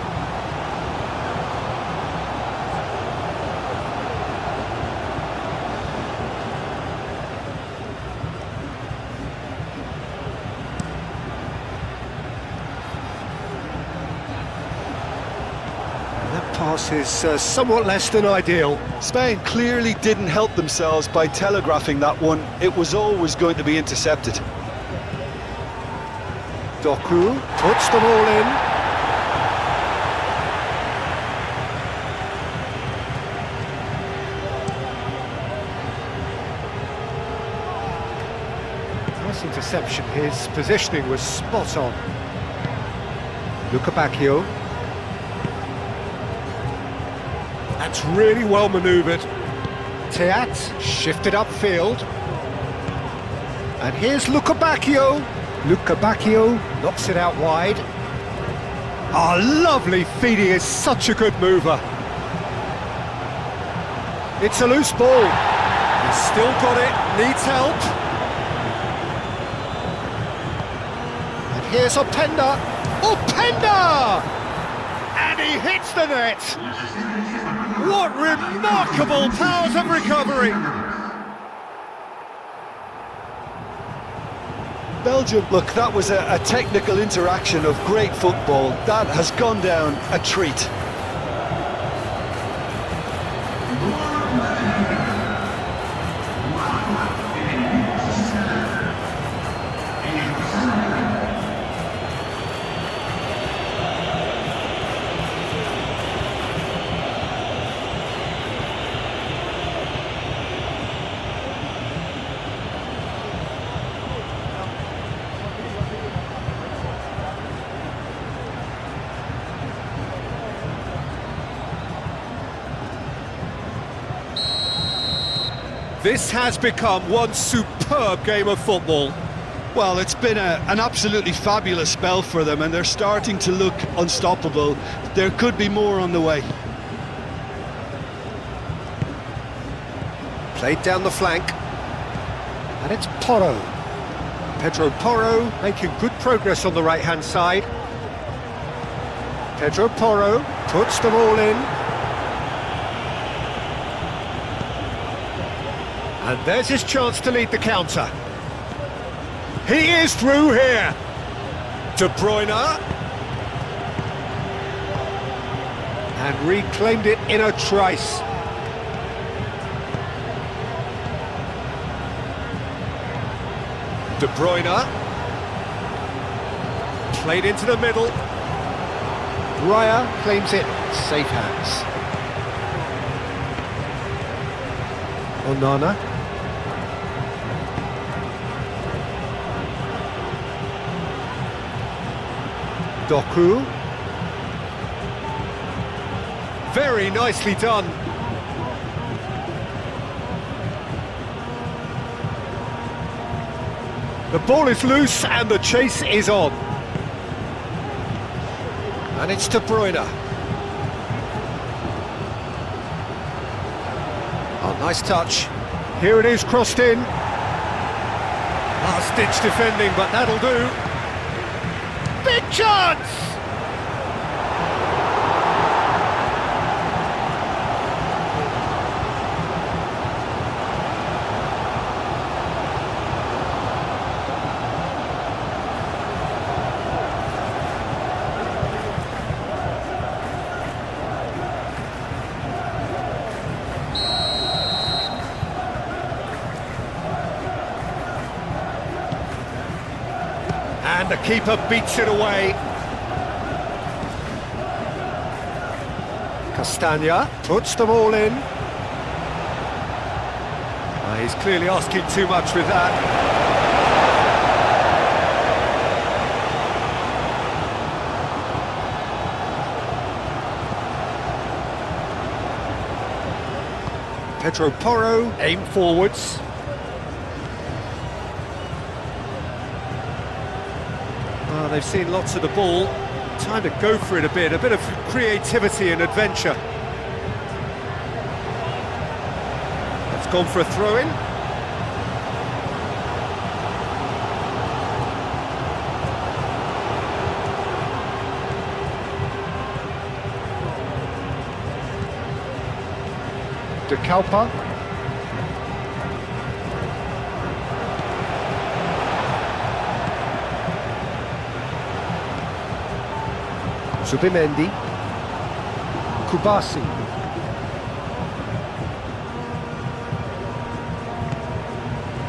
That pass is somewhat less than ideal. Spain clearly didn't help themselves by telegraphing that one. It was always going to be intercepted. Doku puts them all in. Nice interception. His positioning was spot on. Luca Bacchio. That's really well manoeuvred. Teat shifted upfield. And here's Luca Bacchio. Luca Bacchio knocks it out wide. Ah, lovely feed, he is such a good mover. It's a loose ball. He's still got it, needs help. And here's Openda. Openda! And he hits the net. What remarkable powers of recovery. Belgium, look, that was a technical interaction of great football. That has gone down a treat. This has become one superb game of football. Well, it's been an absolutely fabulous spell for them, and they're starting to look unstoppable. There could be more on the way. Played down the flank. And it's Porro. Pedro Porro making good progress on the right-hand side. Pedro Porro puts them all in. And there's his chance to lead the counter. He is through here. De Bruyne. And reclaimed it in a trice. De Bruyne. Played into the middle. Raya claims it. Safe hands. Onana. Doku. Very nicely done. The ball is loose and the chase is on. And it's De Bruyne. Oh, nice touch. Here it is, crossed in. Last-ditch defending, but that'll do. Big chance! The keeper beats it away. Castagna puts them all in. He's clearly asking too much with that. Pedro Porro aim forwards. They've seen lots of the ball. Time to go for it a bit of creativity and adventure. It's gone for a throw-in. De Calpa. Zubimendi. Kubasi.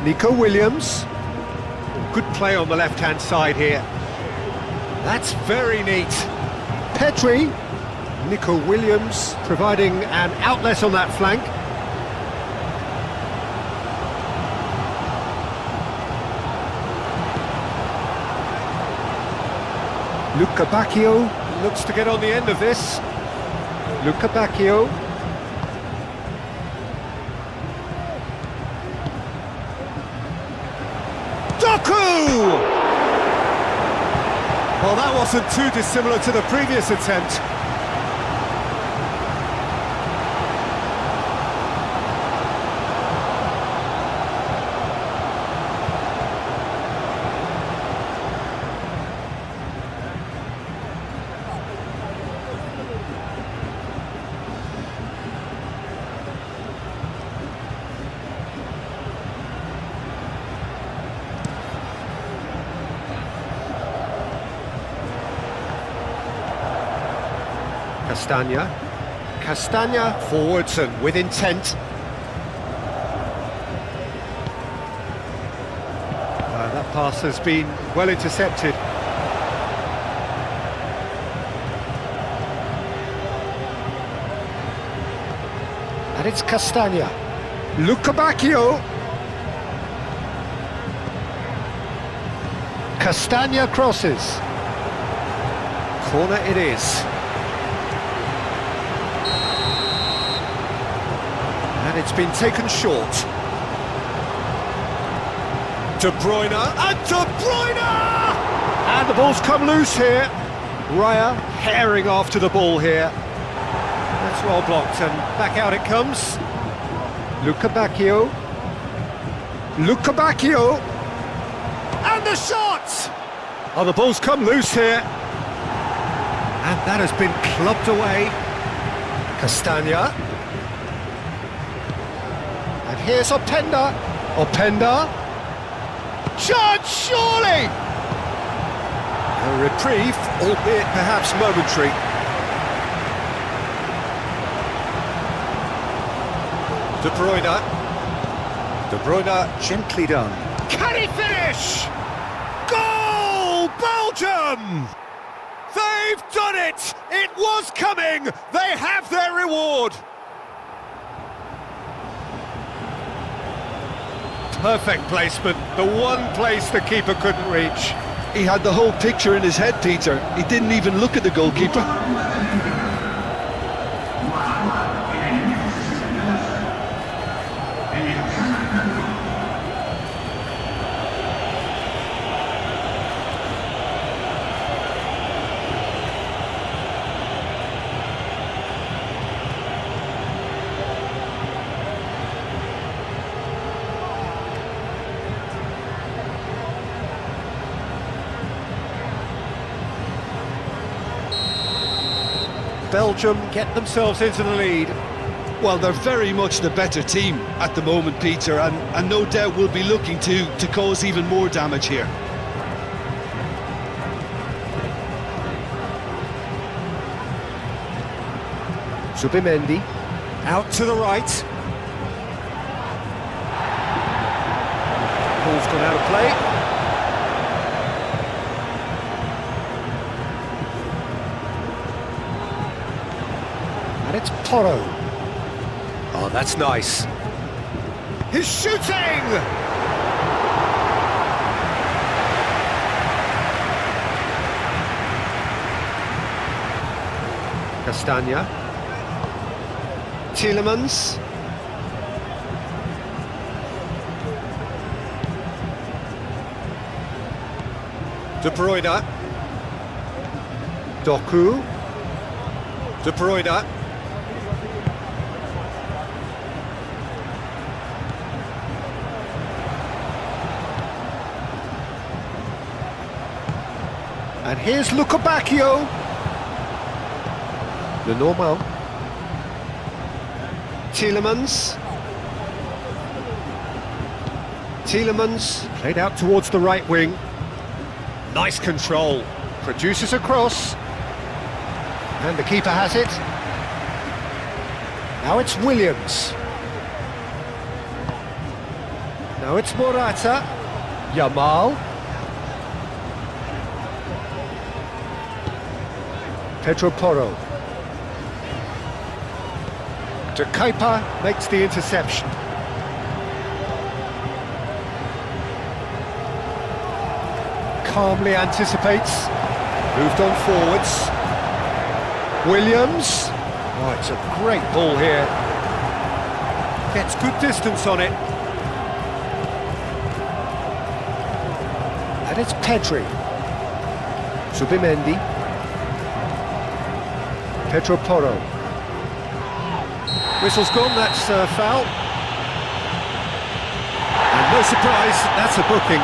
Nico Williams. Good play on the left-hand side here. That's very neat. Petri. Nico Williams providing an outlet on that flank. Luca Bacchio looks to get on the end of this. Luca Bacchio. Doku! Well, that wasn't too dissimilar to the previous attempt. Castagna forwards and with intent. That pass has been well intercepted. And it's Castagna. Luca Bacchio. Castagna crosses. Corner it is. And it's been taken short. De Bruyne, and De Bruyne! And the ball's come loose here. Raya herring after the ball here. That's well blocked, and back out it comes. Luca Bacchio. Luca Bacchio! And the shot! Oh, the ball's come loose here. And that has been clubbed away. Castagna. And here's Openda. Openda. Chance, surely! A reprieve, albeit perhaps momentary. De Bruyne. De Bruyne gently done. Can he finish? Goal! Belgium! They've done it! It was coming! They have their reward! Perfect placement, the one place the keeper couldn't reach. He had the whole picture in his head, Peter. He didn't even look at the goalkeeper. Belgium get themselves into the lead. Well, they're very much the better team at the moment, Peter, and no doubt will be looking to cause even more damage here. Zubimendi, out to the right. Ball's gone out of play. And it's Porro. Oh, that's nice. He's shooting! Castagna. Tielemans. De Bruyne. Doku. De Bruyne. And here's Lukebakio. Le Normand. Tielemans. Tielemans played out towards the right wing. Nice control. Produces a cross. And the keeper has it. Now it's Williams. Now it's Morata. Yamal. Pedro Porro. De Kuyper makes the interception. Calmly anticipates. Moved on forwards. Williams. Oh, it's a great ball here. Gets good distance on it. And it's Pedri. Zubimendi. Pedro Porro. Whistle's gone, that's a foul. And no surprise, that's a booking.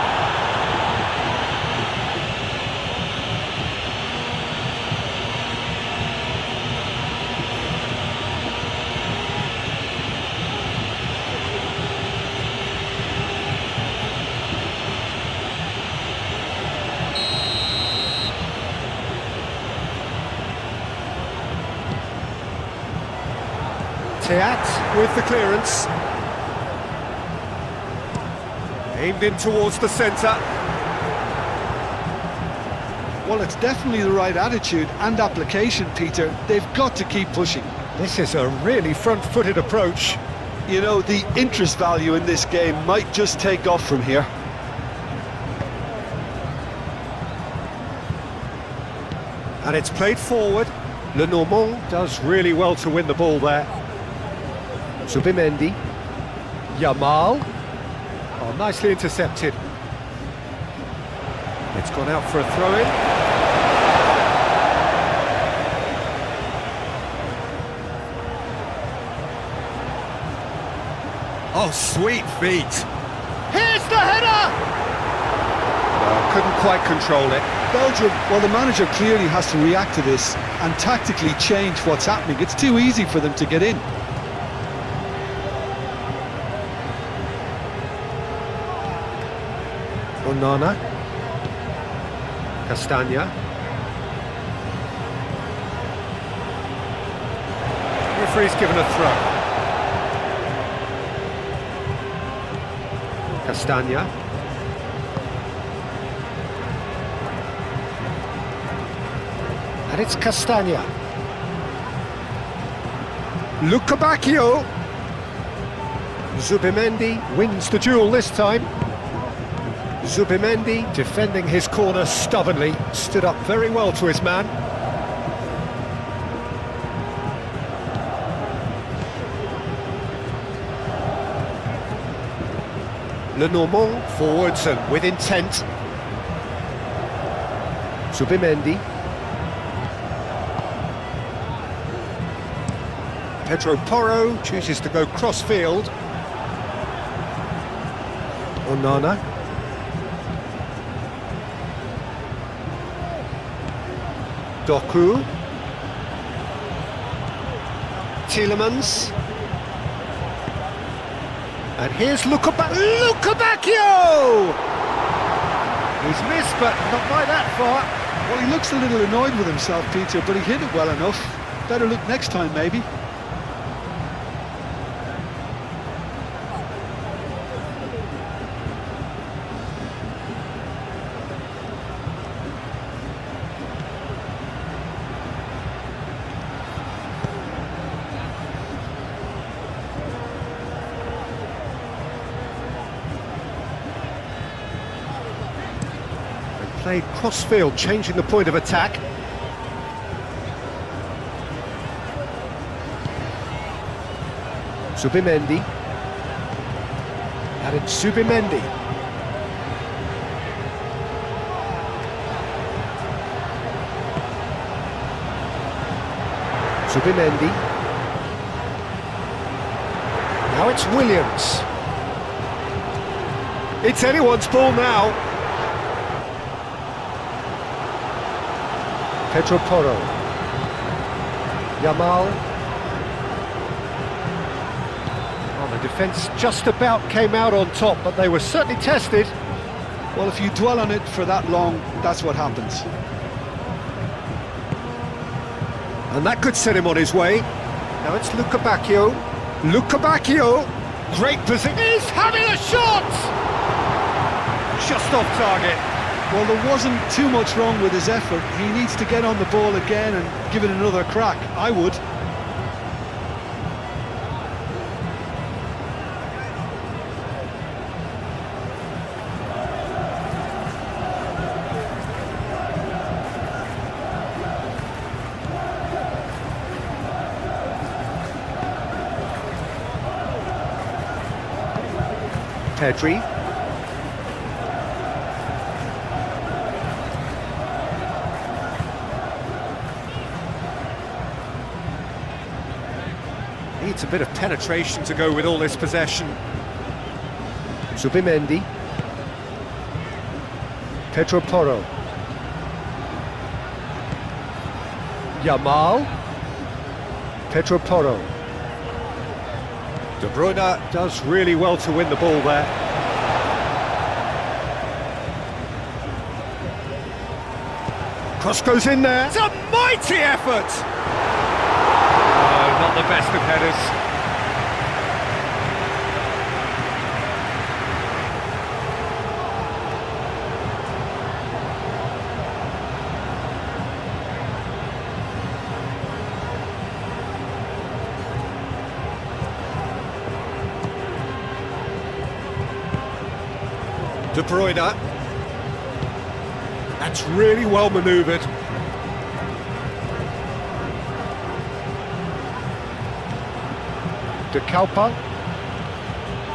Teat with the clearance. Aimed in towards the centre. Well, it's definitely the right attitude and application, Peter. They've got to keep pushing. This is a really front-footed approach. You know, the interest value in this game might just take off from here. And it's played forward. Le Normand does really well to win the ball there. Zubimendi. Yamal. Oh, nicely intercepted. It's gone out for a throw-in. Oh, sweet feet. Here's the header! Oh, couldn't quite control it. Belgium, well, the manager clearly has to react to this and tactically change what's happening. It's too easy for them to get in. Onana. Castagna. Referee's given a throw. Castagna. And it's Castagna. Lukebakio. Zubimendi wins the duel this time. Zubimendi defending his corner stubbornly, stood up very well to his man. Le Normand forwards and with intent. Zubimendi. Pedro Porro chooses to go cross-field. Onana. Doku. Tielemans. And here's Lukebakio! He's missed, but not by that far. Well, he looks a little annoyed with himself, Peter, but he hit it well enough. Better look next time, maybe. played cross-field, changing the point of attack. Subimendi. And it's Subimendi. Subimendi. Now it's Williams. It's anyone's ball now. Pedro Porro. Yamal. Oh, the defence just about came out on top, but they were certainly tested. Well, if you dwell on it for that long, that's what happens. And that could set him on his way. Now it's Luca Bacchio. Luca Bacchio. Great position. He's having a shot! Just off target. Well, there wasn't too much wrong with his effort. He needs to get on the ball again and give it another crack. I would. Pedri. Needs a bit of penetration to go with all this possession. Subimendi. Pedro Porro. Yamal. Pedro Porro. De Bruyne does really well to win the ball there. Cross goes in there. It's a mighty effort! Oh, not the best of headers. De Bruyne. That's really well manoeuvred. De Kalpa.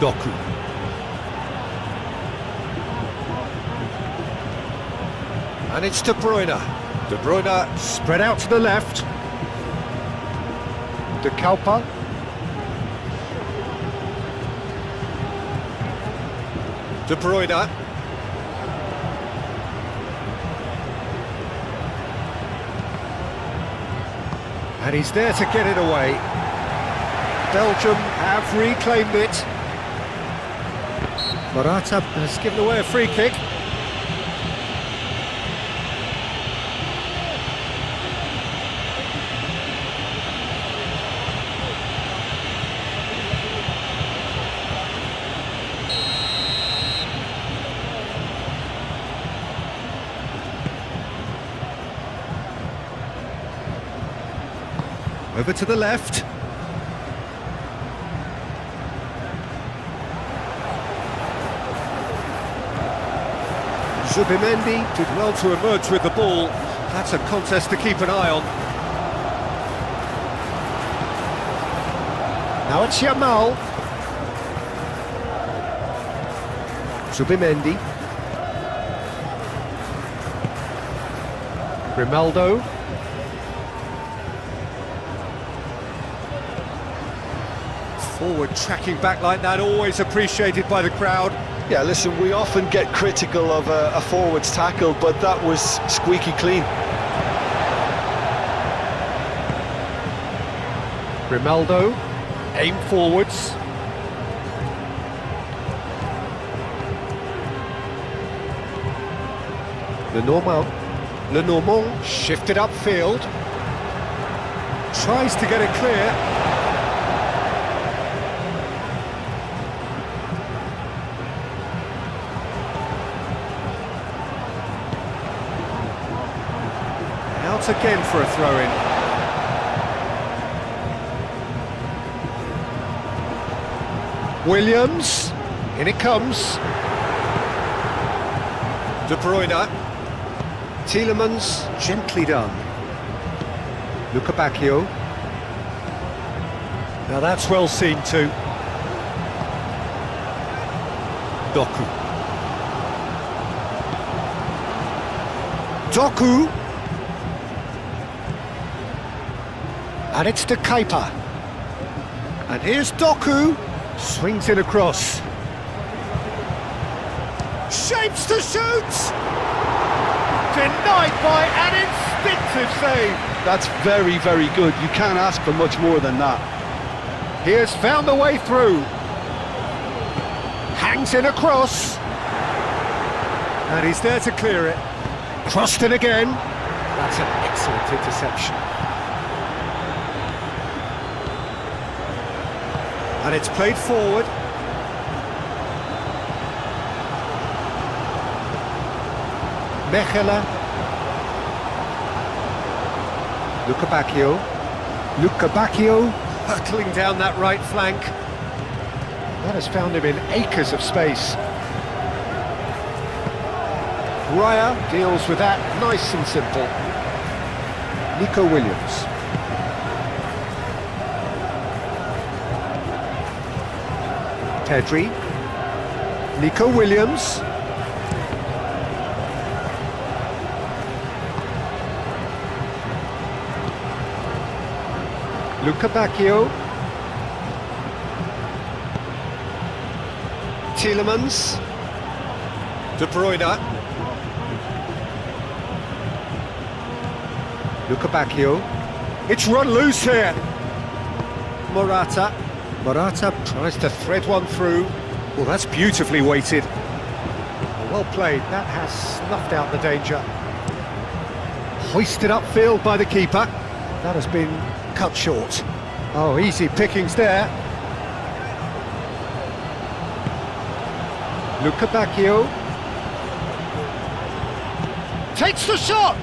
Doku. And it's De Bruyne. De Bruyne spread out to the left. De Kalpa. De Bruyne. And he's there to get it away. Belgium have reclaimed it. Morata has given away a free kick. Over to the left. Subimendi did well to emerge with the ball. That's a contest to keep an eye on. Now it's Yamal. Subimendi. Grimaldo. Forward tracking back like that, always appreciated by the crowd. Yeah, listen, we often get critical of a forward's tackle, but that was squeaky clean. Grimaldo, aim forwards. Lenormand shifted upfield. Tries to get it clear. Out again for a throw-in. Williams, in it comes. De Bruyne. Tielemans, gently done. Luca Bacchio. Now that's well seen too. Doku. Doku. And it's to Kepa. And here's Doku. Swings it across. Shapes to shoot! Denied by an instinctive save. That's very, very good. You can't ask for much more than that. He has found a way through. Hangs in across. And he's there to clear it. Crossed in again. That's an excellent interception. And it's played forward. Mechela. Luca Bacchio. Luca Bacchio hurtling down that right flank. That has found him in acres of space. Raya deals with that nice and simple. Nico Williams. Pedri. Nico Williams. Luca Bacchio. Tielemans. De Bruyne. Luca Bacchio. It's run loose here. Morata. Morata tries to thread one through. Well, that's beautifully weighted. Well played. That has snuffed out the danger. Hoisted upfield by the keeper. That has been cut short. Oh, easy pickings there. Luca Bacchio. Takes the shot!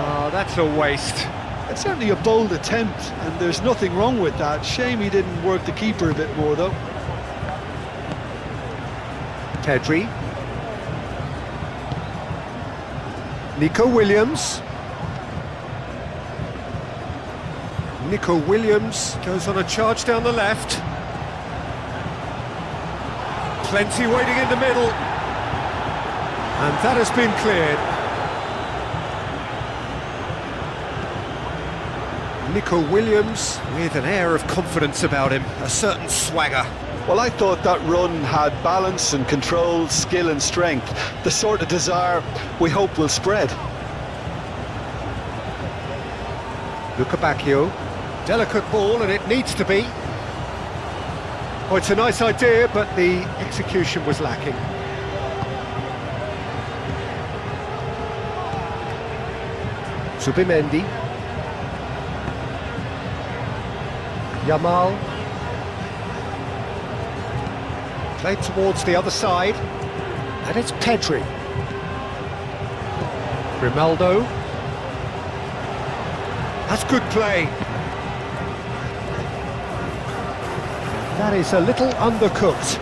Oh, that's a waste. It's certainly a bold attempt, and there's nothing wrong with that. Shame he didn't work the keeper a bit more, though. Pedri. Nico Williams. Nico Williams goes on a charge down the left. Plenty waiting in the middle. And that has been cleared. Nico Williams with an air of confidence about him, a certain swagger. Well, I thought that run had balance and control, skill and strength, the sort of desire we hope will spread. Luca Bacchio. Delicate ball, and it needs to be. Oh, it's a nice idea, but the execution was lacking. Zubimendi. Yamal. Played towards the other side. And it's Pedri. Grimaldo. That's good play. That is a little undercooked.